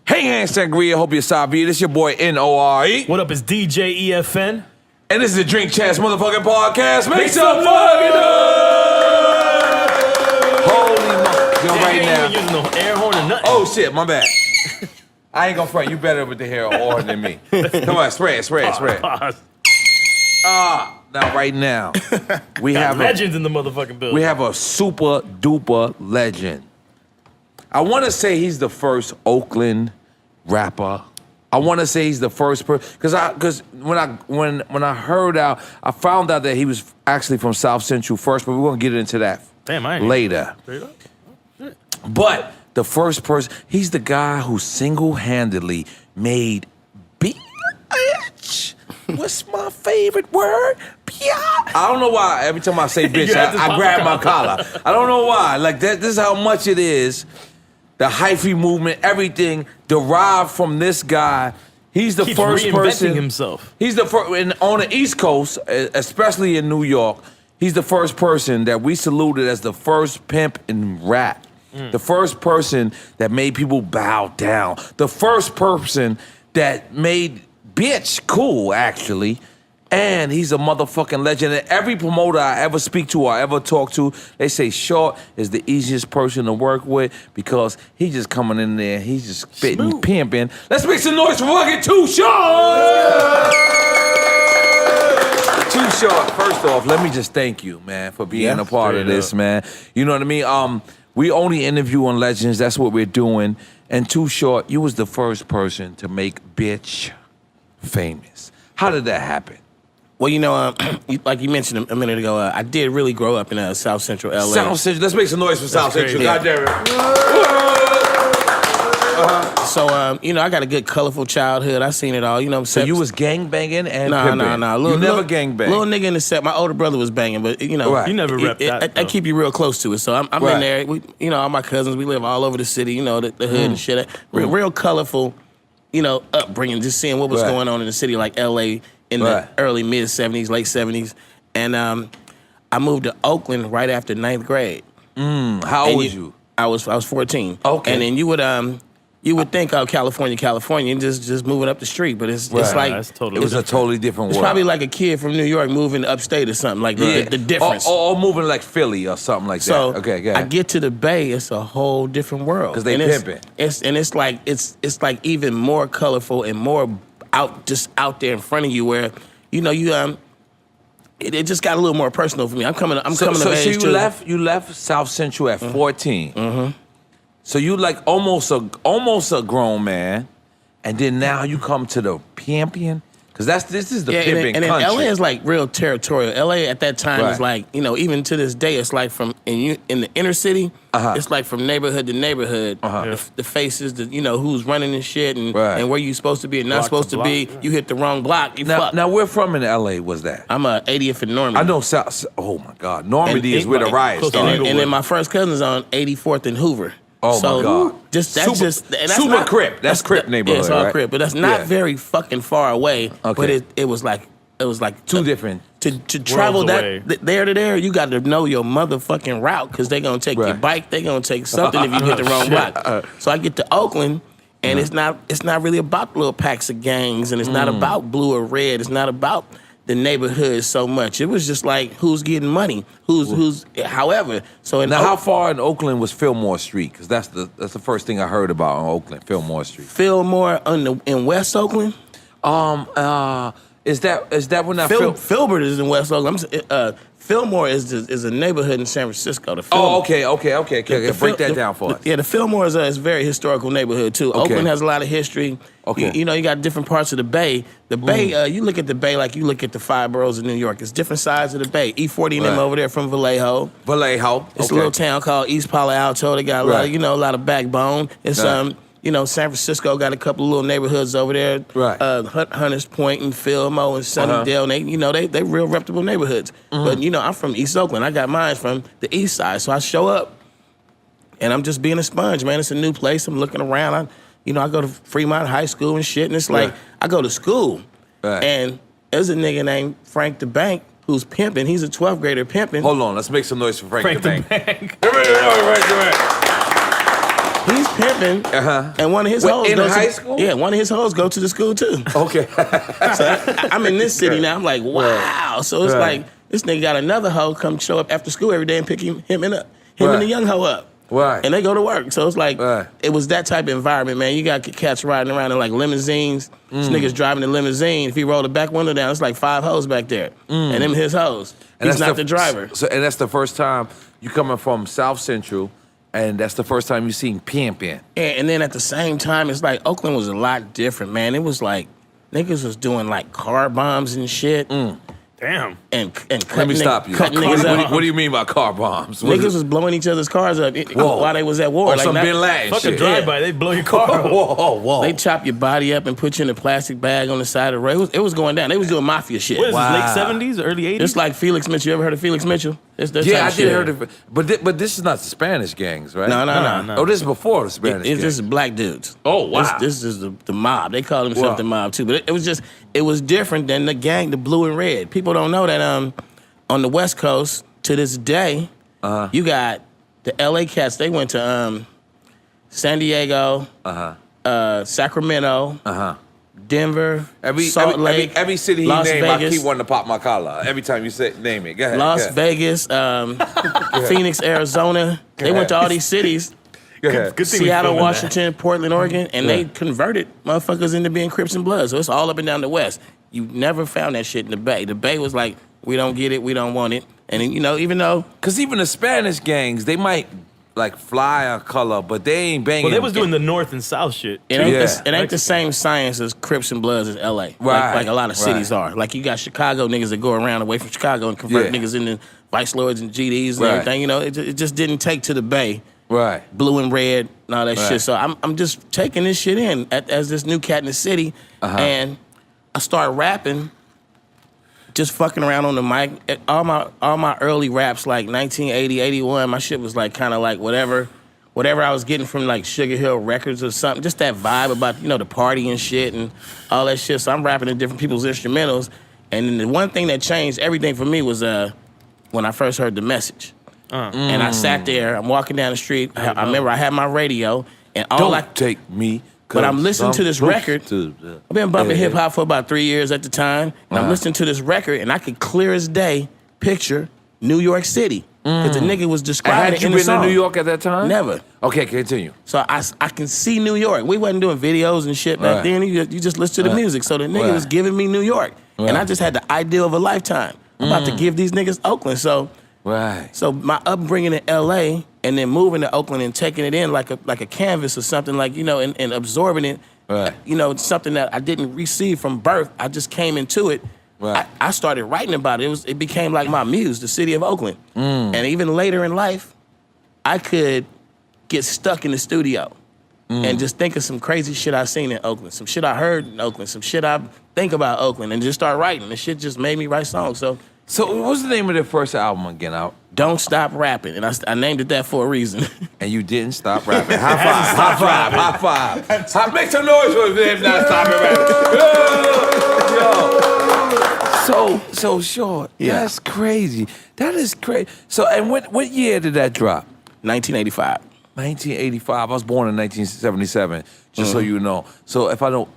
Hey, Sangria, hope you're Savi. This your boy N.O.R.E. What up, it's DJ EFN. And this is the Drink Chats motherfucking podcast. Make some fucking noise! Holy moly. Yo, right now. You ain't using no air horn or nothing. Oh, shit, my bad. I ain't gonna front. You better with the hair or than me. Come on, spray it. Now, right now, we have legends in the motherfucking building. We have a super duper legend. I want to say he's the first Oakland rapper. I want to say he's the first person because when I heard out, I found out that he was actually from South Central first, but we're gonna get into that later. But the first person, he's the guy who single-handedly made bitch. What's my favorite word? I don't know why. Every time I say bitch, I grab my collar. I don't know why. Like this is how much it is. The hyphy movement, everything derived from this guy. He's the first person. Himself. He's the first on the East Coast, especially in New York. He's the first person that we saluted as the first pimp in rap. The first person that made people bow down. The first person that made bitch cool, actually. And he's a motherfucking legend. And every promoter I ever speak to or ever talk to, they say Short is the easiest person to work with because he's just coming in there, he's just spitting, pimping. Let's make some noise for fucking Too Short! Too Short, first off, let me just thank you, man, for being a part of this, man. You know what I mean? We only interview on legends, that's what we're doing. And Too Short, you was the first person to make bitch famous. How did that happen? Well, you know, like you mentioned a minute ago, I did really grow up in South Central LA. South Central, let's make some noise for South Central. Yeah. God damn it. So, you know, I got a good, colorful childhood. I seen it all. You know what I'm saying? So you was gangbanging and pimping? Nah. You never gangbanged? Little nigga in the set. My older brother was banging, but, you know. You never repped that. I keep you real close to it. So I'm in there. You know, all my cousins, we live all over the city, you know, the hood and shit. Real colorful, you know, upbringing, just seeing what was going on in the city like L.A., in the early, mid-'70s, late 70s. And I moved to Oakland right after 9th grade. How old was you? I was 14. Okay. And then you would think, oh, California, and just moving up the street. But it's like... It was a totally different world. It's probably like a kid from New York moving upstate or something, like the difference. Or moving like Philly or something like that. So okay, I get to the Bay, it's a whole different world. Because they pimping. It's like even more colorful and more out there in front of you where, you know, it just got a little more personal for me. I'm coming of age too. So you left South Central at 14. So you like almost a grown man, and then now you come to the pimping? Because this is the pimping country. And LA is like real territorial. LA at that time is like, you know, even to this day, it's like from in the inner city, it's like from neighborhood to neighborhood. The faces, you know, who's running and shit, and where you supposed to be and not supposed to be. You hit the wrong block, you fuck. Now where from in LA was that? I'm 80th in Normandy. I know South. Oh my God, Normandy is where the riots started. And then my first cousin's on 84th and Hoover. Oh my God! That's super Crip. That's Crip neighborhood. Yeah, it's all Crip, but that's not very fucking far away. Okay. But it was like two different. To travel there to there, you got to know your motherfucking route because they gonna take your bike, they gonna take something if you hit the wrong block. So I get to Oakland, and it's not really about little packs of gangs, and it's not about blue or red. It's not about the neighborhood so much. It was just like who's getting money, who's however. So now, how far in Oakland was Fillmore Street? Because that's the first thing I heard about in Oakland, Fillmore Street. Fillmore in West Oakland. Is that when Filbert is in West Oakland? Fillmore is a neighborhood in San Francisco. Okay. Break that down for us. Yeah, the Fillmore is a very historical neighborhood too. Oakland has a lot of history. Okay. You know, you got different parts of the Bay. The Bay, you look at the Bay like you look at the 5 boroughs of New York. It's different sides of the Bay. E40 and them over there from Vallejo. It's a little town called East Palo Alto. They got a lot, a lot of backbone. It's you know, San Francisco got a couple of little neighborhoods over there. Hunters Point and Fillmore and Sunnydale. And they real reputable neighborhoods. But you know, I'm from East Oakland. I got mine from the East Side. So I show up, and I'm just being a sponge, man. It's a new place. I'm looking around. I go to Fremont High School and shit, and it's like I go to school, and there's a nigga named Frank the Bank who's pimping. He's a 12th grader pimping. Hold on, let's make some noise for Frank the Bank. He's pimping, and one of his hoes in high school. Yeah, one of his hoes go to the school too. Okay. So I'm in this city now. I'm like, wow. So it's like this nigga got another hoe come show up after school every day and pick him and the young hoe up. Right. And they go to work. So it's like, it was that type of environment, man. You got cats riding around in like limousines. This nigga's driving the limousine. If he roll the back window down, it's like 5 hoes back there. And them his hoes. And he's not the driver. So, and that's the first time you coming from South Central, and that's the first time you seen Pimping. And then at the same time, it's like Oakland was a lot different, man. It was like, niggas was doing like car bombs and shit. Damn. And let me stop you. Cutting niggas up. What do you mean by car bombs? Niggas was blowing each other's cars up while they was at war. Or like some Bin Laden fuck shit. a drive-by, they blow your car up. Whoa. They chop your body up and put you in a plastic bag on the side of the road. It was going down. They was doing mafia shit. What is this, late 70s, early 80s? It's like Felix Mitchell. You ever heard of Felix Mitchell? Yeah, I did heard of it. But this is not the Spanish gangs, right? No. Oh, this is before the Spanish gangs. This is black dudes. Oh, wow. This is the mob. They call themselves the mob, too. But it was different than the gang, the blue and red. People don't know that on the West Coast, to this day, you got the L.A. cats. They went to San Diego, Sacramento, Denver, Salt Lake, every city he Las named, Vegas. I keep wanting to pop my collar every time you say name it. Go ahead. Las Vegas, Phoenix, Arizona. They went to all these cities. Good thing Seattle, Washington, Portland, Oregon, and they converted motherfuckers into being Crips and Bloods. So it's all up and down the West. You never found that shit in the Bay. The Bay was like, we don't get it, we don't want it. And even though... Because even the Spanish gangs, they might like fly a color, but they ain't banging. Well, they was doing the North and South shit. It ain't the same science as Crips and Bloods as L.A. Right. Like a lot of cities are. Like you got Chicago niggas that go around away from Chicago and convert niggas into Vice Lords and GDs and everything. It just didn't take to the Bay. Right. Blue and red and all that shit. So I'm just taking this shit in as this new cat in the city. And I start rapping, just fucking around on the mic. All my early raps, like 1980, 81, my shit was like kind of like whatever I was getting from like Sugar Hill Records or something. Just that vibe about, the party and shit and all that shit. So I'm rapping in different people's instrumentals. And then the one thing that changed everything for me was when I first heard The Message. And I sat there, I'm walking down the street. I remember I had my radio and take me. But I'm listening to this record. I've been bumping hip hop for about 3 years at the time. And I'm listening to this record and I could clear as day picture New York City. Because the nigga was describing it in the song. Had you been to New York at that time? Never. Okay, continue. So I can see New York. We wasn't doing videos and shit back then. You just listen to the music. So the nigga was giving me New York. And I just had the idea of a lifetime. I'm about to give these niggas Oakland. So my upbringing in L.A. and then moving to Oakland and taking it in like a canvas or something, like, and absorbing it, something that I didn't receive from birth. I just came into it. I started writing about it. It became like my muse, the city of Oakland. And even later in life, I could get stuck in the studio and just think of some crazy shit I seen in Oakland, some shit I heard in Oakland, some shit I think about Oakland, and just start writing. The shit just made me write songs. So what was the name of their first album again out? Don't Stop Rapping. And I named it that for a reason. And you didn't stop rapping. High five. Make some noise for them not stopping rapping. Yo. So short. Yeah. That's crazy. That is crazy. So, and what year did that drop? 1985. 1985. I was born in 1977. Just so you know. So if I know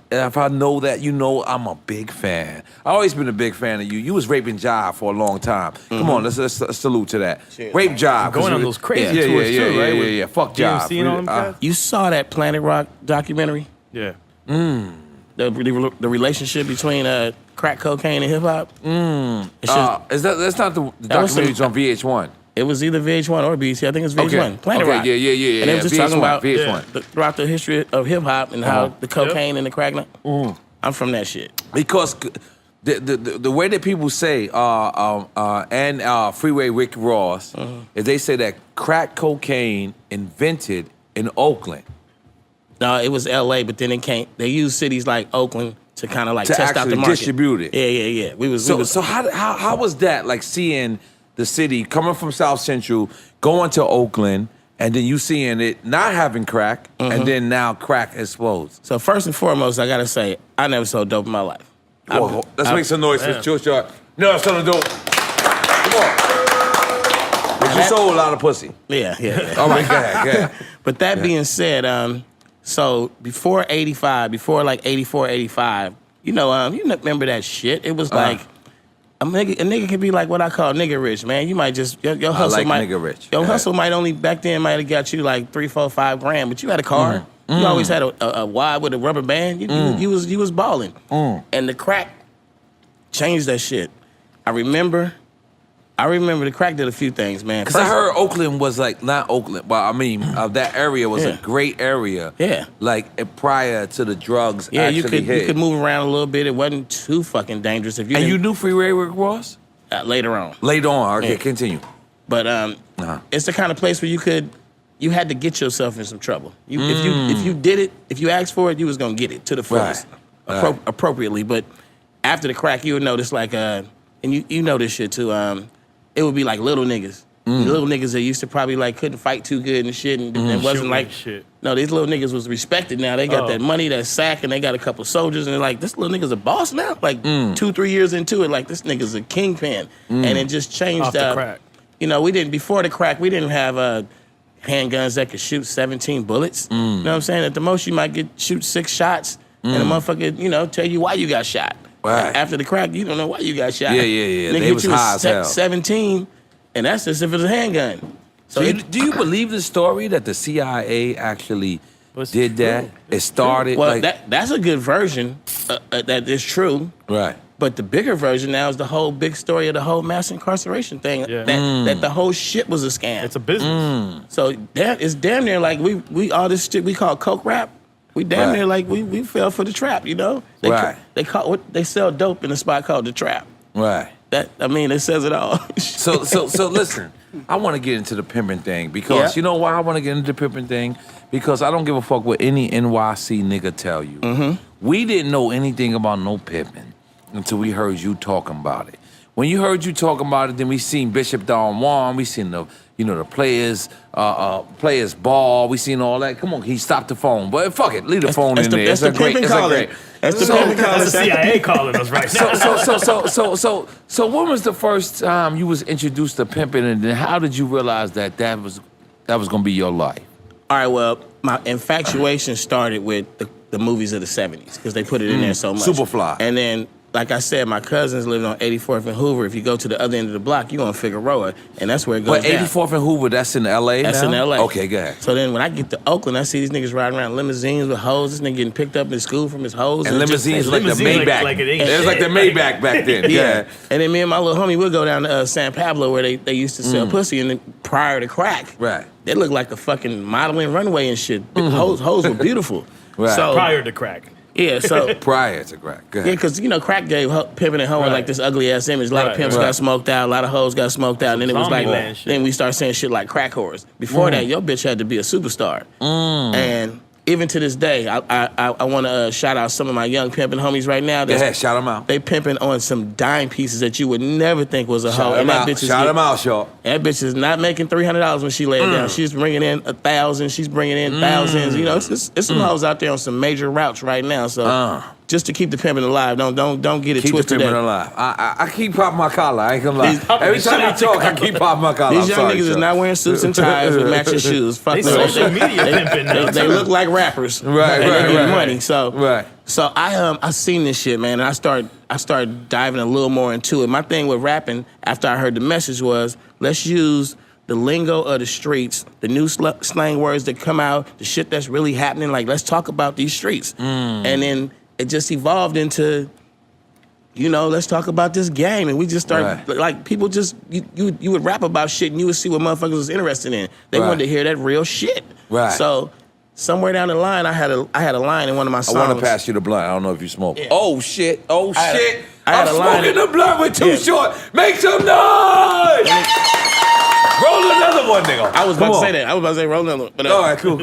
that, I'm a big fan. I always been a big fan of you. You was raping Jive for a long time. Come on, let's salute to that. Cheers. Rape Jive. Going on those crazy tours too, right? Yeah. Fuck Jive. DMC and all them guys? You saw that Planet Rock documentary? Yeah. The relationship between crack cocaine and hip hop? That's not the documentary on VH1. It was either VH1 or BET. I think it's VH1. Okay. Planet Rock. Yeah. And it was just VH1, talking about VH1. throughout the history of hip hop and how the cocaine and the crack. I'm from that shit. Because the way that people say and Freeway Rick Ross is they say that crack cocaine invented in Oakland. No, it was L.A., but then they used cities like Oakland to kind of like test out the market. Distribute it. Yeah. So how was that, like seeing the city coming from South Central, going to Oakland, and then you seeing it not having crack, and then now crack explodes? So first and foremost, I gotta say, I never sold dope in my life. Whoa, let's make some noise for Chill Shot. No, it's something dope. Come on. you sold a lot of pussy. Yeah. All right, go ahead. But that being said, so before 85, before like 84, 85, you remember that shit? It was like a nigga could be like what I call nigga rich, man. You might just your hustle nigga rich. Your hustle might only back then might have got you like $3, $4, $5 grand, but you had a car. You always had a wad with a rubber band. You was balling, and the crack changed that shit. I remember the crack did a few things, man. Because I heard Oakland was like, not Oakland, but I mean, that area was a great area. Yeah. Like, prior to the drugs you actually hit. could move around a little bit. It wasn't too fucking dangerous. If you And you knew Freeway Rick Ross? Later on. Later on, okay, continue. But it's the kind of place where you had to get yourself in some trouble. If you did it, if you asked for it, you was gonna get it to the fullest, appropriately. But after the crack, you would notice like, and you know this shit too. It would be like little niggas. Little niggas that used to probably like couldn't fight too good and shit, and wasn't like shit. No, these little niggas was respected now. They got that money, that sack, and they got a couple soldiers, and they're like, this little nigga's a boss now. Like 2-3 years into it, like this nigga's a kingpin, and it just changed. Off the crack. We didn't before the crack. We didn't have handguns that could shoot 17 bullets. You know what I'm saying? At the most, you might shoot 6 shots, and a motherfucker, tell you why you got shot. Right. After the crack, you don't know why you got shot. Yeah. Nigga They hit was you high with as hell. 17, and that's just if it was a handgun. So Do you believe the story that the CIA actually did that? It started well, like... that's a good version that is true. Right. But the bigger version now is the whole big story of the whole mass incarceration thing. Yeah. That the whole shit was a scam. It's a business. So it's damn near like we all this shit we call coke rap. We damn near like we fell for the trap, They sell dope in a spot called the Trap. Right. It says it all. So listen, I want to get into the pimping thing because you know why I want to get into the pimping thing? Because I don't give a fuck what any NYC nigga tell you. We didn't know anything about no pimping until we heard you talking about it. When you heard you talking about it, then we seen Bishop Don Juan, we seen the players ball, we seen all that. Come on, he stopped the phone, but fuck it, leave the phone in there. That's the pimping calling. That's the pimping calling. That's the CIA calling us right now. So when was the first time you was introduced to pimping, and then how did you realize that was gonna be your life? All right, well, my infatuation started with the movies of the 70s because they put it in there so much. Superfly. And then, like I said, my cousins lived on 84th and Hoover. If you go to the other end of the block, you on Figueroa, and that's where it goes down. 84th and Hoover, that's in L.A. That's now? in L.A. Okay, go ahead. So then when I get to Oakland, I see these niggas riding around limousines with hoes. This nigga getting picked up in school from his hoes. And limousines like the Maybach. It was like the Maybach back then. Yeah. And then me and my little homie would go down to San Pablo where they used to sell pussy, and then prior to crack, they looked like a fucking modeling runway and shit. Hoes were beautiful. Right. So, prior to crack. Yeah, so prior to crack. Go ahead. Yeah, because crack gave pimping and hoeing like this ugly ass image. A lot of pimps got smoked out, a lot of hoes got smoked out, and then it was like then we start saying shit like crack whores. Before that, your bitch had to be a superstar. And even to this day, I want to shout out some of my young pimping homies right now. Go ahead, shout them out. They pimping on some dime pieces that you would never think was a hoe. Shout them out, Shaw. That bitch is not making $300 when she lay it down. She's bringing in 1,000. She's bringing in thousands. It's some hoes out there on some major routes right now. So just to keep the pimping alive, don't get it twisted. Keep the pimping alive. I keep popping my collar. I ain't gonna lie. Every time you talk, I keep popping my collar. These young niggas is not wearing suits and ties with matching shoes. Fuck they social media pimping now. They look like rappers. Right. They get money. So So I seen this shit, man, and I started diving a little more into it. My thing with rapping after I heard the message was, let's use the lingo of the streets, the new slang words that come out, the shit that's really happening. Like, let's talk about these streets. And then it just evolved into, let's talk about this game. And we just started, like, people just, you would rap about shit and you would see what motherfuckers was interested in. They wanted to hear that real shit. Right. So somewhere down the line, I had a line in one of my songs. I want to pass you the blunt. I don't know if you smoke. Yeah. Oh, shit. I'm had a line smoking the blunt with Too Short. Make some noise! Roll another one, nigga. I was about to say that. I was about to say roll another one. But, all right, cool.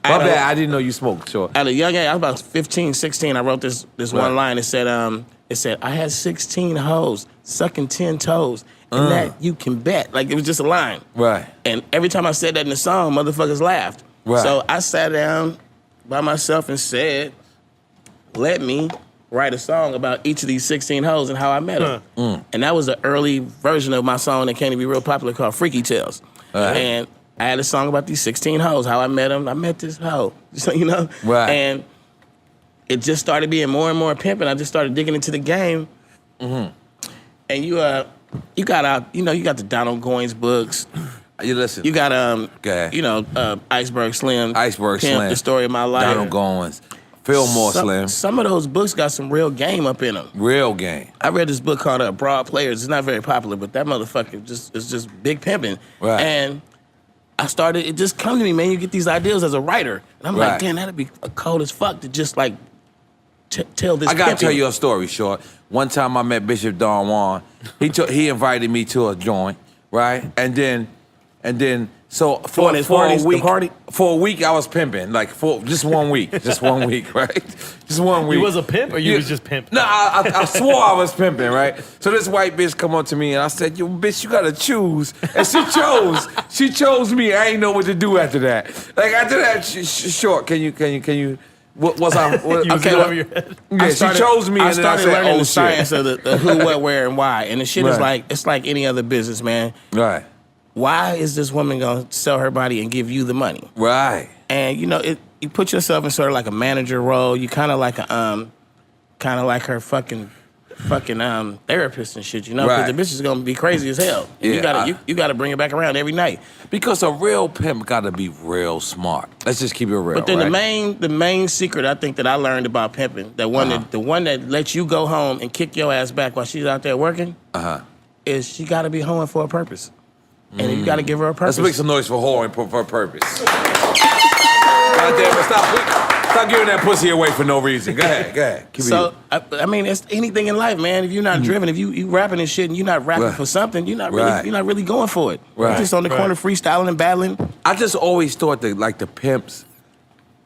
My bad. I didn't know you smoked, Short. At a young age, I was about 15, 16, I wrote this one line. It said, I had 16 hoes sucking 10 toes. And that you can bet. Like, it was just a line. Right. And every time I said that in the song, motherfuckers laughed. Right. So I sat down by myself and said, let me write a song about each of these 16 hoes and how I met them. And that was the early version of my song that came to be real popular called Freaky Tales. And I had a song about these 16 hoes, how I met them. I met this hoe, so, you know? Right. And it just started being more and more pimping. I just started digging into the game. And you got the Donald Goines books. You listen. You got Iceberg Slim. Iceberg Pimp, Slim. The Story of My Life. Donald Goines. Fillmore Slim. Some of those books got some real game up in them. Real game. I read this book called Broad Players. It's not very popular, but that motherfucker is just big pimping. Right. And it just come to me, man. You get these ideas as a writer. And I'm like, damn, that'd be cold as fuck to just like tell this. I gotta tell you a story, Short. One time I met Bishop Don Juan. He invited me to a joint, right? And then so for a week I was pimping, like for just 1 week, right? Just 1 week. You was a pimp or you was just pimp? No, I swore I was pimping, right? So this white bitch come up to me and I said, "Yo, bitch, you gotta choose." And she chose me. I ain't know what to do after that. Like after that, Short, can you? What was I? Over your head. Yeah, she chose me. I and then I started said, learning "Oh the shit." science of the who, what, where, and why. And the shit is it's like any other business, man. Right. Why is this woman gonna sell her body and give you the money? Right. And you you put yourself in sort of like a manager role. You kind of like her fucking therapist and shit. You know, because the bitch is gonna be crazy as hell. And you gotta bring it back around every night. Because a real pimp gotta be real smart. Let's just keep it real. But then the main secret I think that I learned about pimping, the one that lets you go home and kick your ass back while she's out there working, is she gotta be hoeing for a purpose. And you gotta give her a purpose. Let's make some noise for whoring for a purpose. God damn it, stop giving that pussy away for no reason. Go ahead. I mean, it's anything in life, man. If you're not driven, if you rapping and shit and you're not rapping for something, you're not really going for it. Right. You're just on the corner freestyling and battling. I just always thought that like the pimps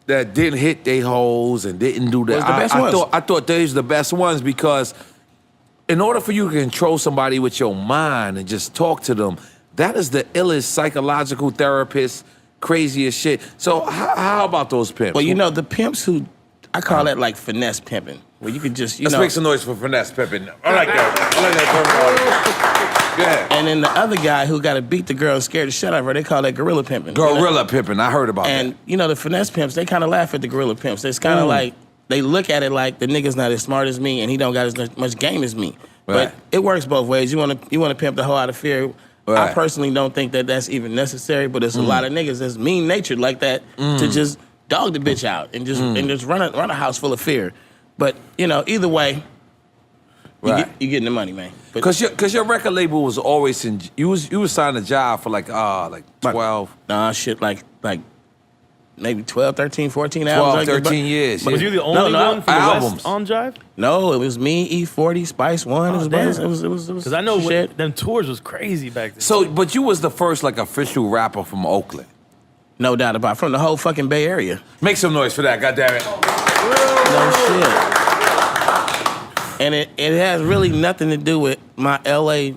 that didn't hit they hoes and didn't do that. Was the best ones. I thought they was the best ones because in order for you to control somebody with your mind and just talk to them, that is the illest psychological therapist, craziest shit. So how about those pimps? Well, the pimps who, I call that like finesse pimping, where you could just, Let's make some noise for finesse pimping. I like that. Go ahead. And then the other guy who got to beat the girl and scare the shit out of her, they call that gorilla pimping. Pimping, I heard about that. And, the finesse pimps, they kind of laugh at the gorilla pimps. It's kind of like, they look at it like the nigga's not as smart as me and he don't got as much game as me. Right. But it works both ways. You want to pimp the hoe out of fear. Right. I personally don't think that that's even necessary, but there's a lot of niggas that's mean-natured like that to just dog the bitch out and just run a house full of fear. But, either way, you getting the money, man. Because your record label was always in, you was signing a job for like 12. Nah, shit, like maybe 12, 13, 14 albums. 12, 13 years. Was you the only one from the albums. West on Jive? No, it was me, E40, Spice One. It was because I know them tours was crazy back then. So, but you was the first like official rapper from Oakland. No doubt about it. From the whole fucking Bay Area. Make some noise for that, goddammit. No shit. And it has really nothing to do with my LA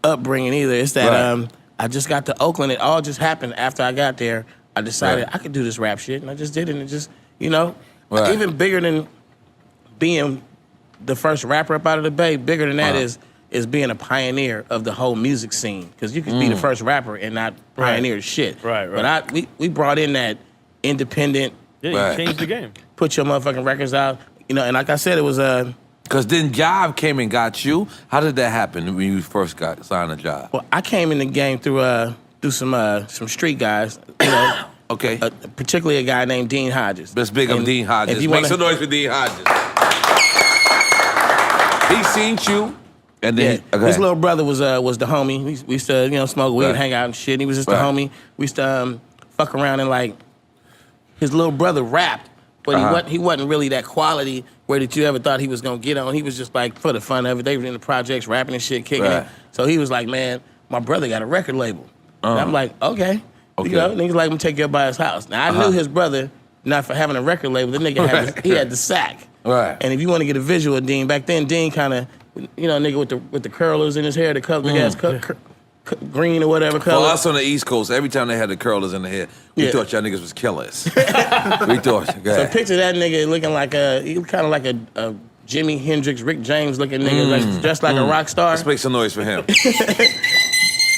upbringing either. It's that I just got to Oakland. It all just happened after I got there. I decided I could do this rap shit, and I just did it. And it just, even bigger than being the first rapper up out of the Bay, bigger than that is being a pioneer of the whole music scene. Because you could be the first rapper and not pioneer shit. Right. But we brought in that independent. Yeah, you changed the game. Put your motherfucking records out. And like I said, it was Because then Jive came and got you. How did that happen when you first got signed a job? Well, I came in the game through some street guys, Okay. Particularly a guy named Dean Hodges. Let's big up Dean Hodges. Make some noise for Dean Hodges. He seen you, and then his little brother was the homie. We used to smoke weed, hang out and shit. And he was just the homie. We used to fuck around and like his little brother rapped, but he wasn't really that quality where that you ever thought he was gonna get on. He was just like for the fun of it. They were in the projects rapping and shit, kicking it. So he was like, man, my brother got a record label. And I'm like, okay. Niggas like him take you up by his house. Now, I knew his brother, not for having a record label, the nigga had the sack. Right. And if you want to get a visual of Dean, back then, Dean kind of, nigga with the curlers in his hair, the color, big ass green or whatever color. For us on the East Coast, every time they had the curlers in the hair, we thought y'all niggas was killers. We thought. So picture that nigga looking like he kind of like a Jimi Hendrix, Rick James looking nigga, like dressed like a rock star. Let's make some noise for him.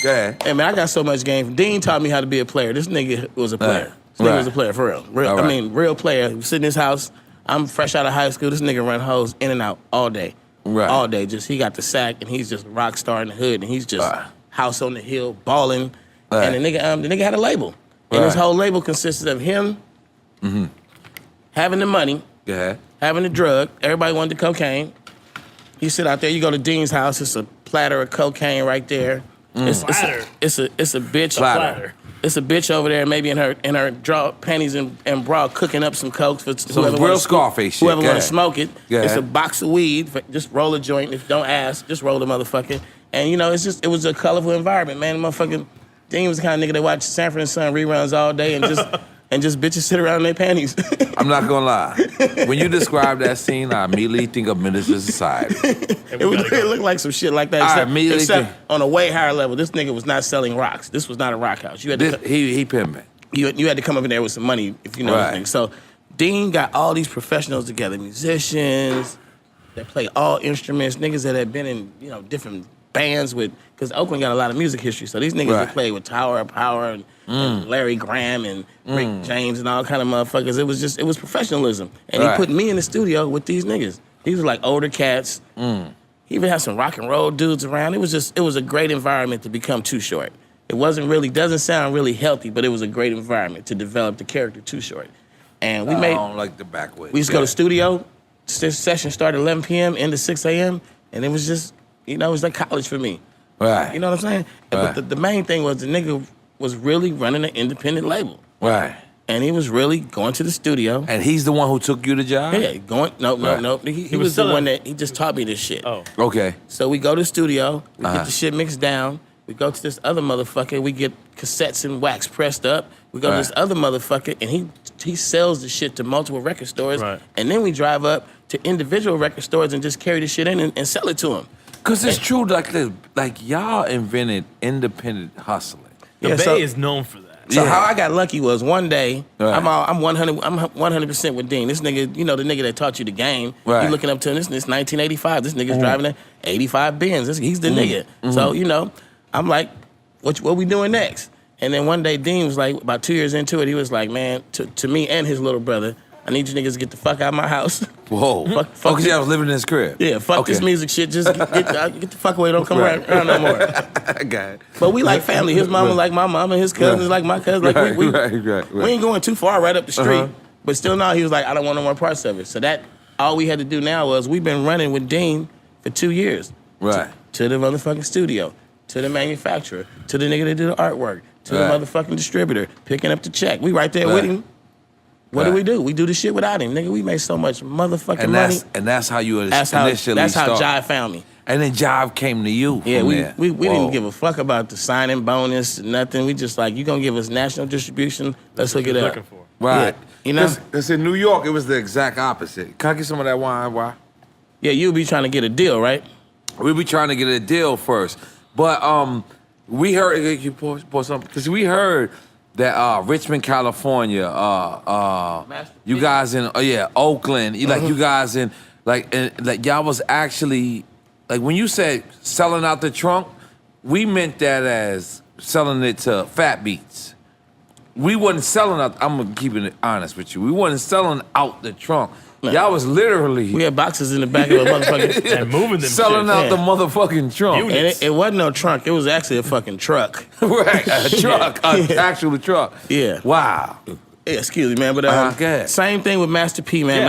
Go ahead. Hey, man, I got so much game. Dean taught me how to be a player. This nigga was a player. This nigga was a player, for real. I mean, real player. He sit in his house. I'm fresh out of high school. This nigga run hoes in and out all day. Right. All day. Just, he got the sack, and he's just a rock star in the hood, and he's just house on the hill, balling. And the nigga had a label. And his whole label consisted of him having the money, having the drug. Everybody wanted the cocaine. He sit out there. You go to Dean's house. It's a platter of cocaine right there. It's a bitch. Platter. It's a bitch over there, maybe in her panties and bra, cooking up some coke for whoever real Scarface shit. Whoever want to smoke it. It's a ahead. box of weed. Just roll a joint. If don't ask, just roll the motherfucker. And you know, it was a colorful environment, man. The motherfucking Dean was the kind of nigga that watched Sanford and Son reruns all day and just bitches sit around in their panties. I'm not gonna lie. When you describe that scene, I immediately think of Minister Society. It looked like some shit like that. Except on a way higher level. This nigga was not selling rocks. This was not a rock house. You had to he pimping. You had to come up in there with some money if you know anything. So Dean got all these professionals together, musicians that play all instruments, niggas that had been in different bands with, because Oakland got a lot of music history. So these niggas that played with Tower of Power and Larry Graham and Rick James and all kind of motherfuckers. It was professionalism. And he put me in the studio with these niggas. These were like older cats. He even had some rock and roll dudes around. It was a great environment to become Too Short. It doesn't sound really healthy, but it was a great environment to develop the character Too Short. And I don't like the backwards. We used to go to studio. Session started 11 p.m., end at 6 a.m. And it was just, it was like college for me. Right. You know what I'm saying? Right. But the main thing was the nigga was really running an independent label. Right. And he was really going to the studio. And he's the one who took you the job? Yeah, no. He was the one that, he just taught me this shit. Oh. Okay. So we go to the studio, we get the shit mixed down, we go to this other motherfucker, we get cassettes and wax pressed up, we go to this other motherfucker, and he sells the shit to multiple record stores, and then we drive up to individual record stores and just carry the shit in and sell it to them. Because it's true, like y'all invented independent hustling. The Bay is known for that. So how I got lucky was one day, I'm 100% with Dean. This nigga, the nigga that taught you the game, you looking up to him, this 1985. This nigga's driving an 85 Benz. He's the nigga. So, I'm like, what we doing next? And then one day Dean was like, about 2 years into it, he was like, man, to me and his little brother, I need you niggas to get the fuck out of my house. Whoa. Fuck because I was living in his crib. Yeah, fuck this music shit. Just get the fuck away. Don't come around no more. I got it. But we like family. His mama like my mama. His cousins like my cousin. Like we ain't going too far right up the street. But still now he was like, I don't want no more parts of it. So that, all we had to do now was we've been running with Dean for 2 years. Right. To the motherfucking studio, to the manufacturer, to the nigga that did the artwork, to the motherfucking distributor, picking up the check. We right there with him. What do? We do the shit without him, nigga. We made so much motherfucking money. And that's how you initially started. That's how Jive found me. And then Jive came to you. Yeah, we didn't give a fuck about the signing bonus, nothing. We just like, you gonna give us national distribution, let's hook it up. Looking for. Right. Yeah, Because in New York, it was the exact opposite. Can I get some of that wine? Why? Yeah, you'll be trying to get a deal, right? We'll be trying to get a deal first. But we heard, you pour something, because we heard that Richmond, California, you guys in Oakland, you guys in like y'all was actually like when you said selling out the trunk, we meant that as selling it to Fat Beats. We wasn't selling out. I'm keeping it honest with you. We wasn't selling out the trunk. No. Y'all was literally we had boxes in the back of a motherfucking and moving them selling out the motherfucking trunk. And it wasn't no trunk. It was actually a fucking truck. Right, a truck, actual truck. Yeah. Wow. Yeah, excuse me, man, but same thing with Master P, man.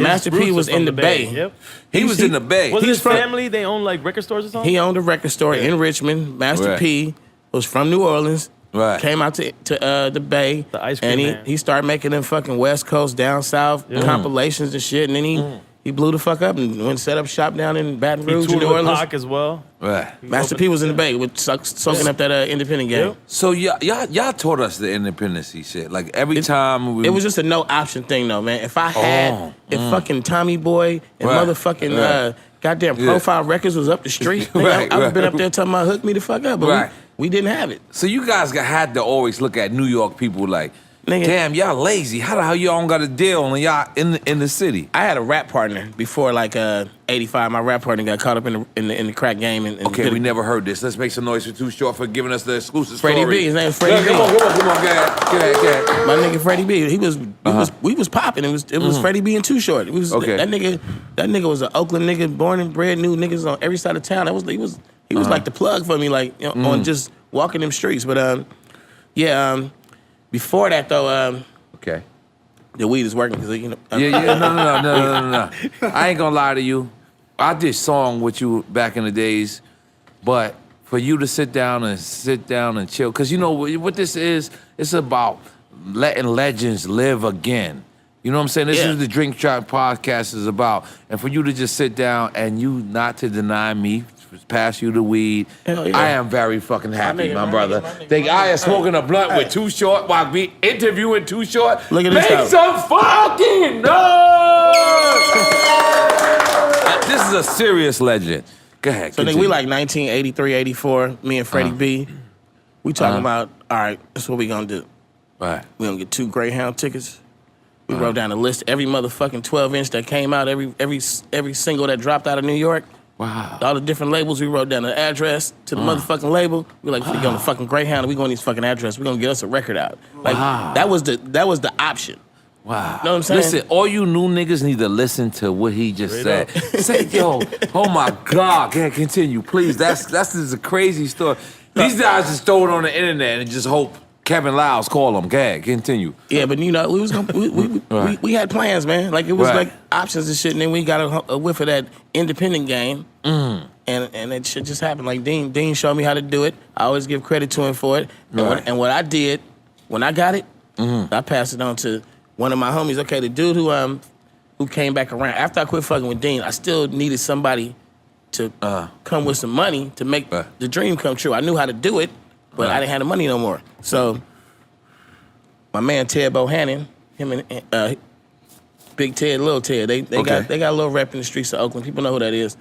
Master P was in the Bay. Yep. He was in the Bay. Was his family? They owned like record stores or something. He owned a record store in Richmond. Master P was from New Orleans. Right. Came out to the Bay, the ice cream and man. he started making them fucking West Coast, down south compilations and shit, and then he blew the fuck up and went and set up shop down in Baton Rouge, New Orleans. Pac as well. Right. Master P was in the Bay with soaking up that independent game. Yep. So y'all taught us the independency shit. Like every time it was just a no option thing though, man. If I had fucking Tommy Boy and motherfucking goddamn Profile Records was up the street, I would have been up there talking about hook me the fuck up, but we didn't have it. So you guys had to always look at New York people like, Nigga. Damn, y'all lazy. How the hell y'all don't got a deal and y'all in the city? I had a rap partner before like 85. My rap partner got caught up in the crack game. And okay, we never heard this. Let's make some noise for Too Short for giving us the exclusive Freddie story. B. His name's Freddie B. Come on. Go ahead. My nigga Freddie B. We was popping. It was Freddie B and Too Short. It was that nigga was an Oakland nigga, born and bred, knew niggas on every side of town. He was like the plug for me, like on just walking them streets. But before that though, okay, the weed is working because no. I ain't gonna lie to you. I did song with you back in the days, but for you to sit down and chill, because you know what this is. It's about letting legends live again. You know what I'm saying? This is the Drink Trap podcast is about, and for you to just sit down and you not to deny me. Pass you the weed. I am very fucking happy, my brother. I am smoking a blunt with Too Short while we interviewing Too Short. Look at this. Make some fucking noise! This is a serious legend. Go ahead. So nigga, we like 1983, 84. Me and Freddie B. We talking about, all right, that's what we gonna do. Right. We gonna get 2 Greyhound tickets. We wrote down a list, every motherfucking 12-inch that came out, every single that dropped out of New York. Wow. All the different labels, we wrote down the address to the motherfucking label. We like, we go on the fucking Greyhound and we go on these fucking address. We gonna get us a record out. Like that was the option. Wow. You know what I'm saying? Listen, all you new niggas need to listen to what he just said. Say, yo, oh my God. Can continue, please. That's a crazy story. These guys just throw it on the internet and just hope Kevin Lyles call them. Go ahead, continue. Yeah, but you know, we had plans, man. Like it was like options and shit, and then we got a whiff of that independent game, and that shit just happened. Like Dean showed me how to do it. I always give credit to him for it. And what I did when I got it, I passed it on to one of my homies. Okay, the dude who came back around after I quit fucking with Dean, I still needed somebody to come with some money to make the dream come true. I knew how to do it. But I didn't have the money no more. So my man Ted Bohannon, him and Big Ted, Little Ted, they got a little rep in the streets of Oakland. People know who that is.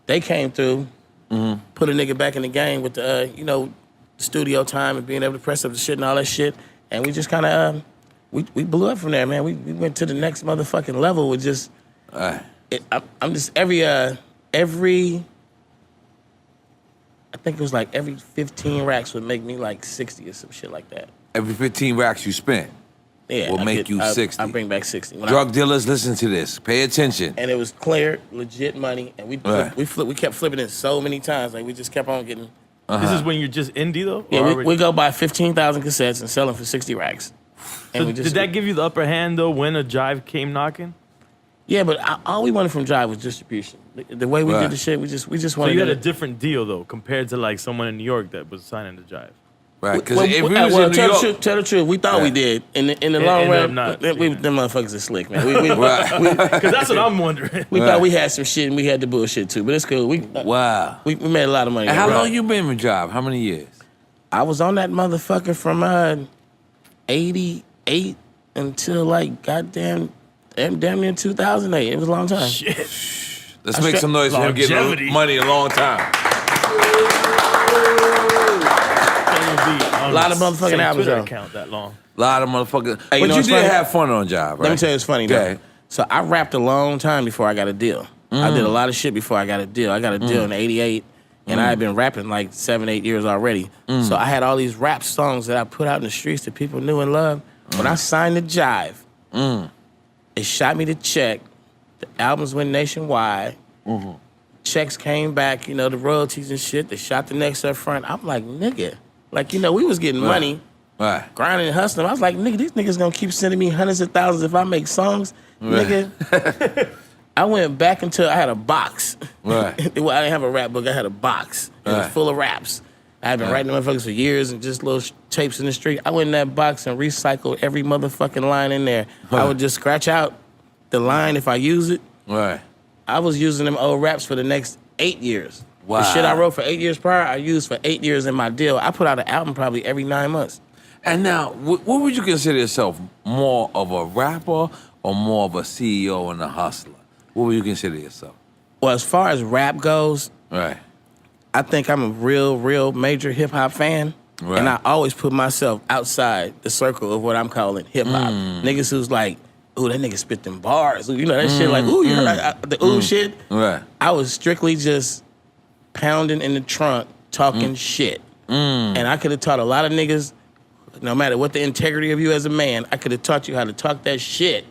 They came through, put a nigga back in the game with the studio time and being able to press up the shit and all that shit. And we just kind of we blew up from there, man. We went to the next motherfucking level with just. I'm just every. I think it was like every 15 racks would make me like 60 or some shit like that. Every 15 racks you spent will make you 60. I bring back 60. Drug dealers, listen to this. Pay attention. And it was clear, legit money, and we kept flipping it so many times. Like we just kept on getting. This is when you're just indie though. Yeah, we go buy 15,000 cassettes and sell them for 60 racks. And so did that give you the upper hand though when a Jive came knocking? Yeah, but all we wanted from Jive was distribution. The way we did the shit, we just wanted. So you had a different deal though, compared to like someone in New York that was signing to Jive. Right? Because if we was in New York, tell the truth, we thought we did. In the long run, them motherfuckers are slick, man. Because that's what I'm wondering. We thought we had some shit and we had the bullshit too, but it's cool. We made a lot of money. And how long you been with Jive? How many years? I was on that motherfucker from 88 until like goddamn. Damn near 2008. It was a long time. Shit. Let's make some noise for him getting money a long time. A lot of motherfucking albums though. Count that long. A lot of motherfucking. Hey, but you did have fun on Jive, right? Let me tell you, it's funny though. So I rapped a long time before I got a deal. I did a lot of shit before I got a deal. I got a deal in '88, and I had been rapping like 7-8 years already. So I had all these rap songs that I put out in the streets that people knew and loved. When I signed to Jive. They shot me the check. The albums went nationwide. Checks came back, the royalties and shit. They shot the next up front. I'm like, nigga. Like, we was getting money. Grinding and hustling. I was like, nigga, these niggas gonna keep sending me hundreds of thousands if I make songs. Nigga. I went back until I had a box. Well, I didn't have a rap book. I had a box. It was full of raps. I had been writing motherfuckers for years and just little tapes in the street. I went in that box and recycled every motherfucking line in there. I would just scratch out the line if I use it. I was using them old raps for the next 8 years. Wow. The shit I wrote for 8 years prior, I used for 8 years in my deal. I put out an album probably every 9 months. And now, what would you consider yourself? More of a rapper or more of a CEO and a hustler? What would you consider yourself? Well, as far as rap goes, I think I'm a real major hip-hop fan. Right. And I always put myself outside the circle of what I'm calling hip hop. Niggas who's like, ooh, that nigga spit them bars. You know, that shit like, ooh, you heard the ooh shit? Right. I was strictly just pounding in the trunk, talking shit. And I could have taught a lot of niggas, no matter what the integrity of you as a man, I could have taught you how to talk that shit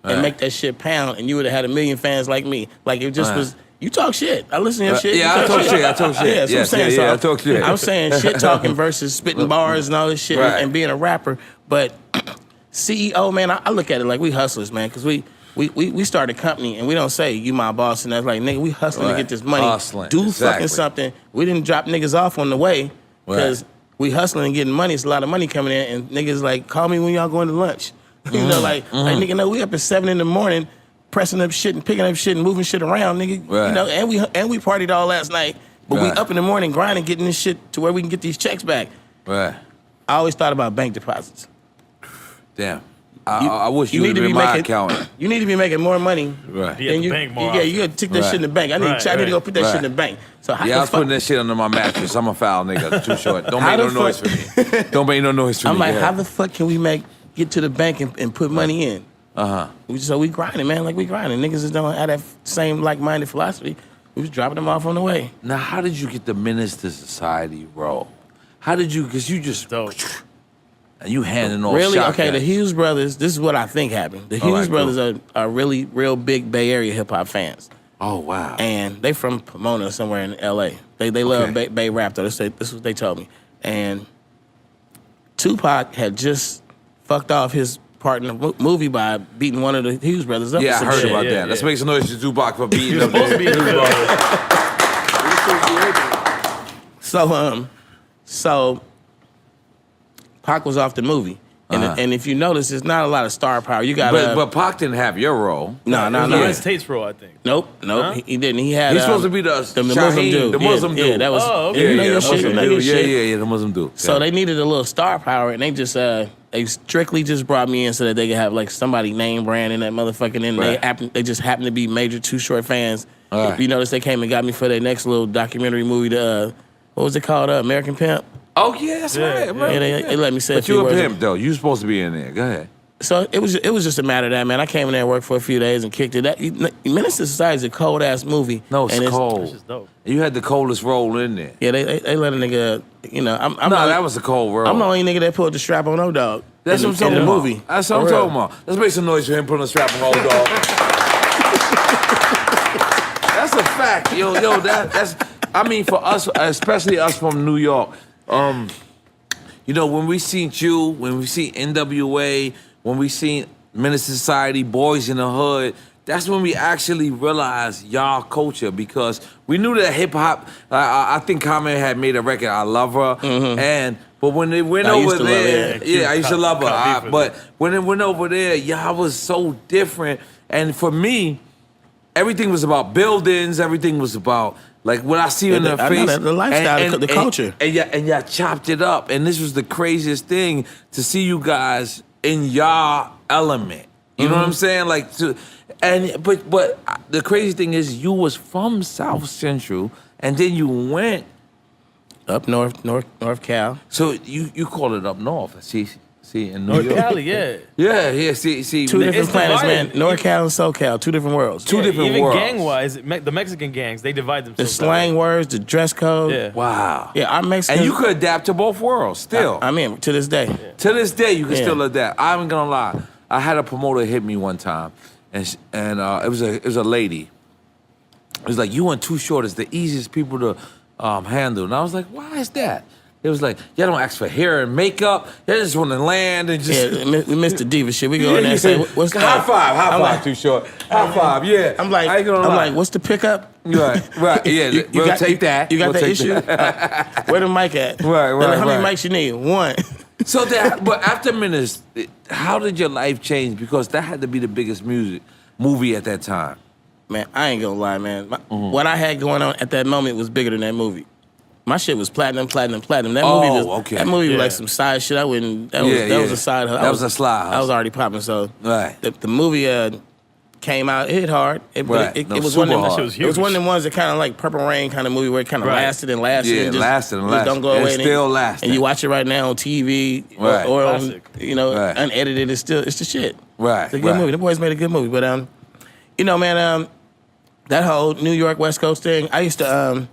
and make that shit pound, and you would have had a million fans like me. Like, it just was, you talk shit. I listen to your shit. Yeah, I talk shit. Yeah, that's what I'm saying. I talk shit. I'm saying shit talking versus spitting bars and all this shit and being a rapper. But CEO, man, I look at it like we hustlers, man, because we started a company and we don't say you my boss and that's like, nigga, we hustling to get this money. Hustling. Do fucking something. We didn't drop niggas off on the way because we hustling and getting money. It's a lot of money coming in, and niggas like, call me when y'all going to lunch. You know, like nigga, no, we up at 7 in the morning pressing up shit and picking up shit and moving shit around, nigga. You know, and we partied all last night, but we up in the morning grinding, getting this shit to where we can get these checks back. Right. I always thought about bank deposits. Damn. I wish you would have been my accountant. You need to be making more money. Right. Be at the bank more you gotta take that shit in the bank. I need to go put that shit in the bank. So how I was putting that shit under my mattress. I'm a foul nigga. Too short. Don't make no noise for me. Don't make no noise for me. I'm like, how the fuck can we get to the bank and put money in? So we grinding, man. Like, we grinding. Niggas just don't have that same like-minded philosophy. We was dropping them off on the way. Now, how did you get the Menace to Society role? How did you, because you just, and you handing off Really? shotguns. Okay, the Hughes brothers, this is what I think happened. The Hughes brothers are really real big Bay Area hip-hop fans. Oh, wow. And they from Pomona, somewhere in L.A. They love Bay rap, though. This is what they told me. And Tupac had just fucked off his part in the movie by beating one of the Hughes brothers up. Yeah, I heard about that. Let's make some noise to Tupac for beating up the Hughes brothers. So Pac was off the movie. And if you notice, there's not a lot of star power. You got but Pac didn't have your role. No. It's Tate's role, I think. Nope. Huh? He didn't. He had. He's supposed to be the Muslim dude. The Muslim dude. Yeah, that was. Oh, okay. The Muslim dude. So they needed a little star power, and they just they strictly just brought me in so that they could have like somebody name brand in that motherfucking in. Right. They just happened to be major Too Short fans. Right. You notice they came and got me for their next little documentary movie. What was it called? American Pimp. Oh yeah, that's right, bro. Yeah, they let me say. But you a pimp though. You supposed to be in there. Go ahead. So it was just a matter of that, man. I came in there and worked for a few days and kicked it. Menace to Society is a cold ass movie. No, it's cold. It's just dope. You had the coldest role in there. Yeah, they let a nigga. You know, that was a cold role. I'm the only nigga that pulled the strap on O-Dog. That's what I'm talking about. Movie. That's what I'm talking about. Let's make some noise for him putting a strap on O-Dog. That's a fact, yo. That's. I mean, for us, especially us from New York. You know, when we seen you, when we seen NWA, when we seen Menace Society, Boys in the Hood, that's when we actually realized y'all culture, because we knew that hip hop. I think Common had made a record, I Love Her, but when they went over there, I used to love her. But when it went over there, y'all was so different, and for me, everything was about buildings. Everything was about. Like what I see in their face, the lifestyle, the culture, and y'all chopped it up, and this was the craziest thing to see you guys in y'all element. You know what I'm saying? Like, but the crazy thing is, you was from South Central, and then you went up North Cal. So you call it up north? See, in New York. Cali, yeah. Yeah. See. Two different planets, man. North Cal and SoCal, two different worlds. Two different worlds. Even gang-wise, the Mexican gangs, they divide themselves. The slang words, the dress code. Yeah. Wow. Yeah, our Mexicans. And you could adapt to both worlds still. I mean, to this day. Yeah. To this day, you can still adapt. I'm not gonna lie. I had a promoter hit me one time, and it was a lady. It was like, you and Too Short is the easiest people to handle. And I was like, why is that? It was like, y'all don't ask for hair and makeup. Y'all just want to land and just... Yeah, we missed the diva shit. We go in there and say, what's the... High five, Too Short. High five, yeah. I'm like, what's the pickup? Right, yeah. We'll take that. You got that issue? Where the mic at? Right. How many mics you need? One. So but after Menace, how did your life change? Because that had to be the biggest movie at that time. Man, I ain't gonna lie, man. What I had going on at that moment was bigger than that movie. My shit was platinum. That movie was like some side shit. I wouldn't. That was a side hustle. That was a slide hustle. I was already popping. So right. The movie came out, it hit hard. It was one of them. It was one of them ones that kind of like Purple Rain kind of movie where it kind of lasted and lasted. Yeah, and just, lasted and lasted. Don't go away. It's still lasting. And you watch it right now on TV or on, unedited. It's the shit. Right. It's a good movie. The boys made a good movie. But man, that whole New York West Coast thing. I used to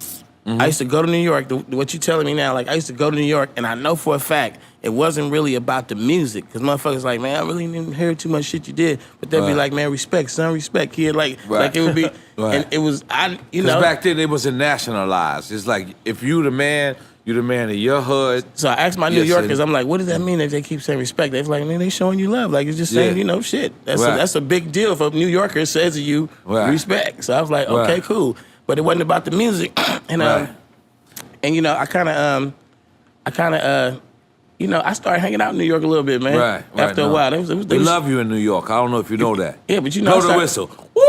go to New York. What you telling me now? Like I used to go to New York, and I know for a fact it wasn't really about the music. Because motherfuckers like, man, I really didn't hear too much shit you did. But they'd be like, man, respect, son, respect, kid. Like it would be, and it was, back then it wasn't nationalized. It's like, if you the man, you the man of your hood. So I asked my New Yorkers, I'm like, what does that mean that they keep saying respect? They're like, man, they showing you love. Like, it's just saying, shit. That's a big deal if a New Yorker says to you, respect. So I was like, okay, cool. But it wasn't about the music. And I started hanging out in New York a little bit, man. Right. After a while. We love you in New York. I don't know if you know that. Yeah, but you know. Blow the whistle. Woo!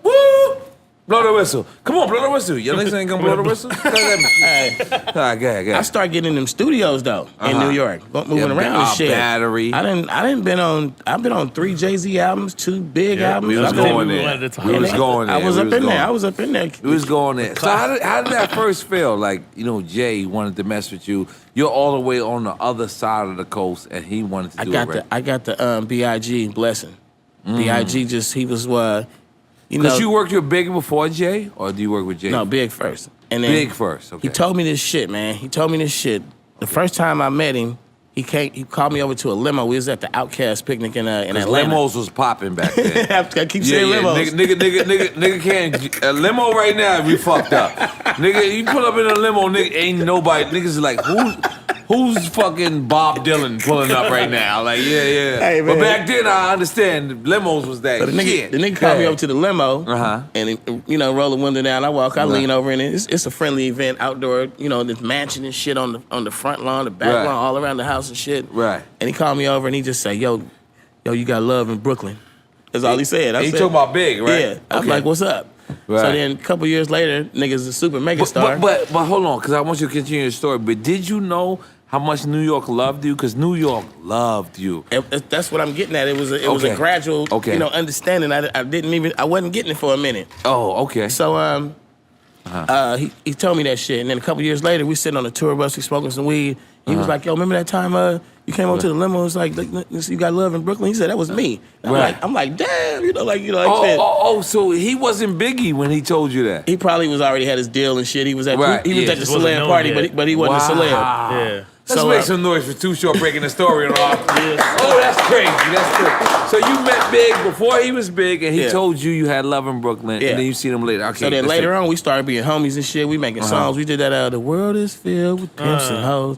Woo! Blow the whistle. Come on, blow the whistle. Your niggas ain't gonna blow the whistle? Hey. All right, go ahead. I started getting in them studios though in New York, moving around and shit. Battery. I've been on 3 Jay-Z albums, 2 big albums. We was going there. I was up in there. We was going there. So how did that first feel? Like, Jay wanted to mess with you. You're all the way on the other side of the coast, and he wanted to do it. I got the B.I.G. blessing. B.I.G. he was Because you worked with Biggie before Jay, or do you work with Jay? No, Big first. And then Big first. Okay. He told me this shit, man. The first time I met him, he called me over to a limo. We was at the Outcast picnic in Atlanta. Limos was popping back then. I keep saying limos. Nigga can't. A limo right now, we fucked up. Nigga, you pull up in a limo, nigga, ain't nobody. Niggas is like, who's fucking Bob Dylan pulling up right now? Like, yeah. Hey, but back then, I understand, limos was that so the nigga called me over to the limo, and roll the window down. I lean over in it. It's a friendly event, outdoor, this mansion and shit on the front lawn, the back lawn, all around the house and shit. Right. And he called me over and he just said, yo, you got love in Brooklyn. That's all he said. He talking about Big, right? Yeah. I was like, what's up? Right. So then a couple years later, nigga's a super mega star. But hold on, because I want you to continue your story. But did you know how much New York loved you? Because New York loved you. That's what I'm getting at. It was a gradual, understanding. I wasn't getting it for a minute. Oh, okay. So he told me that shit, and then a couple years later, we sitting on a tour bus, we smoking some weed. He was like, yo, remember that time you came over to the limo? It was like, you got love in Brooklyn? He said, that was me. I'm like, damn, so he wasn't Biggie when he told you that? He probably already had his deal and shit. He was at the celeb party, but he wasn't a celeb. Yeah. Let's make some noise for Too Short breaking the story on off. Oh, that's crazy. That's good. So you met Big before he was big, and he told you had love in Brooklyn, and then you seen him later. Okay. So then later on, we started being homies and shit. We making songs. We did that. The world is filled with pimps and hoes.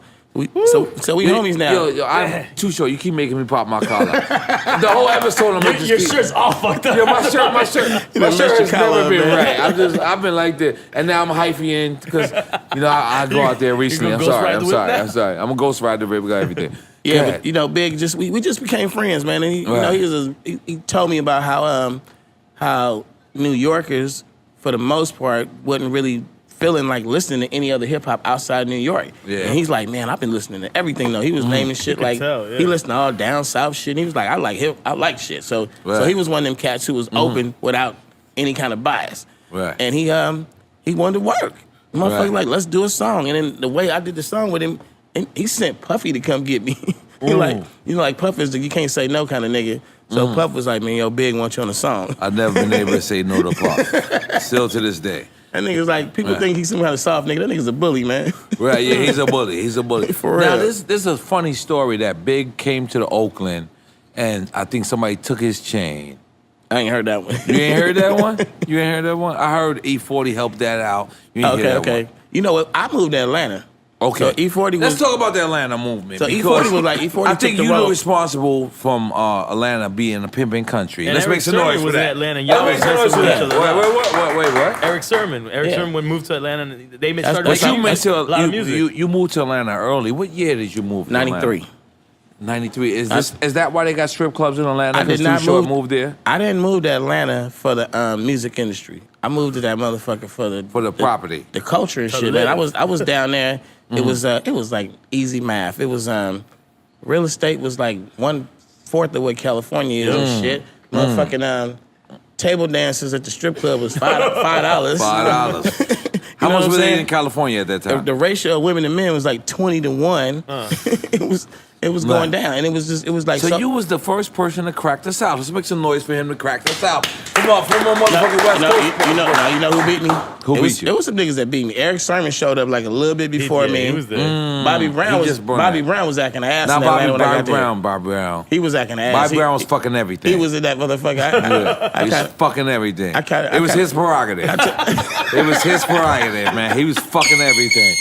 So we homies now. Yo, I'm Too Short. You keep making me pop my collar. The whole episode, I'm your shirt's all fucked up. Yo, my shirt has never been right. I've been like this, and now I'm hyphy because I go out there recently. I'm sorry. I'm gonna ghost ride the rib, everything. Yeah, but Big we just became friends, man. And he told me about how New Yorkers, for the most part, wasn't really feeling like listening to any other hip hop outside New York. Yeah. And he's like, man, I've been listening to everything though. He was naming shit like he listened to all down south shit. And he was like, I like shit. So he was one of them cats who was open without any kind of bias. Right. And he wanted to work. The motherfucker like, let's do a song. And then the way I did the song with him, and he sent Puffy to come get me. He like Puff is the you can't say no kind of nigga. So Puff was like, man, yo, Big want you on the song. I've never been able to say no to Puff. Still to this day. That nigga's like, people think he's some kind of soft nigga. That nigga's a bully, man. Right, yeah, he's a bully. For real. Now, this is a funny story that Big came to the Oakland, and I think somebody took his chain. I ain't heard that one. You ain't heard that one? You ain't heard that one? I heard E40 helped that out. You ain't hear that one. You know what? I moved to Atlanta. Okay. So E40 was... Let's talk about the Atlanta movement. So E40 was like, E40 I think took the you're road. responsible from Atlanta being a pimping country. And let's make some noise for that. Atlanta. Let's make some noise for that. Wait, what? Eric Sermon moved to Atlanta. And they You moved to Atlanta early. What year did you move to Atlanta? 93. 93. Is that why they got strip clubs in Atlanta? I did not move there. I didn't move to Atlanta for the music industry. I moved to that motherfucker for the property, the culture and shit. Man, I was down there. It was like easy math. It was real estate was like 1/4 of what California is and shit. Motherfucking table dances at the strip club was $5. $5. How much were they in California at that time? The ratio of women to men was like 20-1. It was going down, and it was like. So you was the first person to crack the South. Let's make some noise for him to crack the South. Come on, from my motherfucking West Coast. You know who beat me? Who beat you? It was some niggas that beat me. Eric Sermon showed up like a little bit before me. He was there. Bobby Brown was acting ass. Now Bobby Brown. He was acting ass. Bobby Brown was fucking everything. He was in that motherfucker. He was fucking everything. It was his prerogative. It was his prerogative, man. He was fucking everything.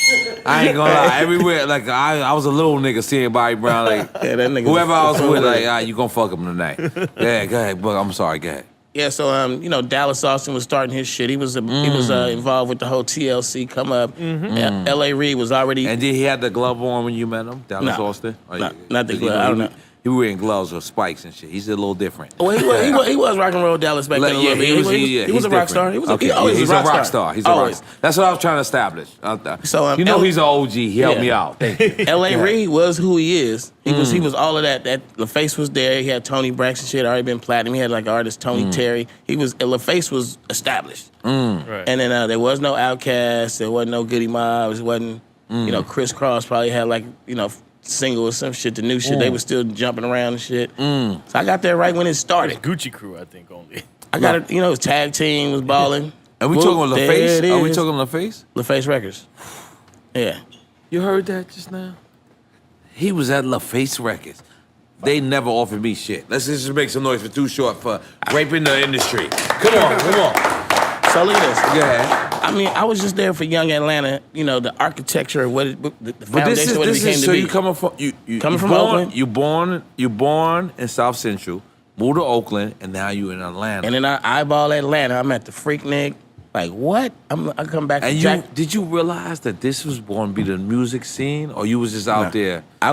I ain't gonna lie. Everywhere, like I was a little nigga seeing Bobby Brown, like that nigga whoever I was with, like, you gonna fuck him tonight. Yeah, go ahead, but I'm sorry, go ahead. Yeah, so Dallas Austin was starting his shit. He was involved with the whole TLC come up. N.O.R.E. was already. And did he have the glove on when you met him, Dallas Austin? Not the glove. I don't know. He was wearing gloves or spikes and shit. He's a little different. Well, he was rock and roll Dallas back then a little bit. He was a rock star. He's a rock star. He's a rock star. That's what I was trying to establish. So he's an OG. He helped me out. N.O.R.E. was who he is. He was all of that. LaFace was there. He had Tony Braxton shit already been platinum. He had like artist Tony Terry. LaFace was established. Right. And then there was no Outkast. There wasn't no Goody Mob. It wasn't Criss Cross probably had like single or some shit. The new shit they was still jumping around and shit. So I got there right when it started. Gucci Crew, I think only. I got it. His tag team was balling. And we talking LaFace? Are we talking LaFace? LaFace Records. Yeah. You heard that just now? He was at LaFace Records. They never offered me shit. Let's just make some noise for Too Short for raping the industry. Come on. So look at this. Go ahead. I mean, I was just there for young Atlanta. The architecture, the foundation, what it became to be. So you coming from Oakland? You born in South Central, moved to Oakland, and now you in Atlanta. And then I eyeball Atlanta. I'm at the Freaknik. Like what? I come back. And did you realize that this was going to be the music scene, or you was just out there? I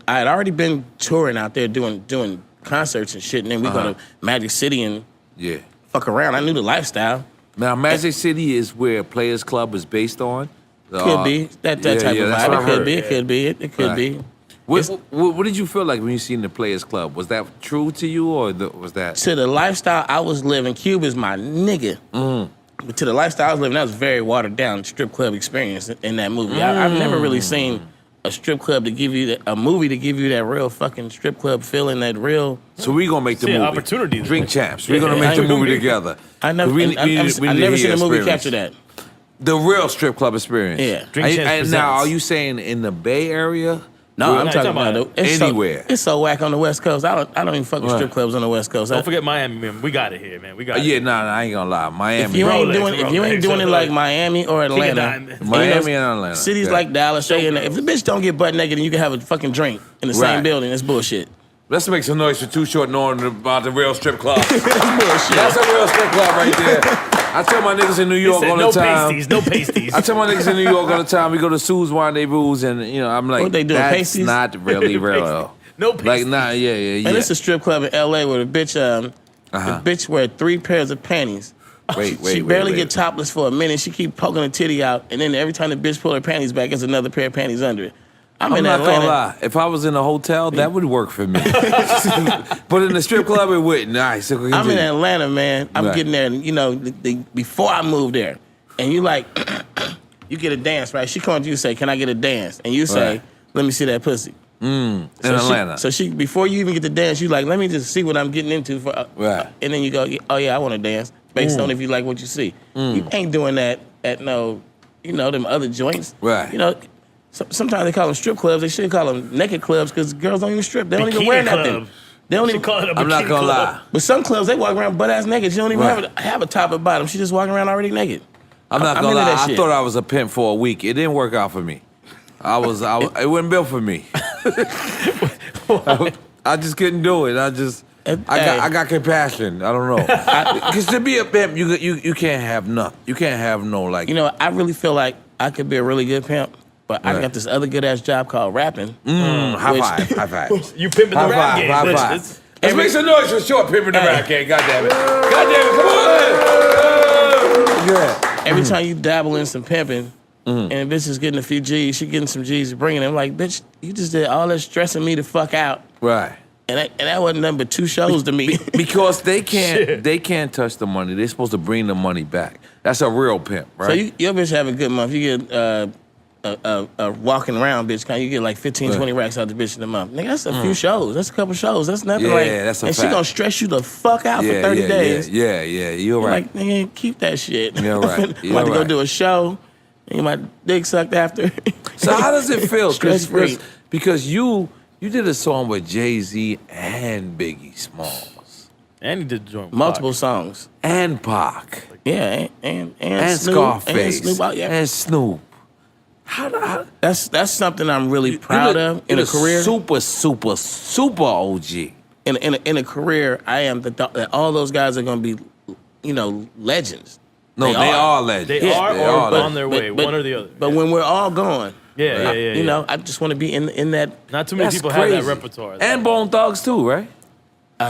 had already been touring out there doing concerts and shit, and then we go to Magic City and fuck around. I knew the lifestyle. Now, Magic City is where Players Club is based on. Could be that type of vibe. It could be. It could be. What did you feel like when you seen the Players Club? Was that true to you, or was that to the lifestyle I was living? Cube is my nigga. But to the lifestyle I was living, that was very watered down strip club experience in that movie. I've never really seen a strip club to give you a movie to give you that real fucking strip club feeling, that real. So we gonna make the movie. Opportunity. Drink Champs. We're gonna make the movie together. I've never seen a movie capture that. The real strip club experience. Yeah. Drink Champs. And now, are you saying in the Bay Area? No, I'm talking about anywhere. It's so whack on the West Coast. I don't even fuck with strip clubs on the West Coast. Don't forget Miami, man. We got it here, man. We got it. Yeah, I ain't gonna lie. Miami. If you ain't doing it like Miami or Atlanta, Miami and Atlanta. Cities like Dallas, if the bitch don't get butt naked and you can have a fucking drink in the same building, it's bullshit. Let's make some noise for Too Short knowing about the real strip club. That's bullshit. That's a real strip club right there. I tell my niggas in New York all the time. No pasties. I tell my niggas in New York all the time. We go to Sue's Rendezvous, and I'm like, what they doing, that's pasties? not really real. No pasties. Like, yeah. And it's a strip club in L.A. where the bitch wear 3 pairs of panties. She barely get topless for a minute. She keep poking her titty out, and then every time the bitch pull her panties back, there's another pair of panties under it. I'm in not Atlanta. Gonna lie. If I was in a hotel, that would work for me. But in the strip club, it wouldn't. Nice. So I'm in Atlanta, man. I'm getting there, and before I moved there, and you like, you get a dance, right? She comes to you and say, "Can I get a dance?" And you say, "Let me see that pussy." In Atlanta. So before you even get to dance, you like, "Let me just see what I'm getting into." Right. And then you go, "Oh yeah, I want to dance," based on if you like what you see. You ain't doing that at them other joints. Right. Sometimes they call them strip clubs. They should call them naked clubs because girls don't even strip. They don't even wear nothing. They don't even call it a bikini I'm not gonna lie. But some clubs they walk around butt ass naked. She don't even have a top or bottom. She just walking around already naked. I'm not gonna lie. I thought I was a pimp for a week. It didn't work out for me. It wasn't built for me. I just couldn't do it. I got compassion. I don't know. Because to be a pimp, you can't have nothing. You can't have no like. I really feel like I could be a really good pimp. But I got this other good-ass job called rapping. High five. You pimping the rap game. High five. Let's make some noise for Short pimping the rap game. God damn it. Come on. Yeah. Every time you dabble in some pimping, and a bitch is getting a few G's, she getting some G's, bringing them. Like, bitch, you just did all that stressing me the fuck out. Right. And that wasn't nothing but 2 shows to me. Because they can't touch the money. They're supposed to bring the money back. That's a real pimp, right? So your bitch have a good month. You get a walking around bitch, you get like 15, 20 racks out the bitch in a month. Nigga, that's a few shows. That's a couple shows. That's nothing that's a and fact. she gonna stress you the fuck out for 30 days. Yeah, you're right. Like, nigga, keep that shit. You're right. I'm about to go do a show. And my dick sucked after. So how does it feel? Stress-free. Because you did a song with Jay-Z and Biggie Smalls. And he did the joint with Multiple Pac. songs. And Pac. Yeah, and Snoop, Scarface. And Snoop. And Snoop. How that's something I'm really proud of in a career. Super OG. In a career, I am that all those guys are gonna be, legends. No, they are legends. They are on their way, one or the other. But when we're all gone, yeah. I just want to be in that. Not too many people have that repertoire. And Bone Thugs too, right?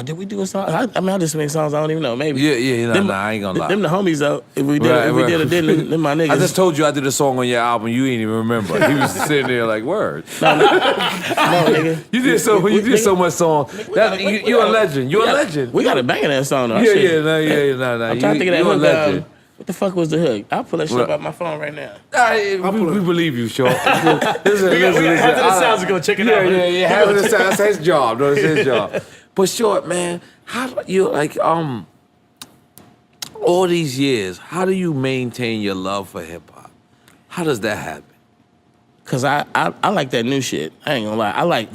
Did we do a song? I just make songs I don't even know. Maybe. Yeah. I ain't gonna lie. Them the homies though. If we did or didn't, them my niggas. I just told you I did a song on your album. You ain't even remember. He was sitting there like, word. No, nigga. You did so much song. You're a legend. You're a legend. We got a banging that song though. No. I'm trying to think of that You're a hook. legend. What the fuck was the hook? I'll pull that shit up on my phone right now. We believe you, Short. After the sounds, go check it out. Yeah. After the sounds, that's his job. No, it's his job. But Short, man, how do you all these years? How do you maintain your love for hip hop? How does that happen? Cause I like that new shit. I ain't gonna lie. I like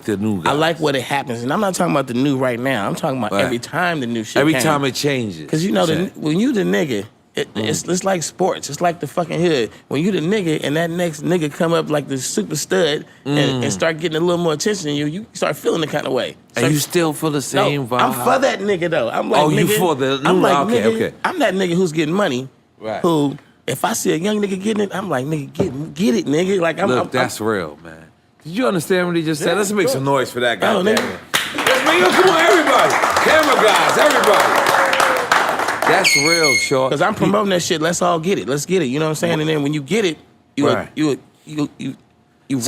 the new guys. I like what it happens, and I'm not talking about the new right now. I'm talking about every time the new shit. Every came. time it changes. Cause when you the nigga. It's like sports. It's like the fucking hood. When you the nigga and that next nigga come up like the super stud and start getting a little more attention than you start feeling the kind of way. And you still feel the same vibe? I'm for that nigga though. I'm like, you for the new? I'm like, okay. I'm that nigga who's getting money. Right. Who, if I see a young nigga getting it, I'm like, nigga, get it, nigga. Like, that's real, man. Did you understand what he just said? Let's make some noise for that guy. Oh, Let's make it. Come on, everybody. Camera guys, everybody. That's real, Short. Because I'm promoting that shit. Let's all get it. Let's get it. You know what I'm saying? And then when you get it, you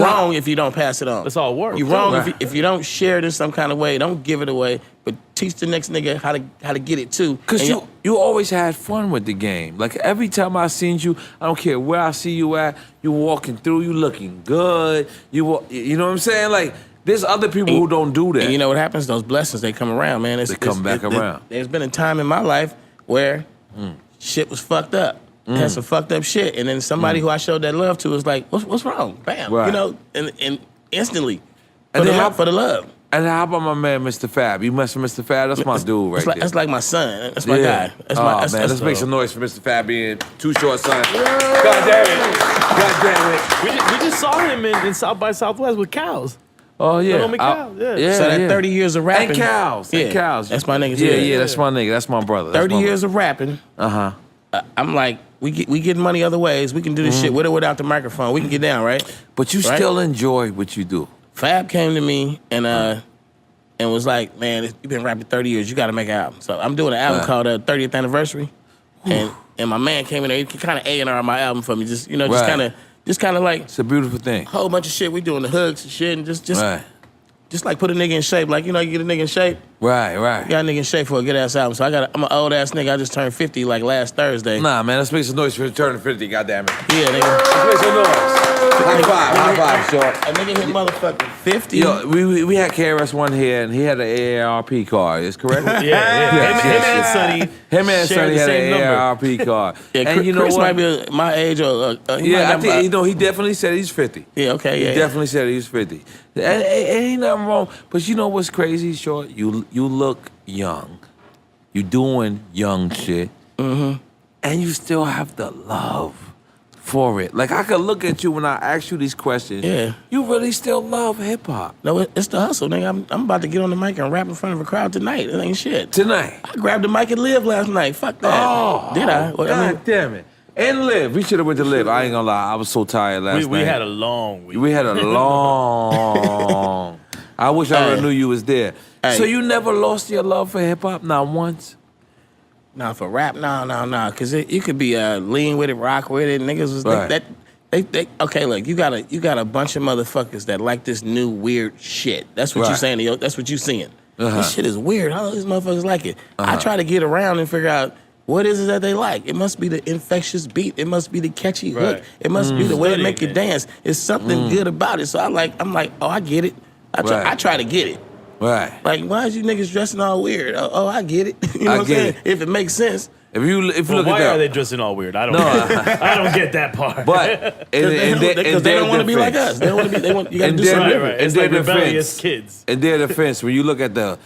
wrong if you don't pass it on. Let's all work. You wrong if you don't share it in some kind of way. Don't give it away, but teach the next nigga how to get it too. Because you always had fun with the game. Like every time I seen you, I don't care where I see you at, you walking through, you looking good. You know what I'm saying? Like there's other people who don't do that. And you know what happens? Those blessings, they come around, man. They come back around. There's been a time in my life where shit was fucked up. Had some fucked up shit. And then somebody who I showed that love to was like, what's wrong? Bam. Right. You know, and instantly for the love. And how about my man, Mr. Fab? You mess with Mr. Fab? That's my dude right there. That's like my son. That's my guy. Let's make some noise for Mr. Fab being Too Short son. God damn it. We just saw him in South by Southwest with cows. Oh, yeah. So that 30 years of rapping. And cows. Yeah. And cows. That's my nigga. Yeah, that's my nigga. That's my brother. 30 years of rapping. Uh-huh. I'm like, we get money other ways. We can do this shit with or without the microphone. We can get down, right? But you still enjoy what you do. Fab came to me and was like, man, you've been rapping 30 years. You got to make an album. So I'm doing an album called 30th Anniversary. And my man came in there. He kind of A&R my album for me. Just kind of like. It's a beautiful thing. Whole bunch of shit. We doing the hooks and shit and just like put a nigga in shape. Like, you get a nigga in shape. Right. You got a nigga in shape for a good ass album. So I'm an old ass nigga. I just turned 50 like last Thursday. Nah, man, let's make some noise for turning 50, goddammit. Yeah, nigga. Let's make some noise. High five, Short. A nigga hit motherfucking 50. Yo, we had KRS-One here, and he had an AARP card. Is correct? Yeah. Him and Sonny had an AARP card. Yeah, and you know Chris what? might be my age or I think he definitely said he's 50. Yeah, okay, He definitely said he's 50. And ain't nothing wrong. But you know what's crazy, Short? You look young. You doing young shit. Mm-hmm. And you still have the love for it. Like, I could look at you when I ask you these questions. Yeah. You really still love hip-hop. No, it's the hustle, nigga. I'm about to get on the mic and rap in front of a crowd tonight. It ain't shit. Tonight? I grabbed the mic and Live last night. Fuck that. Oh. Did I? God damn it. And Live. We should have went to Live. I ain't gonna lie. I was so tired last night. We had a long week. We had a long... I wish I would have knew you was there. Hey. So you never lost your love for hip-hop? Not once? Nah, for rap, nah. Cause you could be lean with it, rock with it. Niggas was like that. Okay, look, you got a bunch of motherfuckers that like this new weird shit. That's what you saying. That's what you seeing. This shit is weird. All these motherfuckers like it. I try to get around and figure out what is it that they like. It must be the infectious beat. It must be the catchy hook. It must be the way they make you dance. It's something good about it. So I'm like, oh, I get it. I try to get it. Right. Like, why is you niggas dressing all weird? Oh, I get it. You know what I'm saying? If it makes sense. If you look at that, why are they dressing all weird? I don't. I don't get that part. But because they don't want to be like us. They don't want to be. They want. You got to do something. Right. It's like rebellious kids. In their defense, when you look at the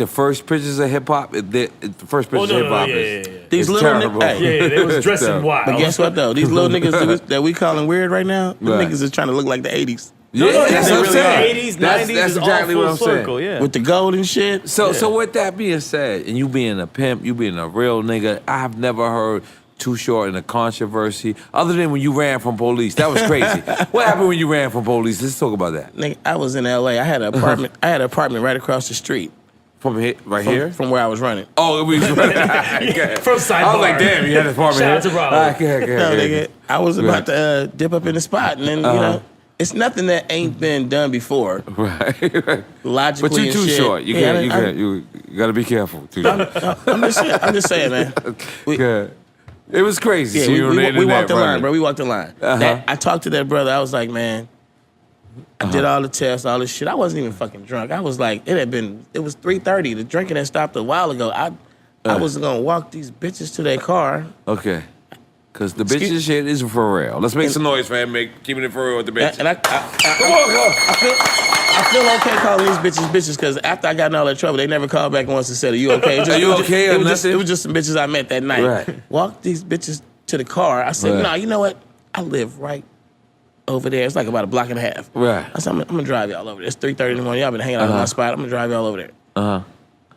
first pictures of hip hop, the first pictures of hip hop is these little niggas. Yeah, they was dressing wild. But guess what though? These little niggas that we calling weird right now, the niggas is trying to look like the 80s. Yeah, that's what I'm saying. 80s, 90s that's exactly what I'm circle, saying. Yeah. With the gold and shit. So with that being said, and you being a pimp, you being a real nigga, I've never heard Too Short in a controversy, other than when you ran from police. That was crazy. What happened when you ran from police? Let's talk about that. Nigga, I was in L.A. I had an apartment. I had an apartment right across the street. From here, here? From where I was running. Oh, we was running. From Sidebar. I was like, damn, you had an apartment Shout out here? to Rob. No, nigga, I was about to dip up in the spot, and then, you know, it's nothing that ain't been done before. Right. Logically, but you too shit. short. You can't. You got to be careful. Too short. I'm just saying, man. It was crazy. Yeah, So we walked the line, bro. We walked the line. I talked to that brother. I was like, man, I did all the tests, all this shit. I wasn't even fucking drunk. I was like, it was 3:30. The drinking had stopped a while ago. I was gonna walk these bitches to their car. Okay. Because the bitches shit is for real. Let's make some noise, man. Keeping it for real with the bitches. And I feel okay calling these bitches because after I got in all that trouble, they never called back once and said, "Are you okay?" Are you okay? It was just some bitches I met that night. Right. Walked these bitches to the car. I said, "No, you know what? I live right over there. It's like about a block and a half." Right. I said, "I'm gonna drive y'all over there. It's 3:30 in the morning. Y'all been hanging out in my spot. I'm gonna drive y'all over there."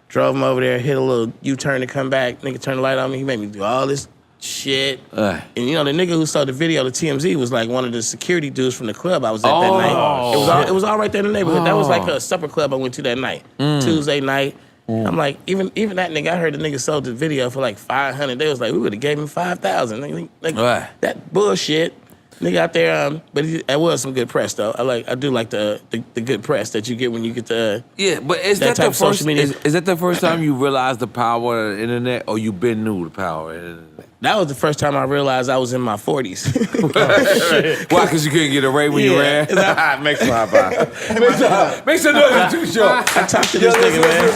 Drove them over there. Hit a little U-turn to come back. Nigga turned the light on me. He made me do all this shit. And you know, the nigga who saw the video, the TMZ, was like one of the security dudes from the club I was at that night. It was all right there in the neighborhood. That was like a supper club I went to that night. Tuesday night. I'm like, even that nigga, I heard the nigga sold the video for like $500. They was like, we would have gave him $5,000. Like that bullshit. Nigga out there, but it was some good press though. I do like the good press that you get when you get the but is that the first? Is that the first time you realized the power of the internet, or you been knew the power of the internet? That was the first time I realized I was in my 40s. Why? Because you couldn't get a rate when you ran? Make some high five. Make some noise. Too short. I talked to this nigga, man.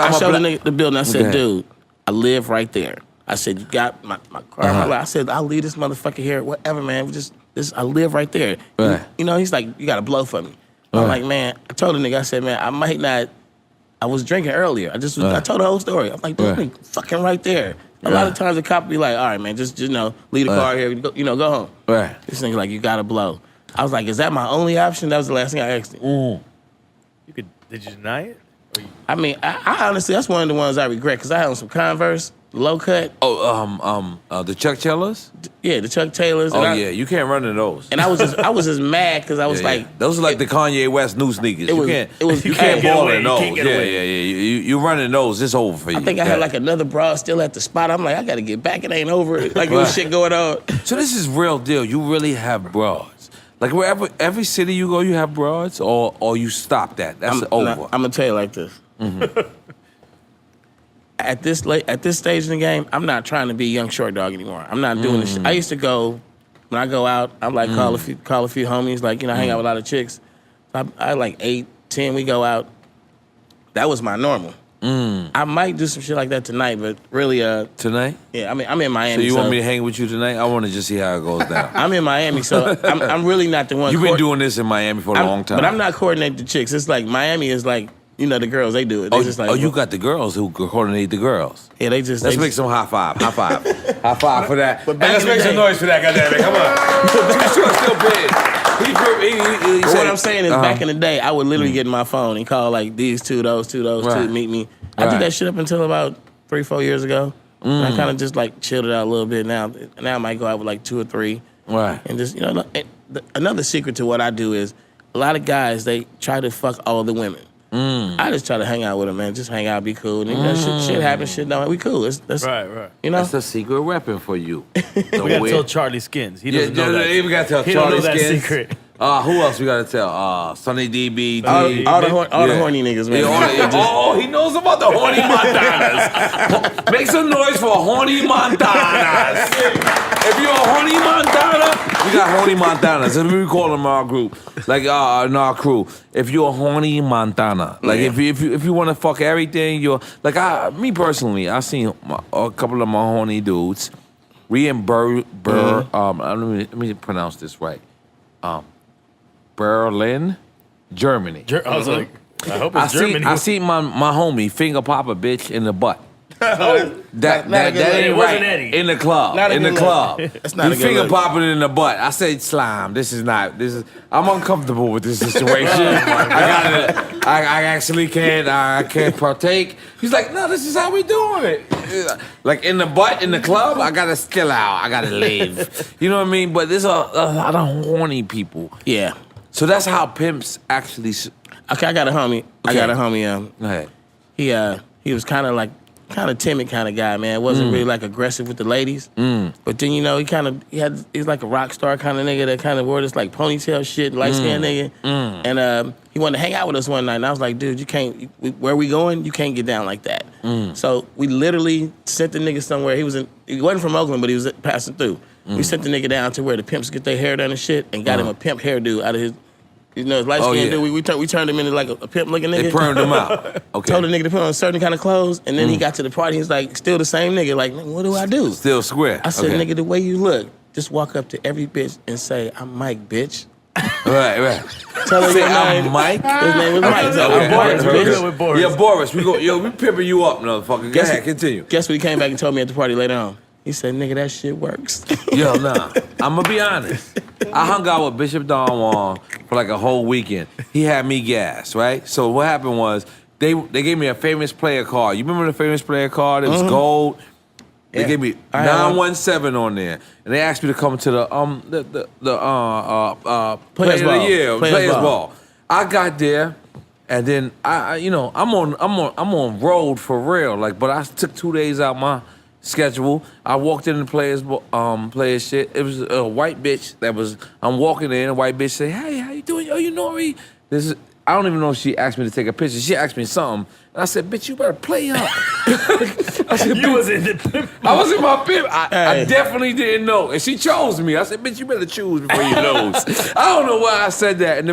I showed the nigga the building. I said, dude, I live right there. I said, you got my car. I said, I'll leave this motherfucker here, whatever, man. I live right there. Right. You know, he's like, you got to blow for me. I'm like, man, I told the nigga, I said, man, I might not, I was drinking earlier. I told the whole story. I'm like, dude, fucking right there. A lot of times the cop be like, all right, man, just leave the car here, go home. Right. This nigga like, you got to blow. I was like, is that my only option? That was the last thing I asked him. Did you deny it? I mean, I honestly, that's one of the ones I regret because I had on some Converse, low cut. The Chuck Taylors? Yeah, the Chuck Taylors. Oh, yeah, you can't run in those. And I was just mad because I was like... Those are like the Kanye West new sneakers. You can't get ball away. in those. You can't get away. You running those, it's over for you. I think I had like another bra still at the spot. I'm like, I got to get back. It ain't over. Like, there was shit going on. So this is real deal. You really have broads. Like wherever, every city you go, you have broads, or you stop that. That's over. I'm going to tell you like this. At this stage in the game, I'm not trying to be young short dog anymore. I'm not doing this shit. I used to go, when I go out, I'm like call a few homies, like, you know, hang out with a lot of chicks. I like 8, 10, we go out. That was my normal. I might do some shit like that tonight, but really tonight? Yeah, I mean, I'm in Miami. So you want me to hang with you tonight? I want to just see how it goes down. I'm in Miami, so I'm really not the one. You've been doing this in Miami for a long time. But I'm not coordinating the chicks. It's like Miami is like, you know, the girls, they do it. They just like, you got the girls who coordinate the girls. Yeah, they just... Let's make some high five. High five. High five for that. But let's make some noise for that, goddammit. Come on. Too Short still big. But what I'm saying is, back in the day, I would literally get in my phone and call like these two, those two, meet me. I did that shit up until about 3-4 years ago. And I kind of just like chilled it out a little bit. Now I might go out with like 2 or 3. Right. And just, you know, another secret to what I do is a lot of guys, they try to fuck all the women. I just try to hang out with him, man. Just hang out, be cool. And that shit happens, shit don't. We cool. That's right. You know, that's a secret weapon for you. We gotta tell Charlie Skins. He doesn't know that. We gotta tell he Charlie don't know Skins. that secret. Who else we gotta tell? Sonny DB. all the horny niggas, man. He knows about the horny Montanas. Make some noise for horny Montanas. If you're a horny Montana, we got horny Montanas. That's what we call them in our group, like in our crew. If you're a horny Montana, like if you want to fuck everything, you're like me personally. I seen a couple of my horny dudes. We in let me pronounce this right. Berlin, Germany. I was like, I hope it's Germany. I see my homie finger pop a bitch in the butt. That It ain't wasn't right. Eddie. In the club. That's not a good finger look. popping in the butt. I said, Slime, I'm uncomfortable with this situation. I actually can't partake. He's like, no, this is how we doing it. Like in the butt, in the club, I gotta still out. I gotta leave. You know what I mean? But there's a lot of horny people. Yeah. So that's how pimps actually. Okay, I got a homie. Go ahead. He was kind of timid kind of guy, man. Wasn't really like aggressive with the ladies. But then he's like a rock star kind of nigga that kind of wore this like ponytail shit, light skinned nigga. And he wanted to hang out with us one night, and I was like, dude, you can't. Where we going? You can't get down like that. So we literally sent the nigga somewhere. He wasn't from Oakland, but he was passing through. We sent the nigga down to where the pimps get their hair done and shit, and got him a pimp hairdo out of his. His light skinned dude. We turned him into like a pimp looking nigga. They permed him out. Okay. Told the nigga to put on certain kind of clothes, and then he got to the party. He's like, still the same nigga. Like, what do I do? Still square. I said, nigga, the way you look, just walk up to every bitch and say, I'm Mike, bitch. Right. Tell her your name. I'm Mike. His name was Mike. I'm Boris, bitch. Yeah, Boris. We pimping you up, motherfucker. Go ahead, continue. Guess what he came back and told me at the party later on? He said, nigga, that shit works. Yo, nah. I'm gonna be honest. I hung out with Bishop Don Juan for like a whole weekend. He had me gas, right? So what happened was they gave me a famous player card. You remember the famous player card? It was gold. They gave me 917 on there, and they asked me to come to the Players Player of the Year, Players Players Ball. Ball. I got there, and then I'm on road for real. Like, but I took 2 days out my schedule. I walked in the players shit. It was a white bitch I'm walking in, a white bitch said, hey, how you doing? Yo, you N.O.R.E? I don't even know if she asked me to take a picture. She asked me something. And I said, bitch, you better play up. I said, You was in the pimp. I was in my pimp. I definitely didn't know. And she chose me. I said, bitch, you better choose before you lose. I don't know why I said that.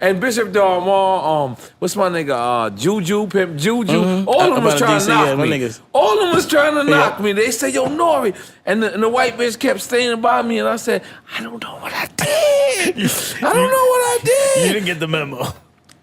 And Bishop Don Juan, what's my nigga? Juju, Pimp Juju. All of them was trying to knock me. All of them was trying to knock me. They said, yo, N.O.R.E. And the white bitch kept standing by me. And I said, I don't know what I did. I don't know what I did. You didn't get the memo.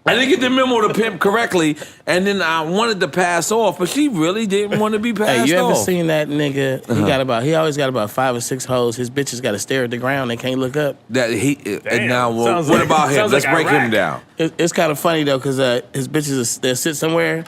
I didn't get the memo to pimp correctly, and then I wanted to pass off, but she really didn't want to be passed off. Hey, you ever seen that nigga? He always got about 5 or 6 hoes. His bitches got to stare at the ground. They can't look up. And now, what about him? Let's break him down. It's kind of funny, though, because his bitches, they'll sit somewhere.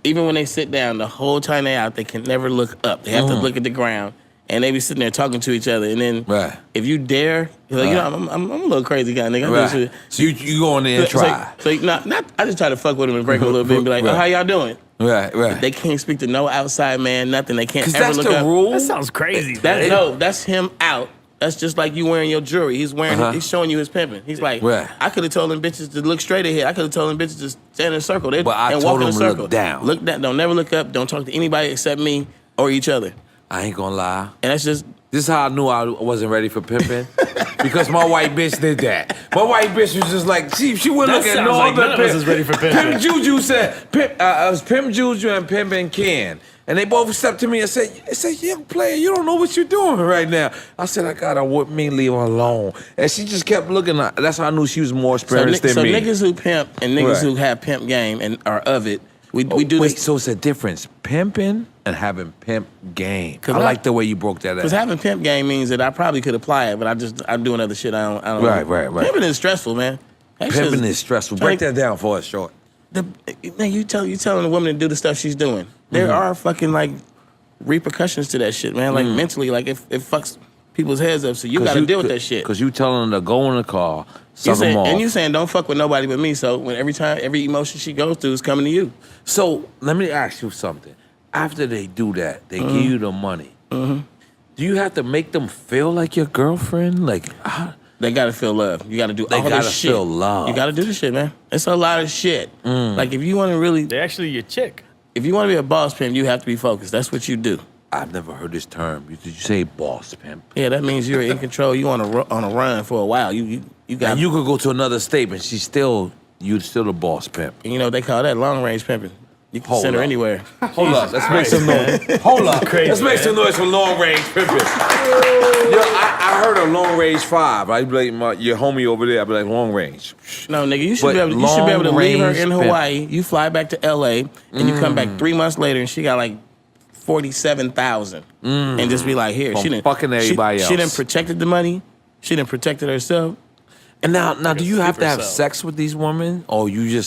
Even when they sit down, the whole time they out, they can never look up. They have to look at the ground. And they be sitting there talking to each other. And then if you dare, you're like, I'm a little crazy guy, nigga. Right. So you go in there and try. I just try to fuck with them and break them a little bit and be like, oh, how y'all doing? Right. They can't speak to no outside man, nothing. They can't ever look up. That's the rule? That sounds crazy. That's him out. That's just like you wearing your jewelry. He's he's showing you his pimping. He's like, I could have told them bitches to look straight ahead. I could have told them bitches to stand in a circle. But I told them to look down. Look down. Don't never look up. Don't talk to anybody except me or each other. I ain't gonna lie. And that's just... This is how I knew I wasn't ready for pimping. Because my white bitch did that. My white bitch was just like, she wouldn't look at no other none of us is ready for pimping. Pimp Juju said, it was Pimp Juju and Pimping Ken. And they both stepped to me and said, young player, you don't know what you're doing right now. I said, I gotta whip me, leave her alone. And she just kept looking. That's how I knew she was more experienced than me. So niggas who pimp and niggas who have pimp game and are of it, we do this. So it's a difference. Pimping and having pimp game. I like the way you broke that out. Because having pimp game means that I probably could apply it, but I'm doing other shit. I don't know. Right. Pimping is stressful, man. Pimping is stressful. Break that down for us, short. You telling a woman to do the stuff she's doing. There are fucking like repercussions to that shit, man. Like mentally, like it fucks people's heads up. So you got to deal with that shit. Because you telling them to go in the car, suck them off. And you saying don't fuck with nobody but me. So when every emotion she goes through is coming to you. So let me ask you something. After they do that, they give you the money. Do you have to make them feel like your girlfriend? Like they gotta feel love. You gotta do all this shit. Feel love. You gotta do this shit, man. It's a lot of shit. Like if you want to really, They're actually your chick. if you want to be a boss pimp, you have to be focused. That's what you do. I've never heard this term. Did you say boss pimp? Yeah, that means you're in control. You on a run for a while. You got. And you could go to another state, but you're still the boss pimp. You know they call that long range pimping. You can send her anywhere. Hold up, let's make some noise. Hold up, let's make some noise for long range pimping. Yo, I heard of long range 5. I'd be like your homie over there. I'd be like long range. No, nigga, you should be able to leave her in Hawaii. You fly back to L.A. and you come back 3 months later and she got like 47,000, and just be like, here, she didn't fucking everybody else. She didn't protected the money. She didn't protected herself. And now, do you have to have sex with these women, or you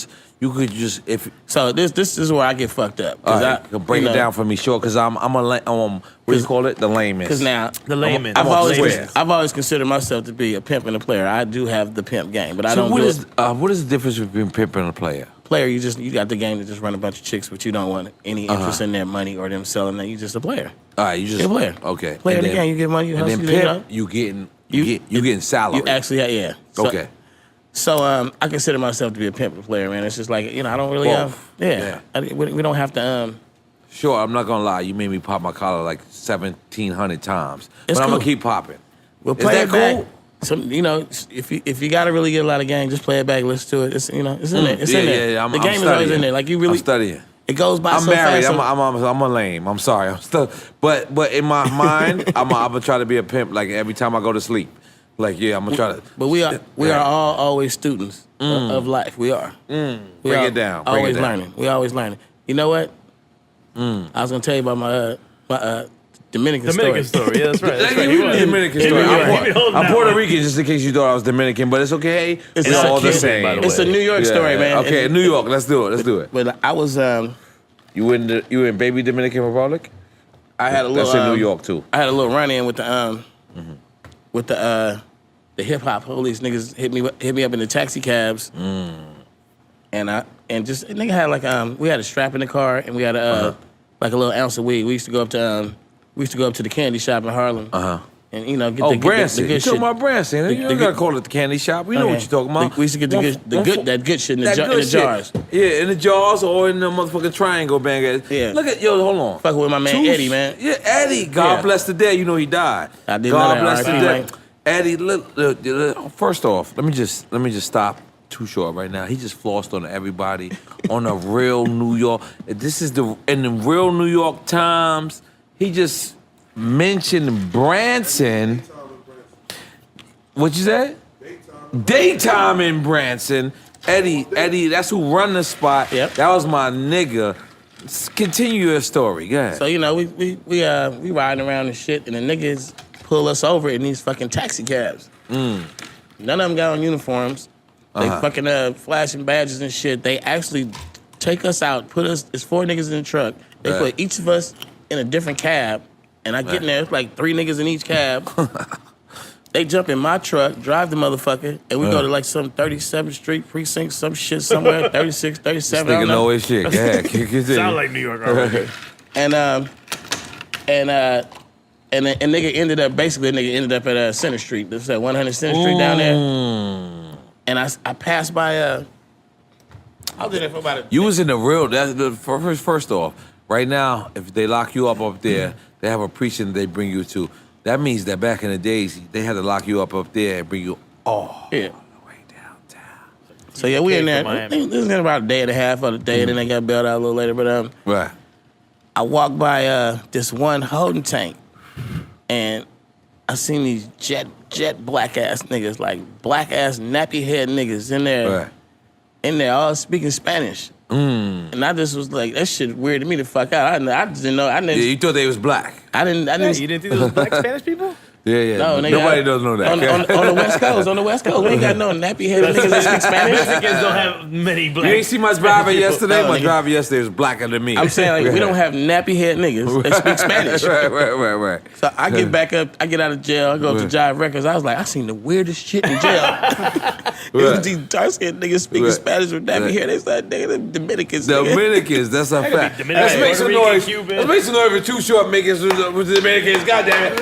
could just if? So this is where I get fucked up. Break it down for me, sure. Because I'm what do you call it? The layman. Because now the layman. I've always considered myself to be a pimp and a player. I do have the pimp game, but I don't. What is the difference between pimp and a player? Player, you got the game to just run a bunch of chicks, but you don't want any interest in their money or them selling that. You just a player. All right, you're a player. Okay. Player in the game, you get money. You and hustle, then pimp, you getting salary. You actually, yeah. So, okay. So I consider myself to be a pimp and a player, man. It's just like I don't really we don't have to. Sure, I'm not gonna lie. You made me pop my collar like 1,700 times, but cool. I'm gonna keep popping. Well, play it back. If you gotta really get a lot of game, just play it back, listen to it. It's it's in there. It's in there. Yeah, the game is always in there. Like you really I'm studying. It goes by I'm so married. fast. I'm a lame. I'm sorry. I'm still, but in my mind, I'm gonna try to be a pimp. Like every time I go to sleep, like I'm gonna try to. But we are all always students of life. We are. Break it down. Always learning. We always learning. You know what? I was gonna tell you about my Dominican story. Yeah, that's right. That's right. Dominican story. I'm Puerto Rican, just in case you thought I was Dominican, but it's okay. It's all the same. It's a New York story, man. Okay, New York. Let's do it. But I was You in baby Dominican Republic? I had a little. That's in New York too. I had a little run in with the hip hop police. Niggas hit me up in the taxi cabs, and just nigga had like we had a strap in the car and we had like a little ounce of weed. We used to go up to the candy shop in Harlem. And get the Branson. good You shit. talking about Branson? You don't gotta call it the candy shop. We know what you're talking about. We used to get that good shit in the jars. Yeah, in the jars or in the motherfucking triangle bag. Yeah. Look at hold on. Fucking with my man Eddie, man. Yeah, Eddie. God bless the day. You know he died. I didn't God know that. bless the day. Eddie, look, first off, let me just stop too short right now. He just flossed on everybody on a real New York. This is in the real New York Times. He just mentioned Branson. What you say? Daytime in Branson. Eddie, that's who run the spot. Yep. That was my nigga. Continue your story. Go ahead. So we riding around and shit, and the niggas pull us over in these fucking taxi cabs. None of them got on uniforms. They fucking flashing badges and shit. They actually take us out, it's 4 niggas in the truck. They put each of us in a different cab, and I get in there, it's like 3 niggas in each cab. They jump in my truck, drive the motherfucker, and we go to like some 37th Street precinct, some shit somewhere, 36, 37. This nigga know his shit. Yeah, sound like New York already. And nigga ended up at Center Street. This is at 100 Center Street down there. And I passed by I was in there for about You was in the real. First off, right now, if they lock you up there, they have a precinct they bring you to. That means that back in the days, they had to lock you up there and bring you all the way downtown. So yeah, we in there. This is about a day and a half of the day, then they got bailed out a little later. But right. I walked by this one holding tank, and I seen these jet black ass niggas, like black ass nappy head niggas in there, all speaking Spanish. And I just was like, that shit weirded me the fuck out. I just didn't know. You thought they was black. I didn't. You didn't think there was black Spanish people? Yeah. No, Nobody doesn't know that. On the West Coast, we ain't got no nappy headed niggas that speak Spanish. Mexicans don't have many black. You ain't see my driver yesterday? No, My nigga. driver yesterday was blacker than me. I'm saying, like, we don't have nappy head niggas that speak Spanish. Right. So I get back up, I get out of jail, I go up to Jive Records. I was like, I seen the weirdest shit in jail. It was these dark-skinned niggas speaking Spanish with nappy hair. They said, nigga, the Dominicans. Dominicans, that's a fact. Let's make some noise. Let's make some noise for Too Short makers with the Dominicans. God damn it.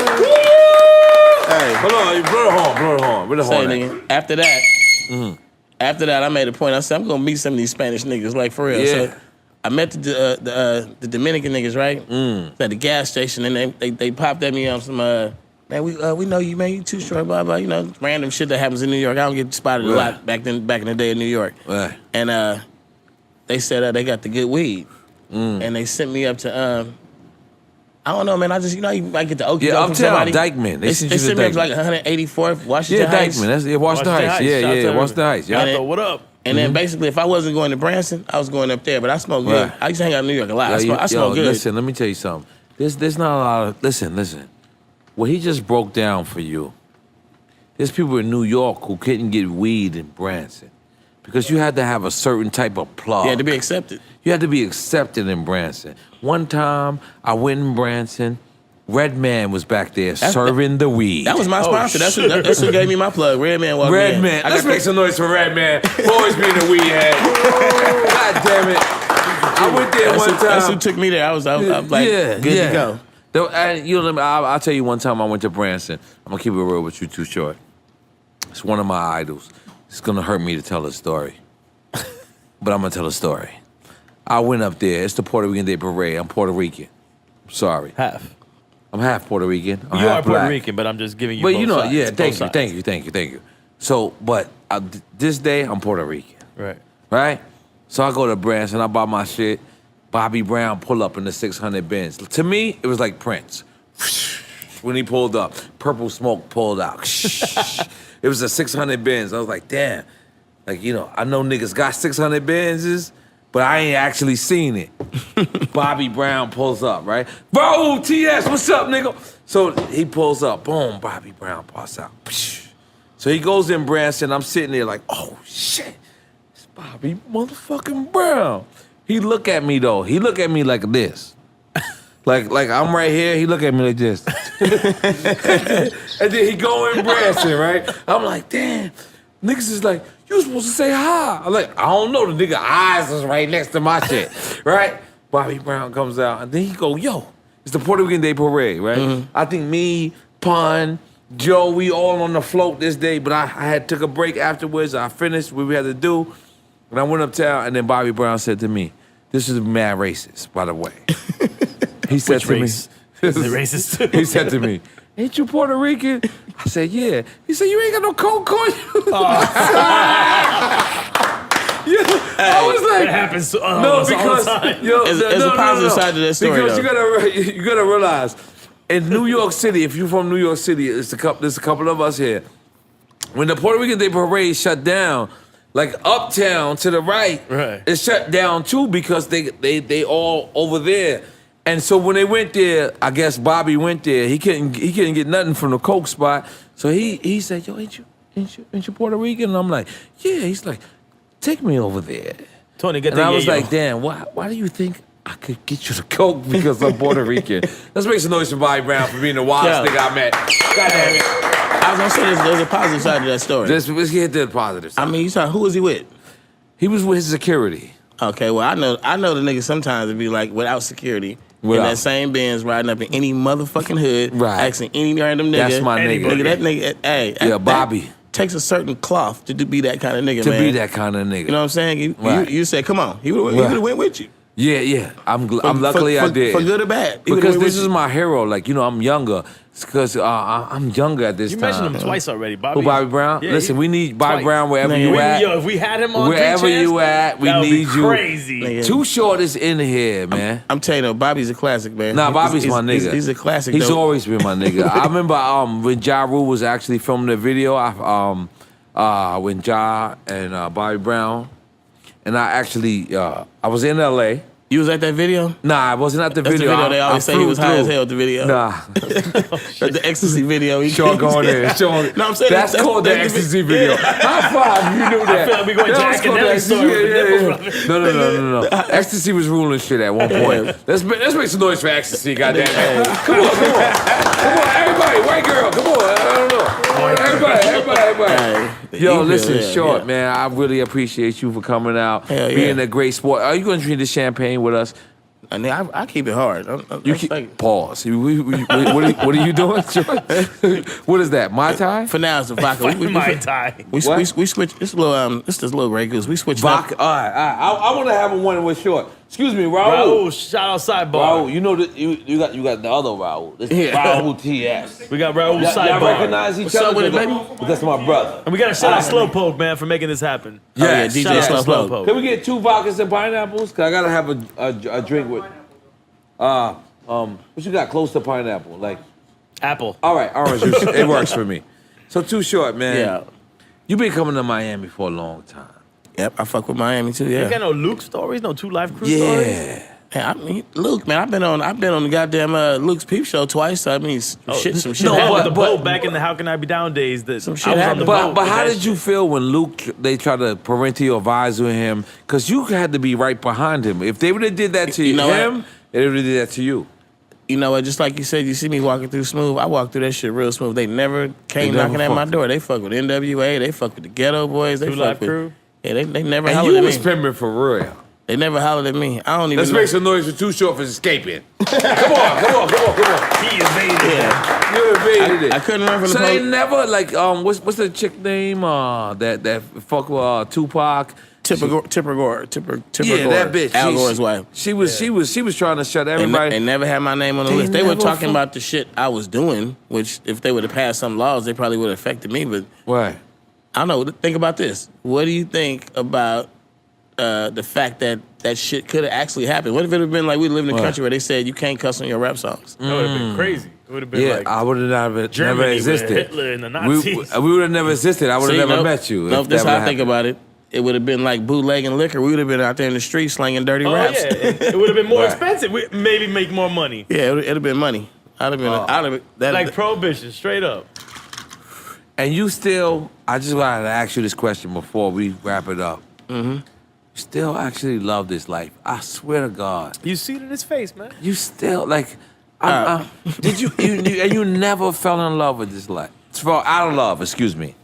Hey. Hold on, blow the horn. Where the horn at? Nigga, after that, I made a point. I said, I'm gonna meet some of these Spanish niggas, like for real. Yeah. So I met the Dominican niggas, right? At the gas station, and they popped at me on some man, we know you, man. You Too Short, blah blah. You know, random shit that happens in New York. I don't get spotted a lot back in the day in New York. Right. And they said they got the good weed, and they sent me up to I don't know, man. I just, you might get the Okie Yeah, doke from uptown, somebody. Dykeman. They sent me up to like 184th Washington Heights. Dykeman. That's Washington Heights. Yeah, Washington Heights. Yeah. What up? And then basically, if I wasn't going to Branson, I was going up there. But I smoke good. Right. I used to hang out in New York a lot. I smoke good. Listen, let me tell you something. There's not a lot of, listen. What he just broke down for you, there's people in New York who couldn't get weed in Branson because you had to have a certain type of plug. You had to be accepted. You had to be accepted in Branson. One time, I went in Branson. Redman was back there serving the weed. That was my sponsor. That's who gave me my plug. Redman walked in. Redman. Let's make some noise for Redman. Always being a weed head. God damn it. I went there one time. That's who took me there. I was like, good to go. I'll tell you one time I went to Branson. I'm going to keep it real with you, Too Short. It's one of my idols. It's going to hurt me to tell a story. But I'm going to tell a story. I went up there. It's the Puerto Rican Day Parade. I'm Puerto Rican. Sorry. Half. I'm half Puerto Rican. I'm You half are Puerto black. Rican, but I'm just giving you But both you know, sides. yeah, Both thank sides. you. So, but this day, I'm Puerto Rican. Right. So I go to Branson, I buy my shit. Bobby Brown pull up in the 600 Benz. To me, it was like Prince. When he pulled up, purple smoke pulled out. It was a 600 Benz. I was like, damn. Like, I know niggas got 600 Benzes, but I ain't actually seen it. Bobby Brown pulls up, right? Bro, TS, what's up, nigga? So he pulls up. Boom, Bobby Brown pops out. So he goes in Branson. I'm sitting there like, oh, shit. It's Bobby motherfucking Brown. He look at me, though. He look at me like this. Like I'm right here. He look at me like this. And then he go in Branson, right? I'm like, damn. Niggas is like, you supposed to say hi. I'm like, I don't know. The nigga eyes is right next to my shit, right? Bobby Brown comes out, and then he go, yo, it's the Puerto Rican Day Parade, right? Mm-hmm. I think me, Pun, Joe, we all on the float this day, but I had took a break afterwards. I finished what we had to do, and I went uptown, and then Bobby Brown said to me, this is mad racist, by the way. He said Which to race? me, Is it racist? He said to me, ain't you Puerto Rican? I said, yeah. He said, you ain't got no coke on you. I was like, it happens to no, because all the time. There's a positive side to that story. Because you gotta realize, in New York City, if you're from New York City, there's a couple of us here. When the Puerto Rican Day Parade shut down, like uptown to the right, it shut down too because they all over there. And so when they went there, I guess Bobby went there. He couldn't get nothing from the coke spot. So he said, yo, ain't you Puerto Rican? And I'm like, yeah. He's like, take me over there. Tony, get and I was like, damn, why do you think I could get you the coke because I'm Puerto Rican? Let's make some noise for Bobby Brown for being the wildest nigga I met. God damn it. I was gonna say there's a positive side to that story. Let's get to the positive side. I mean, who was he with? He was with his security. Okay, well, I know the niggas sometimes would be like without security. In that same Benz, riding up in any motherfucking hood, asking any random nigga. That's my nigga. That nigga, hey. Bobby. Takes a certain cloth to be that kind of nigga, man. To be that kind of nigga. You know what I'm saying? You said, come on. He would have went with you. Yeah. I'm luckily I did. For good or bad. Because this is my hero. Like, I'm younger. It's because I'm younger at this time. You mentioned him twice already, Bobby. Who, Bobby Brown? Yeah, listen, we need Bobby Brown wherever you at. Yo, if we had him on wherever you at, we need you. Crazy. Too Short is in here, man. I'm telling you, Bobby's a classic, man. Nah, Bobby's my nigga. He's a classic. He's always been my nigga. I remember when Ja Rule was actually filming the video. When Ja and Bobby Brown, and I actually I was in LA. You was at that video? Nah, I wasn't at the That's video. the video they always say he was high as hell at the video. Nah. The ecstasy video. Sean going there. Sean. No, I'm saying that's called the ecstasy video. High five, you knew that. I feel like we going Jack and Nelly story. No. Ecstasy was ruling shit at one point. Let's make some noise for ecstasy, goddamn it. Come on. Come on, everybody. White girl, come on. I don't know. Everybody. Yo, listen, Short, man, I really appreciate you for coming out, being a great sport. Are you going to drink the champagne with us? I keep it hard. Pause. What are you doing? What is that? Mai Tai? For now, it's a vodka. Mai Tai. We switch. This little Grey Goose. We switch vodka. All right. I want to have one with Short. Excuse me, Raul. Shout out sidebar. Raul, you know that you got the other Raul. This is Raul TS. We got Raul sidebar. Y'all recognize each other? With it, baby? That's my brother. And we got to shout out Slowpoke, man, for making this happen. Yes. DJ Slowpoke. Can we get 2 vodkas and pineapples? Cause I gotta have a drink with. What you got close to pineapple? Like apple. All right, orange juice. It works for me. So Too Short, man. Yeah. You been coming to Miami for a long time. Yep, I fuck with Miami too. Yeah. You got no Luke stories, no 2 Live Crew stories. Yeah. I mean, Luke, man, I've been on the goddamn Luke's Peep Show twice. I mean, some shit No, happened. the boat back in the How Can I Be Down days. Some shit happened. But how did you feel when Luke, they tried to parental advise with him? Because you had to be right behind him. If they would have did that to him, they would have did that to you. You know what? Just like you said, you see me walking through smooth. I walk through that shit real smooth. They never came knocking at my door. They fuck with NWA. They fuck with the Ghetto Boys. They 2 fuck Live with. Crew. Yeah, they never And hollered you at was me. pimping for real. They never hollered at me. I don't even. Let's know. make some noise for Too Short for escaping. Come on. He invaded. Yeah. You invaded it. I couldn't run from So the they police. never like what's the chick name that fuck with Tupac? Tipper Gore. Yeah, that bitch. Al Gore's wife. She was trying to shut everybody. They never had my name on the list. They were talking about the shit I was doing, which if they would have passed some laws, they probably would have affected me. But Right. I don't know. Think about this. What do you think about the fact that shit could have actually happened? What if it had been like we live in a country where they said you can't cuss on your rap songs? That would have been crazy. It would have been like I would have never Germany existed. with Hitler and the Nazis. We would have never existed. I would have never met you. No, that's how I think about it. It would have been like bootlegging liquor. We would have been out there in the street slanging dirty raps. Yeah. It would have been more expensive. We maybe make more money. Yeah, it'd have been money. I'd have been Like prohibition, straight up. And you still, I just wanted to ask you this question before we wrap it up. Mm-hmm. You still actually love this life. I swear to God. You see it in his face, man. You still, like, did you never fell in love with this life? Out of love, excuse me.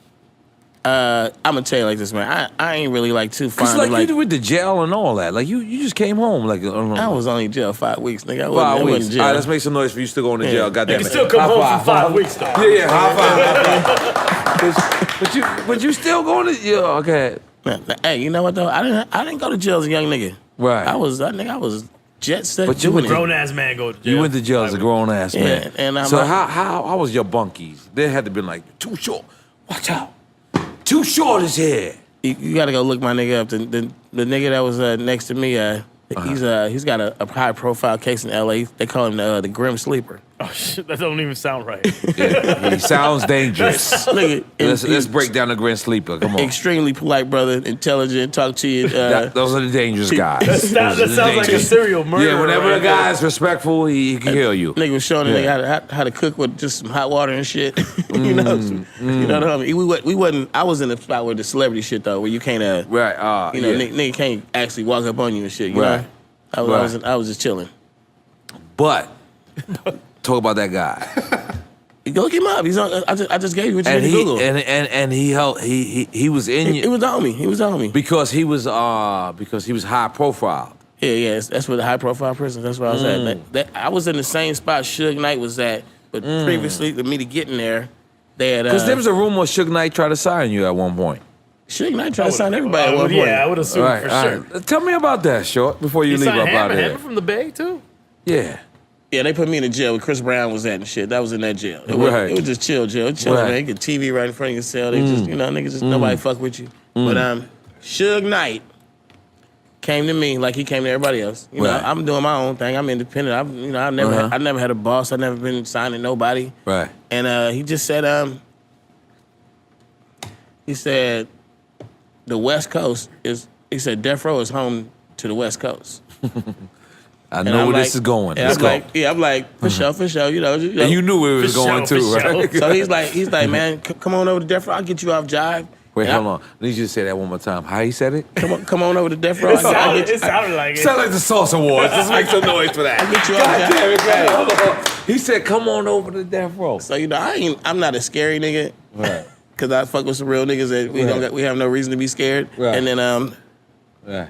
I'm gonna tell you like this, man. I ain't really like too fond Cause of like. you went to jail and all that. Like you just came home. Like I was only in jail 5 weeks, nigga. I 5 wasn't weeks. in jail. All right, let's make some noise for you still going to jail. Goddamn You it. can still come High home five, for 5 high weeks, though. Yeah, high five. But you still going to jail? Okay. Hey, you know what though? I didn't go to jail as a young nigga. Right. I was jet set. But you doing went it. Grown ass man go to jail. You went to jail as a grown ass man. and I'm so like- how was your bunkies? They had to be like, Too Short. Watch out. Too Short is here. You gotta go look my nigga up. The nigga that was next to me, he's got a high profile case in L.A. They call him the Grim Sleeper. Oh shit, that don't even sound right. Yeah, he sounds dangerous. Nigga, Let's break down the Grand Sleeper. Come on. Extremely polite brother, intelligent, talk to you. Those are the dangerous guys. That sounds like a serial murderer. Yeah, whenever right a guy's respectful, he can kill you. Nigga was showing the nigga how to cook with just some hot water and shit. You know what I mean? We wasn't. I was in a spot where the celebrity shit though, where you can't. Right. Nigga can't actually walk up on you and shit. You Right. know? I was just chilling. But talk about that guy. Go look him up. He's on. I just gave you what you And need to Google. and he helped. He was in He you was on me. He was on me. because he was high profile. Yeah. That's where the high profile prisons. That's where I was at. I was in the same spot Suge Knight was at, but previously, for me to get in there, they had. Because there was a rumor Suge Knight tried to sign you at one point. Suge Knight tried to sign everybody at one point. Yeah, I would assume for sure. Right. Tell me about that, Short, before you leave up out of here. Hammer from the Bay too. Yeah. Yeah, they put me in the jail where Chris Brown was at and shit. That was in that jail. It was just chill jail. Chill, Right. man. You get TV right in front of your cell. They just, niggas just nobody fuck with you. But Suge Knight came to me like he came to everybody else. You know, I'm doing my own thing. I'm independent. I never had a boss. I never been signing nobody. Right. And he just said, the West Coast is. He said Death Row is home to the West Coast. I know where this is going. Let's go. I'm like, for sure, you know. And you knew where it was going too, right? So he's like, man, come on over to Death Row. I'll get you off jive. Wait, hold on. I need you to say that one more time. How he said it? Come on over to Death Row. It sounded like it. Sound like the Sauce Awards. Let's make some noise for that. I'll get you off God jive. damn it, God. Hold on. He said, come on over to Death Row. So, you know, I'm not a scary nigga. Right. Because I fuck with some real niggas that we have no reason to be scared. Right. And then Right.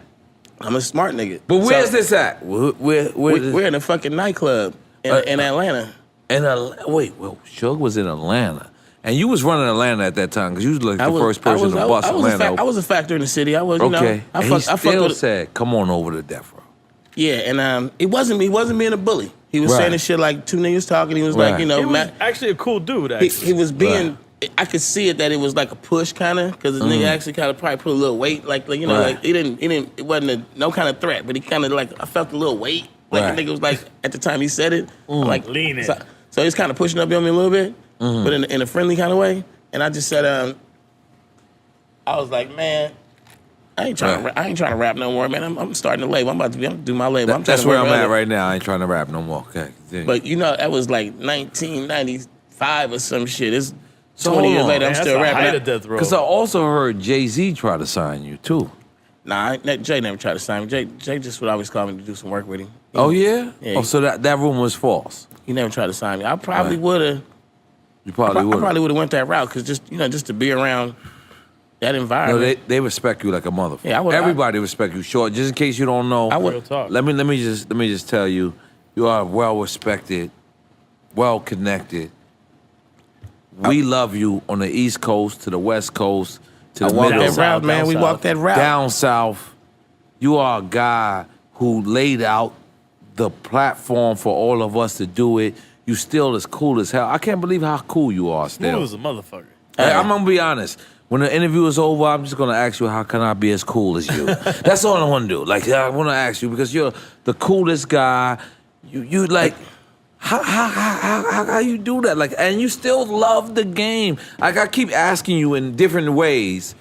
I'm a smart nigga. But where's this at? We're in a fucking nightclub in Atlanta. Wait, Suge was in Atlanta. And you was running Atlanta at that time because you was like the first person to bust Atlanta. I was a factor in the city. I was, you know. He still said, come on over to Death Row. Yeah, and he wasn't being a bully. He was saying this shit like two niggas talking. He was like, you know. He was actually a cool dude, actually. He was being... I could see it that it was like a push kind of because the nigga actually kind of probably put a little weight, like you know, like he didn't. It wasn't no kind of threat, but he kind of like I felt a little weight. Like the nigga was like at the time he said it, like leaning. So he's kind of pushing up on me a little bit, but in a friendly kind of way. And I just said, I was like, man, I ain't trying to rap no more, man. I'm starting a label. I'm about to do my label. That's where I'm at right now. I ain't trying to rap no more. Okay. But you know, that was like 1995 or some shit. It's So 20 years hold on. later, I'm still rapping. Because I also heard Jay-Z try to sign you, too. Nah, Jay never tried to sign me. Jay just would always call me to do some work with him. Oh, yeah? Yeah. Oh, so that rumor was false. He never tried to sign me. I probably would have. You probably would. I probably would have went that route because just to be around that environment. No, they respect you like a motherfucker. Yeah, Everybody respect you. Short, just in case you don't know. Real talk. Let me just tell you, you are well respected, well connected. We love you on the East Coast to the West Coast to the middle. That route, man. We walked that route. Down south. You are a guy who laid out the platform for all of us to do it. You still as cool as hell. I can't believe how cool you are still. He was a motherfucker. Hey, I'm gonna be honest. When the interview is over, I'm just gonna ask you, how can I be as cool as you? That's all I wanna do. Like, I wanna ask you because you're the coolest guy. You like, how you do that? Like, and you still love the game. Like, I keep asking you in different ways.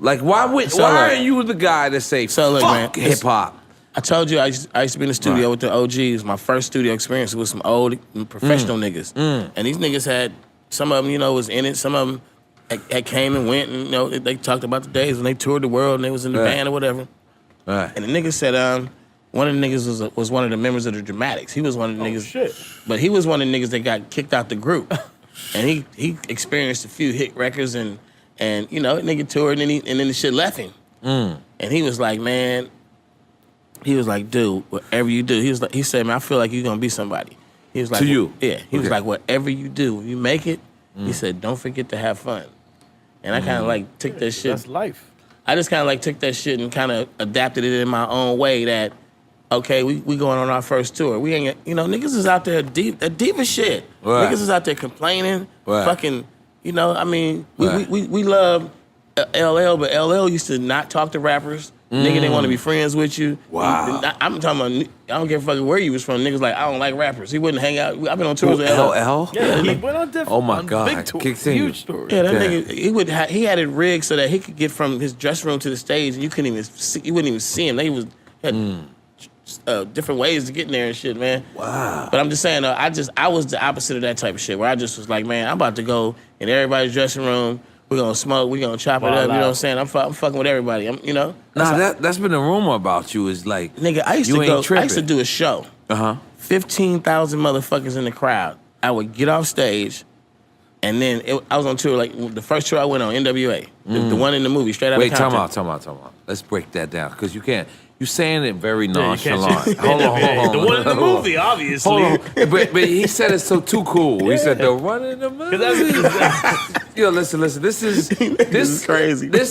Like, why are you the guy that say, fuck hip hop? I told you I used to be in the studio with the OGs. My first studio experience was some old professional niggas. And these niggas had, some of them, you know, was in it. Some of them had came and went and, you know, they talked about the days when they toured the world and they was in the band or whatever. Right. And the nigga said, one of the niggas was one of the members of the Dramatics. He was one of the niggas. Shit. But he was one of the niggas that got kicked out the group. And he experienced a few hit records and you know, nigga toured and then the shit left him. And he was like, man, he was like, dude, whatever you do, he said, man, I feel like you're gonna be somebody. He was like, to you? Yeah. He was like, whatever you do, you make it, he said, don't forget to have fun. And I kind of like took that shit. That's life. I just kind of like took that shit and kind of adapted it in my own way that, okay, we going on our first tour. We ain't, you know, niggas is out there deep as shit. Right. Niggas is out there complaining, fucking, you know, I mean, we love LL, but LL used to not talk to rappers. Nigga didn't want to be friends with you. Wow. I'm talking about, I don't give a fuck where you was from. Niggas like, I don't like rappers. He wouldn't hang out. I've been on tours with LL. Yeah, he went on different. Oh my God. Big tour. Huge tour. Yeah, that nigga, he had it rigged so that he could get from his dressing room to the stage and you wouldn't even see him. He had different ways to get in there and shit, man. Wow. But I'm just saying, I was the opposite of that type of shit where I just was like, man, I'm about to go in everybody's dressing room. We're gonna smoke. We're gonna chop it up. You know what I'm saying? I'm fucking with everybody. You know. That's been a rumor about you. Is like, nigga, I used to do a show. 15,000 motherfuckers in the crowd. I would get off stage, and then I was on tour. Like the first tour I went on, N.O.R.E, the one in the movie, straight out of Compton. Time out. Let's break that down because you can't. You're saying it very nonchalant. Hold on. The one in the movie, obviously. Hold on. But he said it's so too cool. He said the one in the movie. Yo, listen. This is crazy. This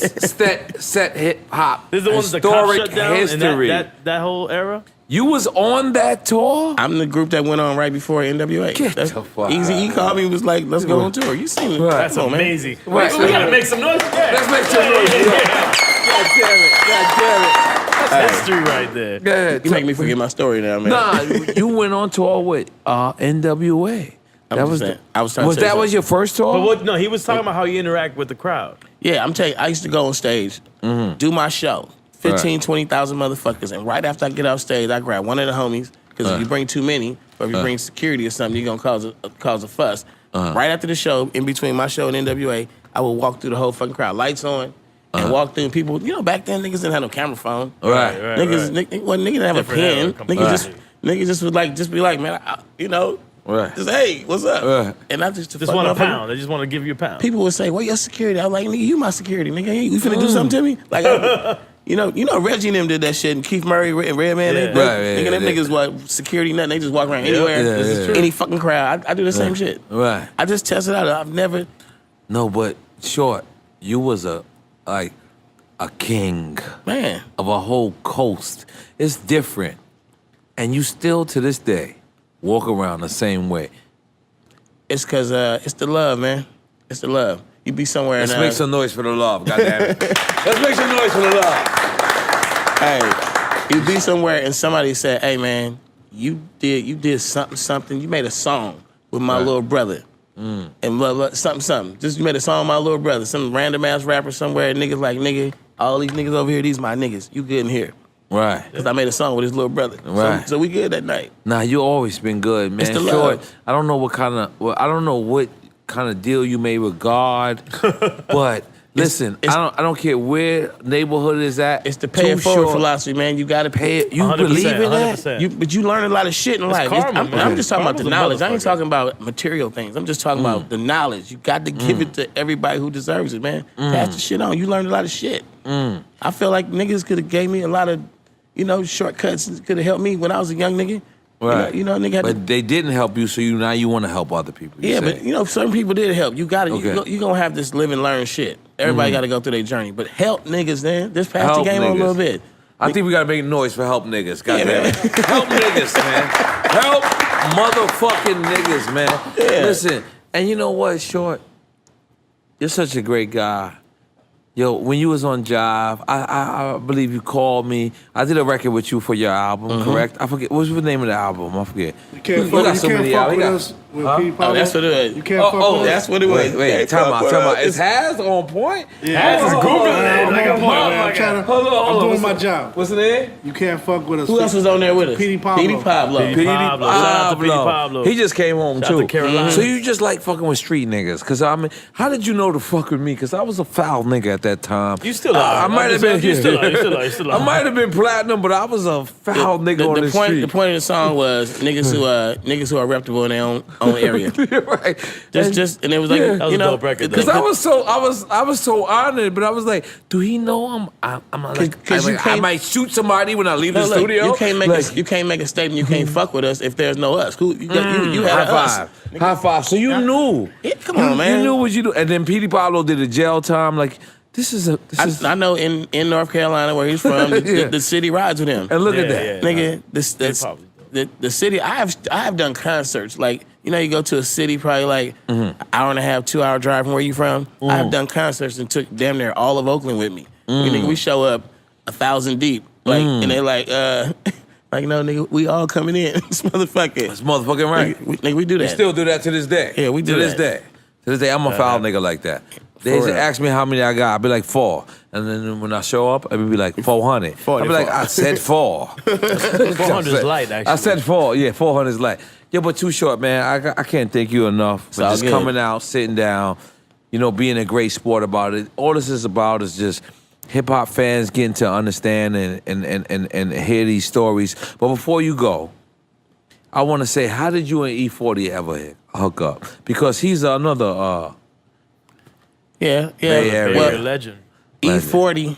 set hip hop. This is the one that the cop shut down history. And that whole era. You was on that tour? I'm the group that went on right before N.W.A. Get the fuck Easy E called me and was like, let's go on tour. You seen it. That's amazing. Right. We gotta make some noise. Let's make some noise. God damn it. That's history right there. Go ahead. You make me forget my story now, man. Nah, you went on tour with N.W.A. Was that your first tour? But he was talking about how you interact with the crowd. Yeah, I'm telling you, I used to go on stage, do my show, 15, 20,000 motherfuckers. And right after I get off stage, I grab one of the homies, because if you bring too many, or if you bring security or something, you're going to cause a fuss. Right after the show, in between my show and NWA, I will walk through the whole fucking crowd, lights on, and walk through. And people, back then, niggas didn't have no camera phone. Niggas didn't have a pen. Niggas just would be like, man, just, hey, what's up? And I just want a pound. They just want to give you a pound. People would say, "Well, your security." I'm like, "Nigga, you my security, nigga. You finna do something to me?" Like, Reggie and them did that shit, and Keith Murray and Redman. Them niggas security nothing. They just walk around anywhere, any fucking crowd. I do the same shit. Right. I just test it out. I've never. No, but Short, you was a king, man, of a whole coast. It's different, and you still to this day walk around the same way. It's because it's the love, man. It's the love. You be somewhere. Let's make some noise for the love, goddammit. Let's make some noise for the love. Hey, you be somewhere and somebody said, "Hey, man, you did something. You made a song with my little brother, and something. Just you made a song with my little brother. Some random ass rapper somewhere. Niggas like, nigga, all these niggas over here, these my niggas. You good in here." Right. Because I made a song with his little brother. Right. So we good that night. Nah, you always been good, man. It's the Short, love. I don't know what kind of deal you made with God, but listen, I don't care where neighborhood is at. It's the pay it forward philosophy, man. You got to pay it. You believe in that? But you learn a lot of shit in life. Karma, I'm just talking about the knowledge. I ain't motherfucker. talking about material things. I'm just talking about the knowledge. You got to give it to everybody who deserves it, man. Pass the shit on. You learned a lot of shit. I feel like niggas could have gave me a lot of, shortcuts. Could have helped me when I was a young nigga. Right. Nigga had but they didn't help you, so now you want to help other people. Yeah, but certain people did help. You got to. Okay. You gonna have this live and learn shit. Everybody got to go through their journey. But help niggas, man. Just pass the game on a little bit. I think we got to make noise for help niggas. Goddamn it. Help niggas, man. Help motherfucking niggas, man. Yeah. Listen, and you know what, Short? You're such a great guy. Yo, when you was on Jive, I believe you called me. I did a record with you for your album, correct? I forget. What was the name of the album? I forget. You can't fuck with us with Oh, that's what it is. You can't fuck with us. That's what it was. Wait, time out. Is Has on point? Yeah, Has is Googling it like a I'm motherfucker. doing my job. What's the name? You can't fuck with us. Who else was on there with us? Petey Pablo. Petey Pablo. Petey Pablo. Shout out to Petey Pablo. He just came home Shout out too. to Carolina. So you just like fucking with street niggas? Cause I mean, how did you know to fuck with me? Cause I was a foul nigga at that time. You still are. I might have been. You still are. I might have been platinum, but I was a foul nigga on the street. The point of the song was niggas who are reputable in their own area. Right. And it was like that was a dope record. Because I was so honored, but I was like, do he know I might shoot somebody when I leave the studio? You can't make a statement. You can't fuck with us if there's no us. You had high five. So you knew. Yeah, come on, man. You knew what you do. And then Petey Pablo did a jail time. Like I know in North Carolina where he's from, the city rides with him. And look at that, nigga. The city. I have done concerts. Like you go to a city probably like an hour and a half, 2 hour drive from where you from. I have done concerts and took damn near all of Oakland with me. We show up 1,000 deep, and they like no nigga, we all coming in. This motherfucker. That's motherfucking right. Nigga, we do that. We still do that to this day. Yeah, we do to that. this day. To this day, I'm a foul nigga like that. They used to ask me how many I got. I'd be like 4. And then when I show up, I'd be like 400. I'd be like, I said 4. 400 is light, actually. I said 4. Yeah, 400 is light. Yeah, but Too Short, man. I can't thank you enough for just coming out, sitting down, being a great sport about it. All this is about is just hip-hop fans getting to understand and hear these stories. But before you go, I want to say, how did you and E40 ever hook up? Because he's another... Yeah. Bay Area Legend. E40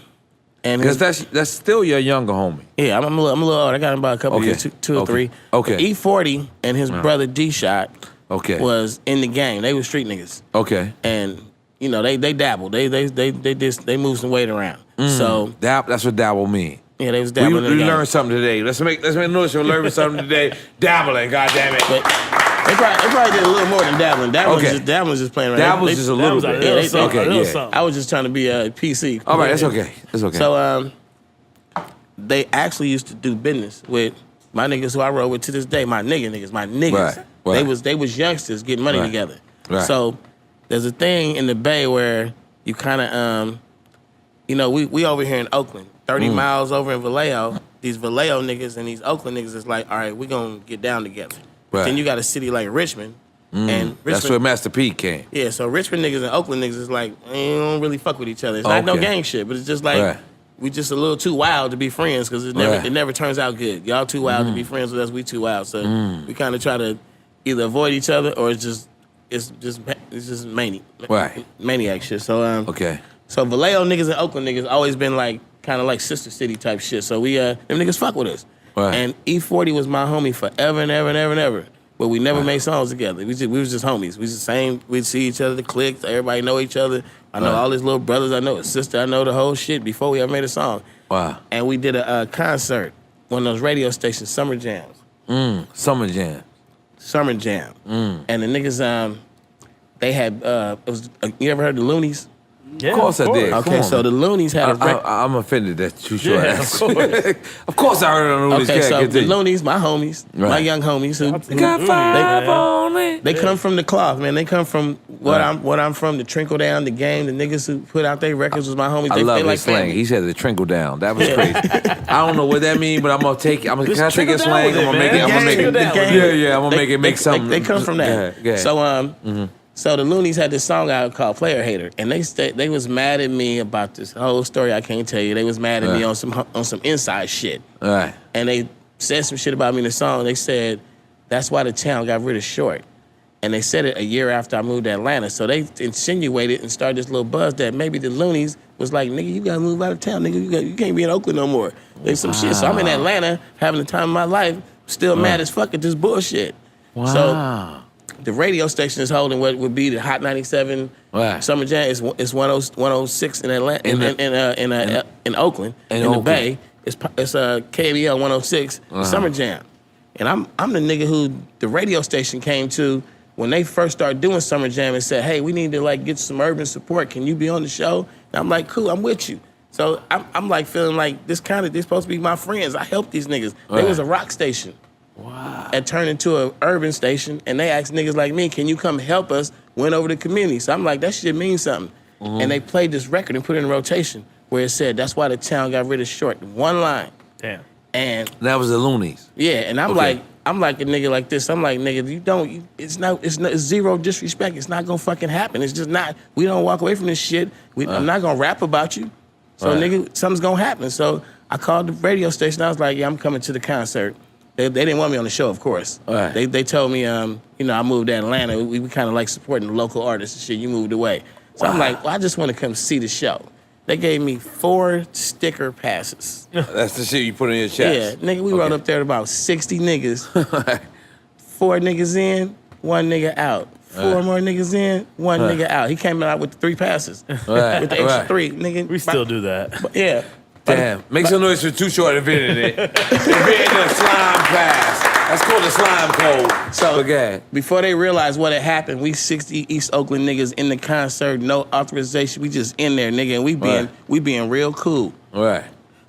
and because that's still your younger homie. Yeah, I'm a little old. I got him about a couple years, two or three. Okay. E40 and his brother D-Shot was in the game. They were street niggas. Okay. And they dabbled. They moved some weight around. So that's what dabble mean. Yeah, they was dabbling. We learned something today. Let's make noise. We're learning something today. Dabbling, goddammit. They probably did a little more than dabbling. Dabbling was just playing around. That was just a little bit. I was just trying to be a PC. All right, that's okay. That's okay. So they actually used to do business with my niggas who I roll with to this day. My niggas. Right. They was youngsters getting money together. Right. So there's a thing in the Bay where you kind of we over here in Oakland. 30 miles over in Vallejo, these Vallejo niggas and these Oakland niggas is like, all right, we gonna get down together. But then you got a city like Richmond, and Richmond, that's where Master P came. Yeah, so Richmond niggas and Oakland niggas is like, they don't really fuck with each other. It's not no gang shit, but it's just like, we just a little too wild to be friends because it never turns out good. Y'all too wild to be friends with us, we too wild. So we kind of try to either avoid each other or it's just maniac shit. So so Vallejo niggas and Oakland niggas always been like kind of like sister city type shit. So we them niggas fuck with us. And E40 was my homie forever and ever and ever and ever. But we never made songs together. We was just homies. We was the same. We'd see each other, the cliques. Everybody know each other. I know all his little brothers. I know his sister. I know the whole shit before we ever made a song. Wow. And we did a concert, one of those radio stations, Summer Jams. Summer Jam. Summer Jam. And the niggas, they had, you ever heard the Loonies? Yeah, of course I did. Okay, so the Loonies had a record. I'm offended that you sure Yeah, of course. Of course I heard of the Loonies. Okay, so the Loonies, my homies, my young homies, got 5 on it. They come from the cloth, man. They come from what I'm from, the Trinkle Down, the game. The niggas who put out their records was my homies. I love they his like slang. family. He said the trinkle down. That was crazy. I don't know what that means, but I'm gonna take it. Can I take his slang? I'm gonna make it. I'm gonna make it. Yeah. I'm gonna make something. They come from that. Yeah. So So the Loonies had this song out called Player Hater, and they was mad at me about this whole story I can't tell you. They was mad at me on some inside shit. Right. And they said some shit about me in the song. They said, that's why the town got rid of Short. And they said it a year after I moved to Atlanta. So they insinuated and started this little buzz that maybe the Loonies was like, nigga, you gotta move out of town. Nigga, you can't be in Oakland no more. There's some shit. So I'm in Atlanta having the time of my life, still mad as fuck at this bullshit. Wow. So the radio station is holding what would be the Hot 97 Summer Jam. It's 106 in Atlanta, in Oakland, in the Bay. It's KBL 106 Summer Jam, and I'm the nigga who the radio station came to when they first started doing Summer Jam and said, hey, we need to like get some urban support. Can you be on the show? And I'm like, cool, I'm with you. So I'm like feeling like they're supposed to be my friends. I helped these niggas. They was a rock station. Wow. And turned into an urban station, and they asked niggas like me, can you come help us win over the community? So I'm like, that shit means something. And they played this record and put it in rotation where it said, that's why the town got rid of Short. One line. Damn. And that was the Loonies. Yeah, and I'm like a nigga like this. I'm like, nigga, it's zero disrespect. It's not gonna fucking happen. It's just not, we don't walk away from this shit. I'm not gonna rap about you. So nigga, something's gonna happen. So I called the radio station. I was like, yeah, I'm coming to the concert. They didn't want me on the show, of course. They told me, I moved to Atlanta. We kind of like supporting the local artists and shit. You moved away. So I'm like, well, I just want to come see the show. They gave me 4 sticker passes. That's the shit you put in your chest. Yeah, nigga, we rode up there to about 60 niggas. 4 niggas in, 1 nigga out. 4 more niggas in, 1 nigga out. He came out with 3 passes. With the extra 3, nigga. We still do that. But, yeah. Damn. Make some noise for Too Short invented it. Invented the slime pass. That's called the slime code. So before they realized what had happened, we 60 East Oakland niggas in the concert, no authorization. We just in there, nigga, and we being real cool. Right.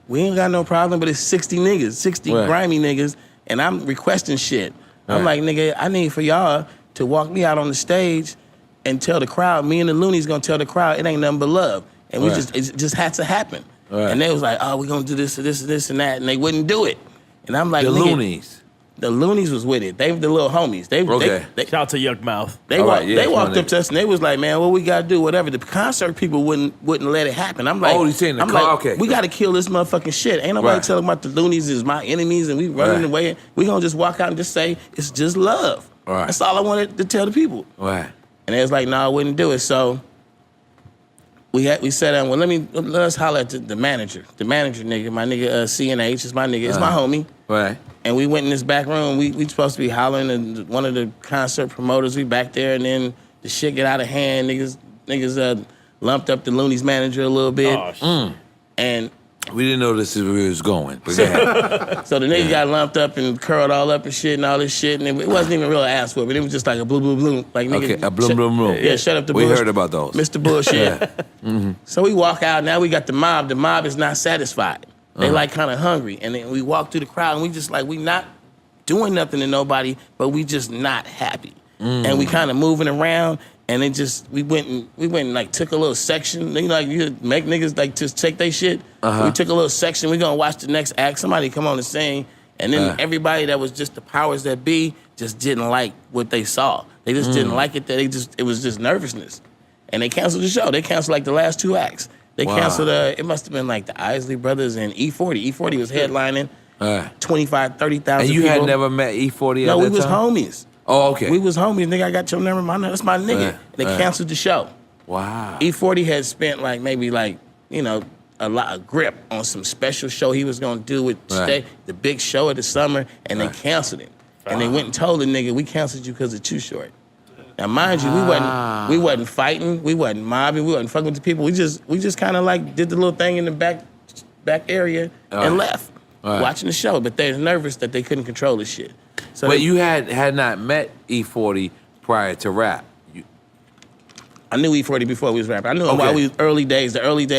We ain't got no problem, but it's 60 niggas, 60 grimy niggas, and I'm requesting shit. I'm like, nigga, I need for y'all to walk me out on the stage and tell the crowd, me and the Loonies gonna tell the crowd it ain't nothing but love. And it just had to happen. And they was like, oh, we gonna do this and this and this and that, and they wouldn't do it. And I'm like, the Loonies. The Loonies was with it. They were the little homies. They shout out to Yuck Mouth. They walked up to us and they was like, man, what we gotta do, whatever. The concert people wouldn't let it happen. I'm like, you saying the car? Okay. We gotta kill this motherfucking shit. Ain't nobody telling about the Loonies is my enemies and we running away. We gonna just walk out and just say it's just love. That's all I wanted to tell the people. Right. And they was like, no, I wouldn't do it. So we sat down. Well, let's holler at the manager. The manager nigga, my nigga CNH is my nigga. It's my homie. Right. And we went in this back room. We supposed to be hollering at one of the concert promoters. We back there, and then the shit get out of hand. Niggas lumped up the Loonies manager a little bit. Oh, shit. And we didn't know this is where it was going. But so the nigga got lumped up and curled all up and shit and all this shit. And it wasn't even real ass for it, but it was just like a blue, blue, blue. Like, nigga, a blue, blue, blue. Yeah, shut up the bullshit. We heard about those. Mr. Bullshit. So we walk out. Now we got the mob. The mob is not satisfied. They like kind of hungry. And then we walk through the crowd and we just like, we not doing nothing to nobody, but we just not happy. and we kind of moving around. And we went and like took a little section. You know, like you make niggas like just take their shit. We took a little section. We gonna watch the next act. Somebody come on and sing. And then everybody that was just the powers that be just didn't like what they saw. They just didn't like it. It was just nervousness. And they canceled the show. They canceled like the last 2 acts. They canceled, it must have been like the Isley Brothers and E40. E40 was headlining 25, 30,000 And you people. had never met E40 No, at we that was time? homies. Oh, okay. We was homies. Nigga, I got your number. That's my nigga. And they canceled the show. Wow. E40 had spent like maybe like, you know, a lot of grip on some special show he was gonna do with the big show of the summer, and they canceled it. And they went and told the nigga, we canceled you because of Too Short. Now mind you, we wasn't fighting, we wasn't mobbing, we wasn't fucking with the people. We just kind of like did the little thing in the back area and left, watching the show. But they were nervous that they couldn't control the shit. So but you had not met E40 prior to rap. I knew E40 before we was rapping. I knew him while we was the early days.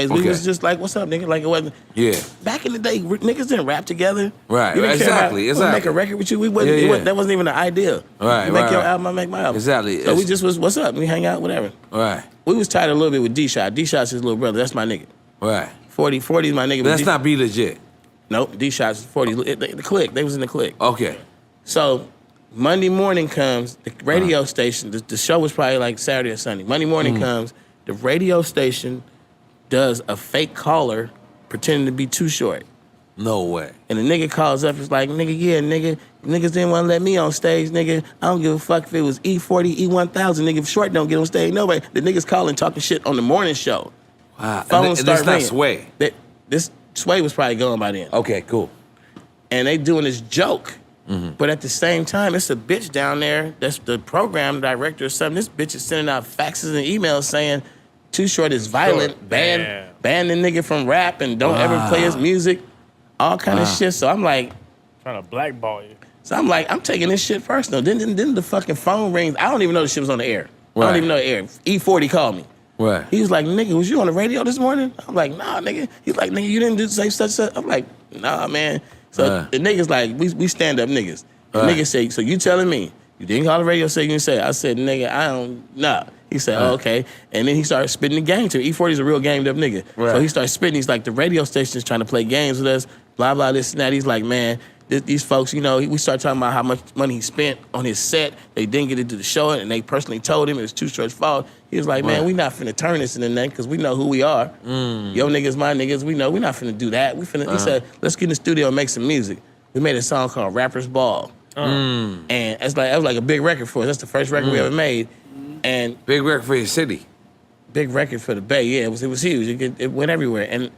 We was just like, what's up, nigga? Like it wasn't. Yeah. Back in the day, niggas didn't rap together. Right. You didn't Exactly. care about, make a record with you. That wasn't even an idea. Right. You make your album, I make my album. Exactly. So we just was, what's up? We hang out, whatever. Right. We was tied a little bit with D-Shot. D-Shot's his little brother. That's my nigga. Right. 40 is my nigga. But that's not Be Legit. Nope. D-Shot's 40. The clique. They was in the clique. Okay. So Monday morning comes, the radio station, the show was probably like Saturday or Sunday. Monday morning comes, the radio station does a fake caller pretending to be Too Short. No way. And the nigga calls up, it's like, niggas didn't want to let me on stage, nigga. I don't give a fuck if it was E40, E1000, nigga. If Short don't get on stage, nobody. The niggas calling, talking shit on the morning show. Wow. Phones and start this not ringing. Sway. This Sway was probably gone by then. Okay, cool. And they doing this joke. But at the same time, it's a bitch down there that's the program director or something. This bitch is sending out faxes and emails saying Too Short is violent, ban the nigga from rap and don't ever play his music, all kind of shit. So I'm like, trying to blackball you. So I'm like, I'm taking this shit personal. Then the fucking phone rings. I don't even know the shit was on the air. I don't even know the air. E40 called me. Right. He was like, nigga, was you on the radio this morning? I'm like, nah, nigga. He's like, nigga, you didn't say such. I'm like, nah, man. So the niggas like, we stand up niggas. The niggas say, so you telling me you didn't call the radio station? You say, I said, nigga, I don't, nah. He said, oh, okay. And then he started spitting the game to me. E40's a real gamed up nigga. Right. So he started spitting. He's like, the radio station's trying to play games with us, blah, blah, this and that. He's like, man, these folks, you know, we started talking about how much money he spent on his set. They didn't get into the show, and they personally told him it was Too Short's fault. He was like, man, we not finna turn this into nothing because we know who we are. Yo niggas, my niggas, we know we not finna do that. He said, let's get in the studio and make some music. We made a song called Rapper's Ball. And that was like a big record for us. That's the first record we ever made. And big record for your city. Big record for the Bay, yeah. It was huge. It went everywhere.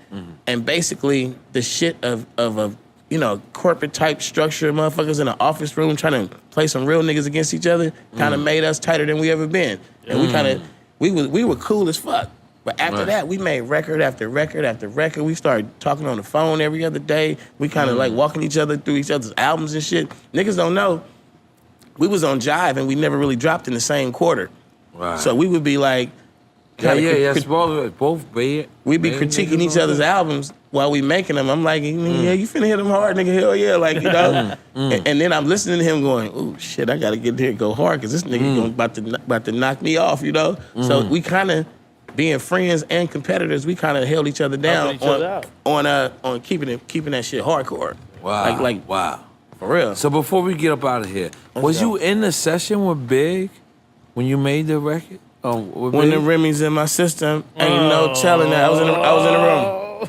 And basically the shit of a, you know, corporate type structure, motherfuckers in an office room trying to play some real niggas against each other kind of made us tighter than we ever been. And we were cool as fuck. But after that, we made record after record after record. We started talking on the phone every other day. We kind of like walking each other through each other's albums and shit. Niggas don't know. We was on Jive and we never really dropped in the same quarter. Right. So we would be like, both. We'd be critiquing each other's albums while we making them. I'm like, yeah, you finna hit them hard, nigga. Hell yeah, like, you know. And then I'm listening to him going, oh shit, I gotta get there and go hard because this nigga about to knock me off, you know. So we kind of, being friends and competitors, we kind of held each other down on keeping that shit hardcore. Wow. Wow. For real. So before we get up out of here, was you in the session with Big when you made the record? When the Remy's in my system, ain't no telling that. I was in the room.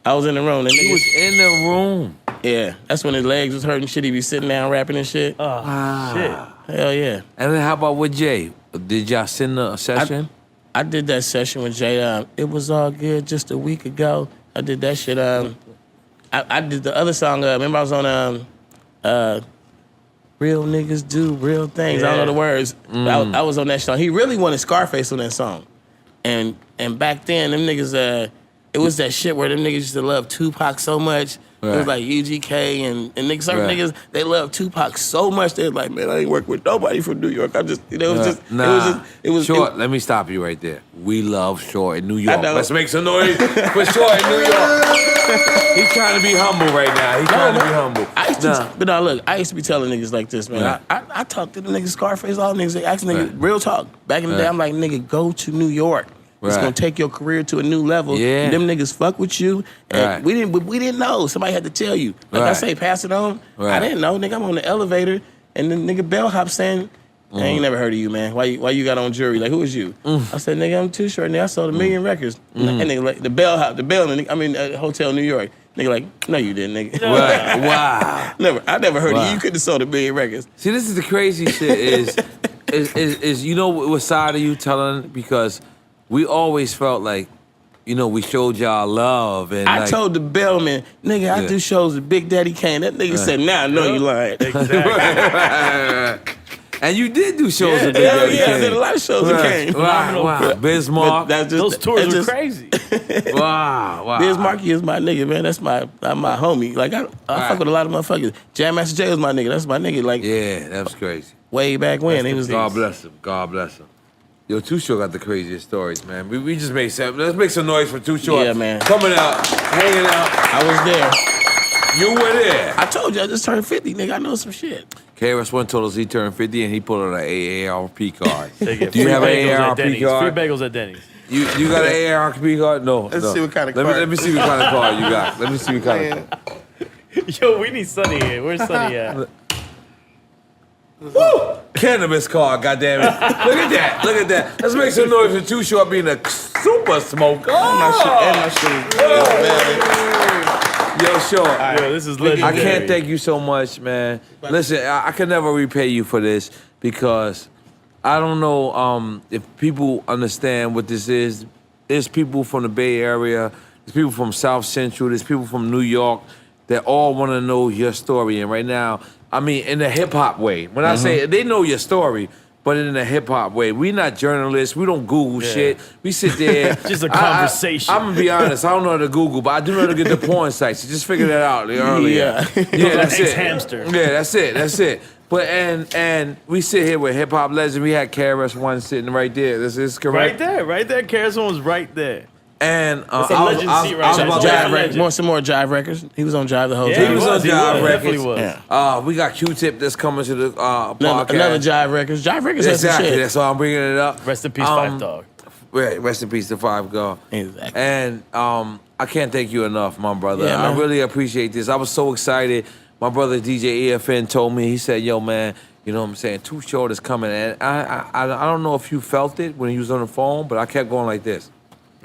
I was in the room. He was in the room. Yeah, that's when his legs was hurting shit. He be sitting down rapping and shit. Shit. Hell yeah. And then how about with Jay? Did y'all send a session? I did that session with Jay. It was all good just a week ago. I did that shit. I did the other song. Remember I was on Real Niggas Do Real Things. I don't know the words. I was on that song. He really wanted Scarface on that song. And back then, them niggas, it was that shit where them niggas used to love Tupac so much. It was like UGK and niggas, certain niggas, they love Tupac so much. They're like, man, I ain't work with nobody from New York. I just, it was Short, let me stop you right there. We love Short in New York. Let's make some noise for Short in New York. He's trying to be humble right now. He's trying to be humble. But now look, I used to be telling niggas like this, man. I talk to the niggas, Scarface, all niggas. They ask niggas, real talk. Back in the day, I'm like, nigga, go to New York. It's gonna take your career to a new level. Yeah. Them niggas fuck with you. And we didn't know. Somebody had to tell you. Like I say, pass it on. I didn't know, nigga. I'm on the elevator and the nigga bellhop saying, I ain't never heard of you, man. Why you got on jury? Like, who is you? I said, nigga, I'm Too Short. Nigga, I sold 1 million records. And nigga, like, the bellhop, Hotel New York. Nigga, like, no, you didn't, nigga. Right. Wow. I never heard of you. You couldn't have sold 1 million records. See, this is the crazy shit is you know what side of you telling? Because we always felt like, you know, we showed y'all love. And I told the bellman, nigga, I do shows with Big Daddy Kane. That nigga said, nah, I know you lying. Exactly. And you did do shows with Big Daddy Kane. I did a lot of shows with Kane. Wow. Bismarck. Those tours were crazy. Wow. Bismarck is my nigga, man. That's my homie. Like, I fuck with a lot of motherfuckers. Jam Master Jay was my nigga. That's my nigga. Like, yeah, that was crazy. Way back when. He was God bless him. God bless him. Yo, Too Short got the craziest stories, man. We just made some. Let's make some noise for Too Short. Yeah, man. Coming out, hanging out. I was there. You were there. I told you I just turned 50, nigga. I know some shit. KRS-One told us he turned 50 and he pulled out an AARP card. Do you have an AARP card? Free bagels at Denny's. You got an AARP card? No. Let's see what kind of card. Let me see what kind of card you got. Let me see what kind of card. Yo, we need Sonny here. Where's Sonny at? Woo! Cannabis card, goddammit. Look at that. Let's make some noise for Too Short being a super smoker. My shit. Yo, Short. Yo, this is legendary. I can't thank you so much, man. Listen, I can never repay you for this because I don't know if people understand what this is. There's people from the Bay Area, there's people from South Central, there's people from New York that all want to know your story. And right now, I mean, in a hip-hop way. When I say they know your story, but in a hip-hop way. We not journalists. We don't Google shit. We sit there. Just a conversation. I'm going to be honest. I don't know how to Google, but I do know how to get the porn sites. So just figure that out earlier. Yeah, that's it. Hamster. Yeah, that's it. But and we sit here with hip-hop legend. We had KRS-One sitting right there. This is correct? Right there. KRS-One was right there. And I was about Jive some more Jive records. He was on Jive the whole time. He was on Jive records. Definitely was. Yeah. We got Q-Tip that's coming to the podcast. Another Jive records. Jive records has some shit. That's why I'm bringing it up. Rest in peace, Five Dog. Right, rest in peace to Five Dog. Exactly. And I can't thank you enough, my brother. Yeah, I really appreciate this. I was so excited. My brother DJ EFN told me, he said, yo, man, you know what I'm saying, Too Short is coming. And I don't know if you felt it when he was on the phone, but I kept going like this.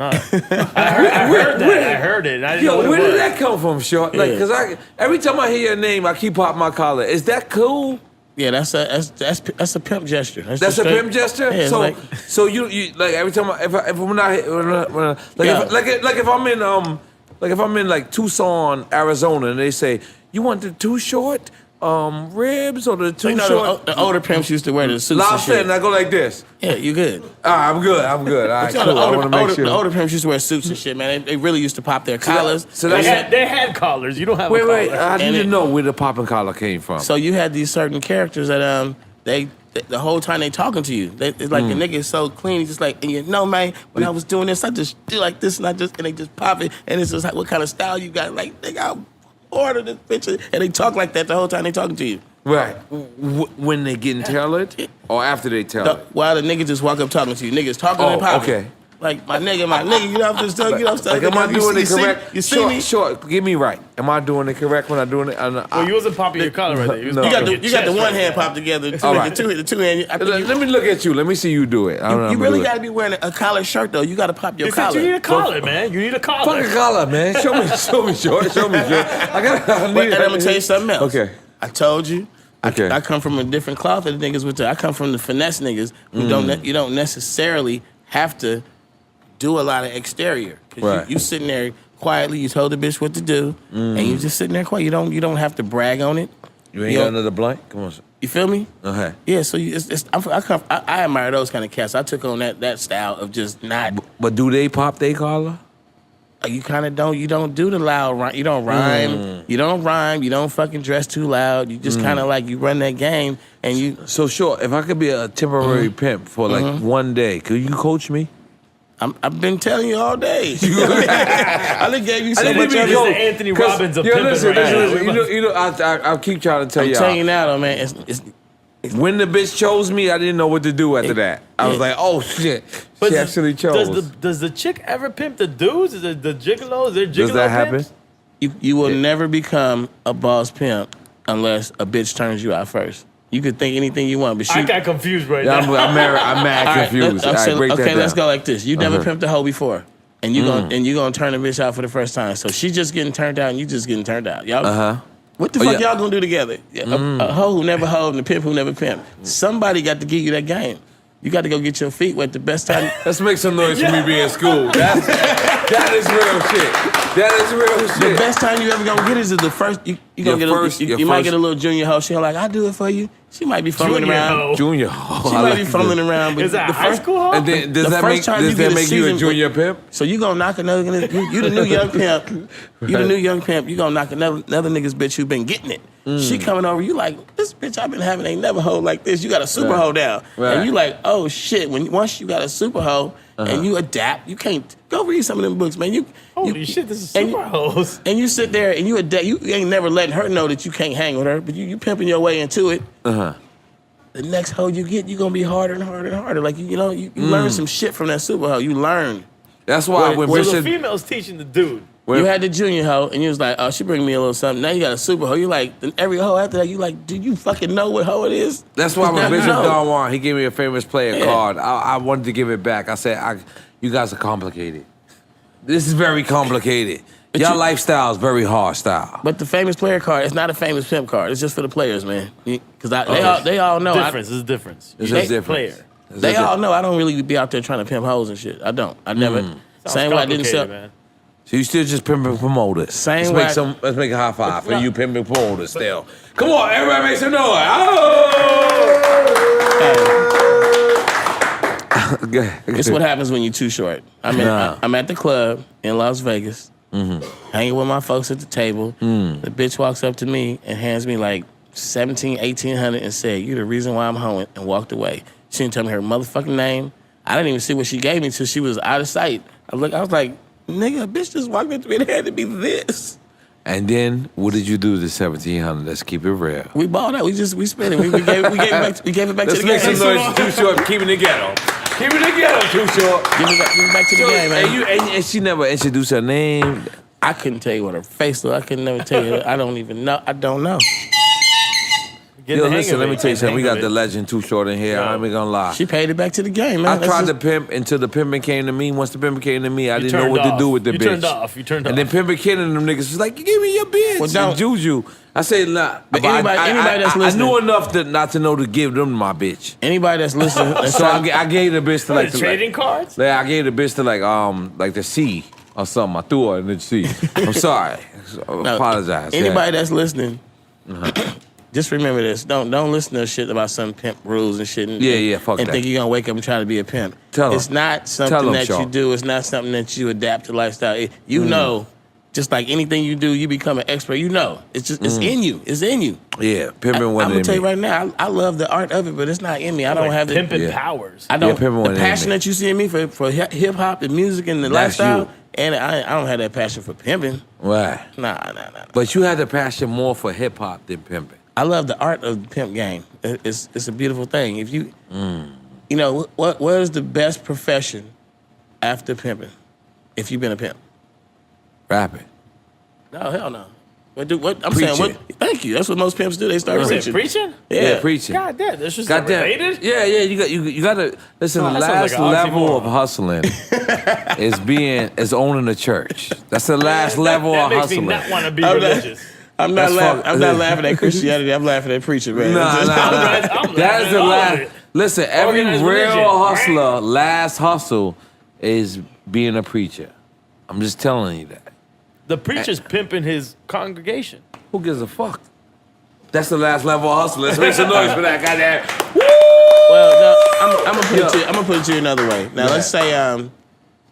I heard that. I heard it. I didn't know what it where was. did that come from, Short? Like, cause every time I hear your name, I keep popping my collar. Is that cool? Yeah, that's a pimp gesture. That's a pimp gesture. Yeah, so you like every time if I'm not if I'm in like Tucson, Arizona, and they say you want the Too Short ribs or the Too Short. The older pimps used to wear the suits. Lobster, and I go like this. Yeah, you good. All right, I'm good. All right, cool. I want to make sure. The older pimps used to wear suits and shit, man. They really used to pop their collars. So they had collars. You don't have a collar. Wait. I didn't know where the popping collar came from. So you had these certain characters that the whole time they talking to you, it's like the nigga is so clean. He's just like, and you know, man, when I was doing this, I just do like this, and they just pop it, and it's just like, what kind of style you got? Like, nigga, I'll order this picture, and they talk like that the whole time they talking to you. Right. When they getting tailored or after they tailored? While the nigga just walk up talking to you. Niggas talking and popping. Okay. Like, my nigga, you know what I'm saying? Like, am I doing it correct? You see me? Short, get me right. Am I doing it correct when I'm doing it? Well, you wasn't popping your collar right there. You got the one hand popped together. All right. The two hand. Let me look at you. Let me see you do it. You really got to be wearing a collar shirt, though. You got to pop your collar. You need a collar, man. You need a collar. Fuck a collar, man. Show me, Short. Show me, Short. And I'm going to tell you something else. Okay. I told you. Okay. I come from a different cloth than the niggas with I come from the finesse niggas who you don't necessarily have to do a lot of exterior. Right. You sitting there quietly, you told the bitch what to do, and you just sitting there quiet. You don't have to brag on it. You ain't got another blank? Come on. You feel me? Okay. Yeah, so I admire those kind of cats. I took on that style of just not. But do they pop their collar? you kind of don't. You don't do the loud rhyme. You don't rhyme. You don't rhyme. You don't fucking dress too loud. You just kind of like you run that game and you. So sure, if I could be a temporary pimp for like one day, could you coach me? I've been telling you all day. I done gave you so much of He's it. the Anthony Robbins of pimping listen, right now. listen, you know, I keep trying to tell I'm y'all. telling you now, though, man. When the bitch chose me, I didn't know what to do after that. I was like, oh shit, she actually chose. Does the chick ever pimp the dudes? Is it the gigolos? Is there gigolo Does that happen? pimps? You will never become a boss pimp unless a bitch turns you out first. You could think anything you want, but she. I got confused right Yeah, now. I'm mad confused. All right, break that down. Let's go like this. You never pimped a hoe before, and you gonna turn a bitch out for the first time. So she just getting turned out, and you just getting turned out. Y'all. What the fuck y'all gonna do together? A hoe who never hoed and a pimp who never pimped. Somebody got to give you that game. You got to go get your feet wet the best time. Let's make some noise for me being in school. That is real shit. That is real shit. The best time you ever gonna get is the first. You gonna get you might get a little junior hoe. She like, I do it for you. She might be fumbling around. Junior hoe. She might be fumbling around. But Is that the high first, school hoe? And then, does that make you a junior pimp? So you gonna knock another? You the new young pimp. You the new young pimp. You gonna knock another nigga's bitch who been getting it. She coming over. You like, this bitch I've been having ain't never hoe like this. You got a super hoe down, and you like, oh shit. Once you got a super hoe and you adapt, you can't go read some of them books, man. Holy shit, this is super hoes. And you sit there and you adapt. You ain't never letting her know that you can't hang with her, but you pimping your way into it. The next hoe you get, you gonna be harder and harder and harder. Like you learn some shit from that super hoe. You learn. That's why when the female's teaching the dude. You had the junior hoe, and you was like, oh, she bring me a little something. Now you got a super hoe. You like, then every hoe after that, you like, do you fucking know what hoe it is? That's why when Bishop Don Juan, he gave me a famous player card. I wanted to give it back. I said, you guys are complicated. This is very complicated. Y'all lifestyle is very hard style. But the famous player card, it's not a famous pimp card. It's just for the players, man. Because they all know. Difference is difference. It's just different. Player. They all know I don't really be out there trying to pimp hoes and shit. I don't. I never. Same way I didn't sell. Man. So you still just pimping promoters. Same let's way. let's make a high five for you pimping promoters still. Come on, everybody make some noise. Oh! It's what happens when you're too short. I'm at the club in Las Vegas, hanging with my folks at the table. The bitch walks up to me and hands me like $1,700-$1,800 and said, "You the reason why I'm hoeing," and walked away. She didn't tell me her motherfucking name. I didn't even see what she gave me until she was out of sight. I was like, nigga, a bitch just walked into me and it had to be this. And then what did you do with the $1,700? Let's keep it real. We bought it. We spent it. We gave it back to the game. Let's make some noise. Too short. Keep it together. Keep it together. Too short. Give it back to the game, man. And she never introduced her name. I couldn't tell you what her face looked. I could never tell you. I don't even know. I don't know. Yo, listen, let me tell you something. We got the legend Too Short in here. I ain't gonna lie. She paid it back to the game, man. I tried to pimp until the pimping came to me. Once the pimping came to me, I didn't know what to do with the bitch. You turned off. And then pimping killing them niggas was like, you give me your bitch. Well, don't. Juju. I said, nah. But anybody that's listening. I knew enough not to know to give them my bitch. Anybody that's listening. So I gave the bitch to like trading cards? Yeah, I gave the bitch to like the C or something. I threw her in the C. I'm sorry. I apologize. Anybody that's listening. Just remember this. Don't listen to shit about some pimp rules and shit. Fuck and that. think you're gonna wake up and try to be a pimp. It's not something that you do. It's not something that you adapt to lifestyle. You know, just like anything you do, you become an expert. You know, it's just it's in you. It's in you. Yeah, pimping one. I'm gonna tell you right now. I love the art of it, but it's not in me. I don't have pimping powers. I don't. The passion that you see in me for hip hop and music and the lifestyle. And I don't have that passion for pimping. Right. Nah. But you had the passion more for hip hop than pimping. I love the art of the pimp game. It's a beautiful thing. If you, you know, what is the best profession after pimping? If you've been a pimp, rapping. No, hell no. I'm saying? Thank you. That's what most pimps do. They start preaching. Preaching? Yeah, preaching. God damn, this just related. Yeah. You got to listen. The last level of hustling is owning a church. That's the last level of hustling. That makes me not want to be religious. I'm not laughing at Christianity. I'm laughing at preaching, man. Nah. That is the last. Listen, every real hustler, last hustle is being a preacher. I'm just telling you that. The preacher's pimping his congregation. Who gives a fuck? That's the last level of hustle. Let's make some noise for that goddamn. Well, no, I'm gonna put it to you another way. Now, let's say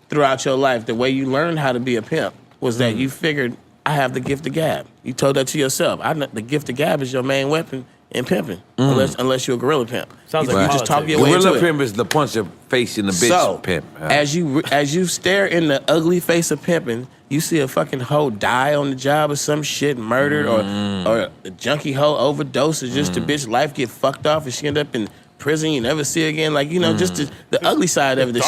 throughout your life, the way you learned how to be a pimp was that you figured, I have the gift of gab. You told that to yourself. The gift of gab is your main weapon in pimping, unless you're a gorilla pimp. Sounds you like just talk your way into Gorilla it. pimp is the punch of face in the bitch pimp. As you stare in the ugly face of pimping, you see a fucking hoe die on the job or some shit, murdered, or a junkie hoe overdose, or just the bitch life get fucked off and she end up in prison. You never see her again. Like, you know, just the ugly side of it. The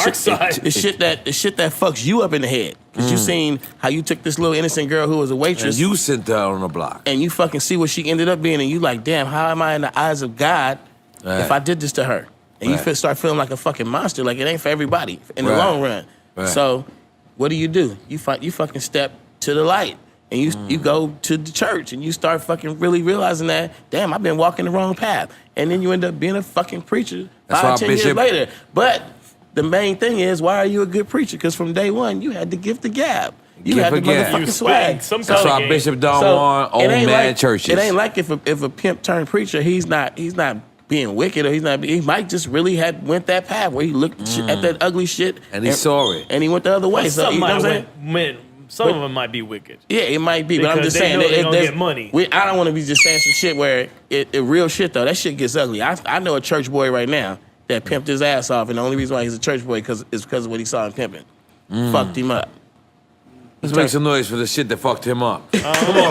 shit that fucks you up in the head. Cause you seen how you took this little innocent girl who was a waitress. And you sent her on the block. And you fucking see what she ended up being, and you like, damn, how am I in the eyes of God if I did this to her? And you start feeling like a fucking monster. Like, it ain't for everybody in the long run. So what do? You fucking step to the light. And you go to the church and you start fucking really realizing that, damn, I've been walking the wrong path. And then you end up being a fucking preacher 5-10 years later. But the main thing is, why are you a good preacher? Because from day one, you had the gift of gab. You had the motherfucking swag. That's why Bishop Don Juan, old man churches. It ain't like if a pimp turned preacher, he's not being wicked, or he might just really have went that path where he looked at that ugly shit. And he saw it. And he went the other way. So, you know what I'm saying? Some of them might be wicked. Yeah, it might be, but I'm just saying they gonna get money. I don't want to be just saying some shit where it real shit though. That shit gets ugly. I know a church boy right now that pimped his ass off, and the only reason why he's a church boy is because of what he saw in pimping. Fucked him up. Let's make some noise for the shit that fucked him up. Come on.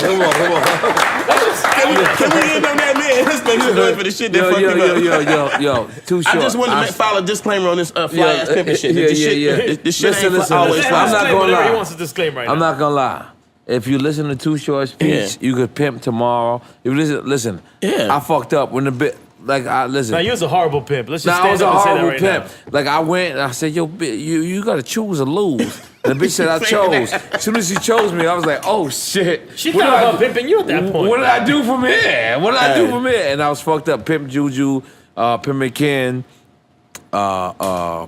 Can we end on that, man? Let's make some noise for the shit that fucked him up. Yo, too short. I just wanted to file a disclaimer on this fly ass pimping shit. This shit ain't always fly. I'm not gonna lie. He wants a disclaimer right now. I'm not gonna lie. If you listen to Too Short's speech, you could pimp tomorrow. If you listen. I fucked up when the bit. Like, listen. Now, you was a horrible pimp. Let's just I was stand a up and say that horrible right pimp. now. Like, I went and I said, yo, you gotta choose or lose. And the bitch said, I chose. As soon as she chose me, I was like, oh, shit. She thought about pimping you at that point. What did I do from here? And I was fucked up. Pimp Juju, Pimp McKinn,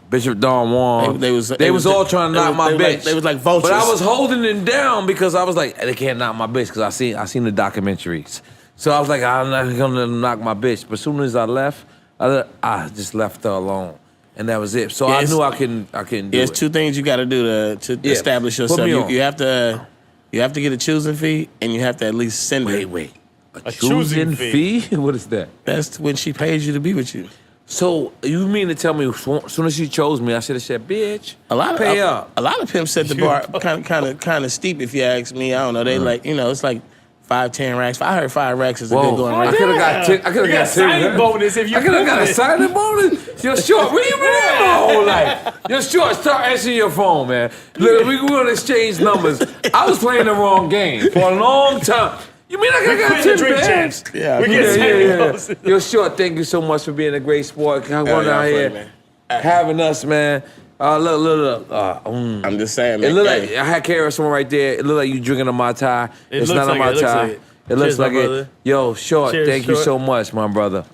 Bishop Don Juan. They was all trying to knock my bitch. They was like vultures. But I was holding it down because I was like, they can't knock my bitch because I seen the documentaries. So I was like, I'm not gonna knock my bitch. But as soon as I left, I just left her alone. And that was it. So I knew I couldn't do it. There's two things you gotta do to establish yourself. You have to get a choosing fee, and you have to at least send it. Wait. A choosing fee? What is that? That's when she pays you to be with you. So you mean to tell me as soon as she chose me, I should have said, bitch, pay up. A lot of pimps set the bar kind of steep, if you ask me. I don't know. They like, it's like 5-10 racks. I heard 5 racks is a good going rate. I could have got signing bonus if you. I could have got a signing bonus. Yo, Short, where you been my whole life? Yo, Short, start answering your phone, man. Look, we going to exchange numbers. I was playing the wrong game for a long time. You mean I could have got 10 bands? Yeah, we get signing bonuses. Yo, Short, thank you so much for being a great sport. Come on out here, having us, man. Look. I'm just saying, man. It looked like I had KRS One right there. It looked like you drinking a Mai Tai. It's not a Mai Tai. It looks like it. Yo, Short, thank you so much, my brother.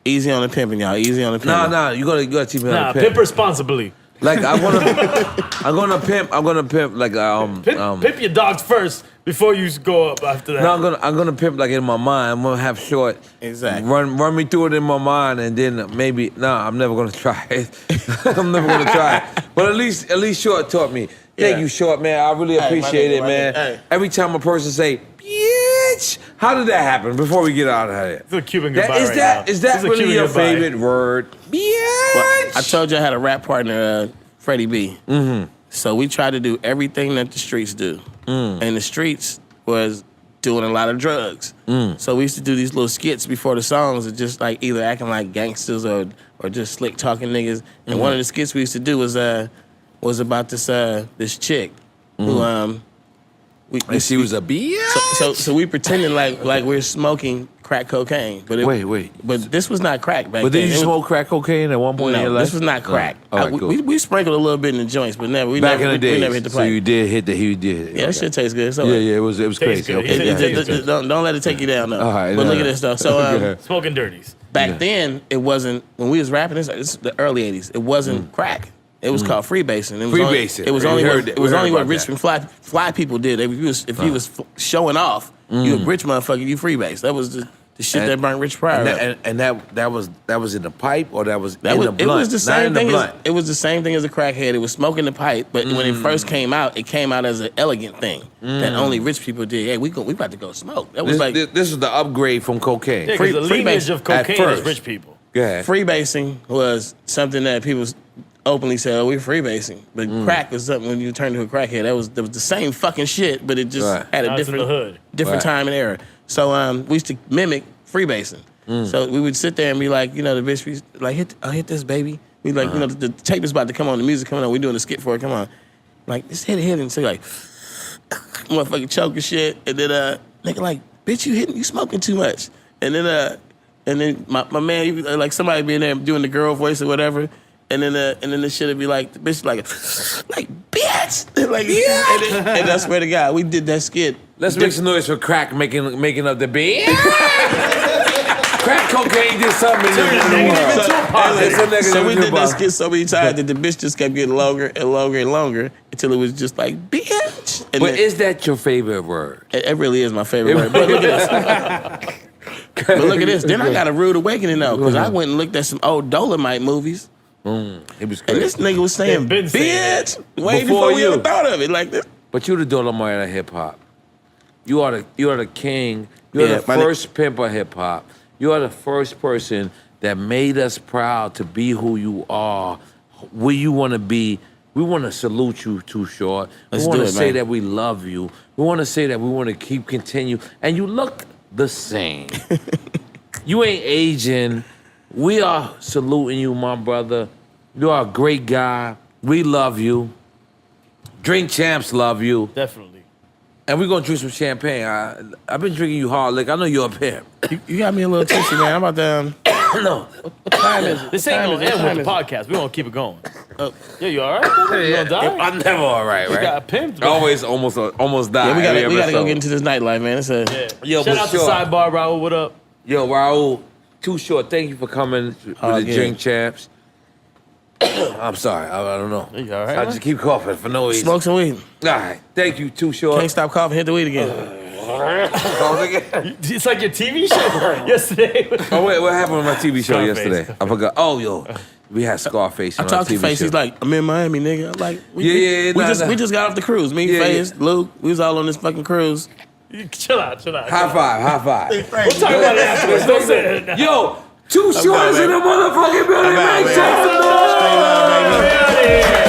Easy on the pimping, y'all. Easy on the pimping. Nah, you gotta teach me how to pimp. Pimp responsibly. Like I'm gonna pimp like Pimp your dogs first before you go up after that. No, I'm gonna pimp like in my mind. I'm gonna have Short run me through it in my mind, and then maybe I'm never gonna try it. I'm never gonna try it. But at least Short taught me. Thank you, Short, man. I really appreciate it, man. Hey. Every time a person say, bitch, how did that happen? Before we get out of here. It's a Cuban goodbye Is that really your favorite word? Bitch. Well, I told you I had a rap partner, Freddie B. Mm-hmm. So we tried to do everything that the streets do. And the streets was doing a lot of drugs. So we used to do these little skits before the songs of just like either acting like gangsters or just slick talking niggas. And one of the skits we used to do was about this chick who she was a bitch. So we pretending like we're smoking crack cocaine, but wait. But this was not crack back then. But did you smoke crack cocaine at one point in your life? This was not crack. All right, cool. We sprinkled a little bit in the joints, but never. Back in the day, we never hit the pipe. So you did hit it. Yeah, that shit tastes good. So it was crazy. Good. Okay, don't let it take you down though. All right, but look at this though. So smoking dirties. Back then, it wasn't when we was rapping. This is the early '80s. It wasn't crack. It was called freebasing. It was only what Richmond fly people did. If you was showing off, you a rich motherfucker. You freebase. That was just The shit that burnt Rich Pryor up. And that was in the pipe or that was in the blunt? It was the same thing. Blunt. It was the same thing as a crackhead. It was smoking the pipe, but when it first came out as an elegant thing that only rich people did. Hey, we about to go smoke. That was this is the upgrade from cocaine. Yeah, because the lineage of cocaine is rich people. Yeah. Freebasing was something that people openly said, "Oh, we're freebasing," but crack was something when you turned to a crackhead. That was the same fucking shit, but it just had a different time and era. So we used to mimic freebasing. So we would sit there and be like, the bitch, we like hit this baby. We like, the tape is about to come on, the music coming on. We doing a skit for it. Come on, like just hit it, and so like, motherfucking choke and shit, and then nigga like, bitch, you smoking too much, and then my man, he, like somebody being there doing the girl voice or whatever. And then the shit would be like, the bitch like bitch, like yeah. And I swear to God, we did that skit. Let's make some noise for crack making up the beat. Crack cocaine did something in the world. So we did that skit so many times that the bitch just kept getting longer and longer and longer until it was just like bitch. And but is that your favorite word? It really is my favorite word. But look at this. But look at this. Then I got a rude awakening though, because I went and looked at some old Dolomite movies. It was and this nigga was saying bitch way before we ever thought of it like this. But you the Dolomite of hip hop. You are the king. You are the first pimp of hip hop. You are the first person that made us proud to be who you are, where you want to be. We want to salute you, Too Short. We want to say that we love you. We want to say that we want to continue. And you look the same. You ain't aging. We are saluting you, my brother. You are a great guy. We love you. Drink champs love you. Definitely. And we're going to drink some champagne. I've been drinking you hard liquor. I know you're a pimp. You got me a little tipsy, man. I'm about to... No. What time is it? This ain't going to end with the podcast. We're going to keep it going. Yeah, you all right? You going to die? I'm never all right? You got pimped. Always almost die. Yeah, we got to go get into this nightlife, man. Yo, shout out to Sidebar, Raul. What up? Yo, Raul. Too Short, thank you for coming with the drink champs. I'm sorry, I don't know. You all right, I just keep coughing for no reason. Smoke some weed. All right, thank you, Too Short. Can't stop coughing, hit the weed again. It's like your TV show yesterday. Oh, wait, what happened on my TV show yesterday? I forgot. Oh, yo, we had Scarface on our TV show. I talked to Face, he's like, I'm in Miami, nigga. I'm like, we just got off the cruise. Me, Face, Luke, we was all on this fucking cruise. Chill out. High five. We'll talk about it afterwards. Don't say it now. Yo, Too Short is in the motherfucking building. Make some noise. Straight love, baby.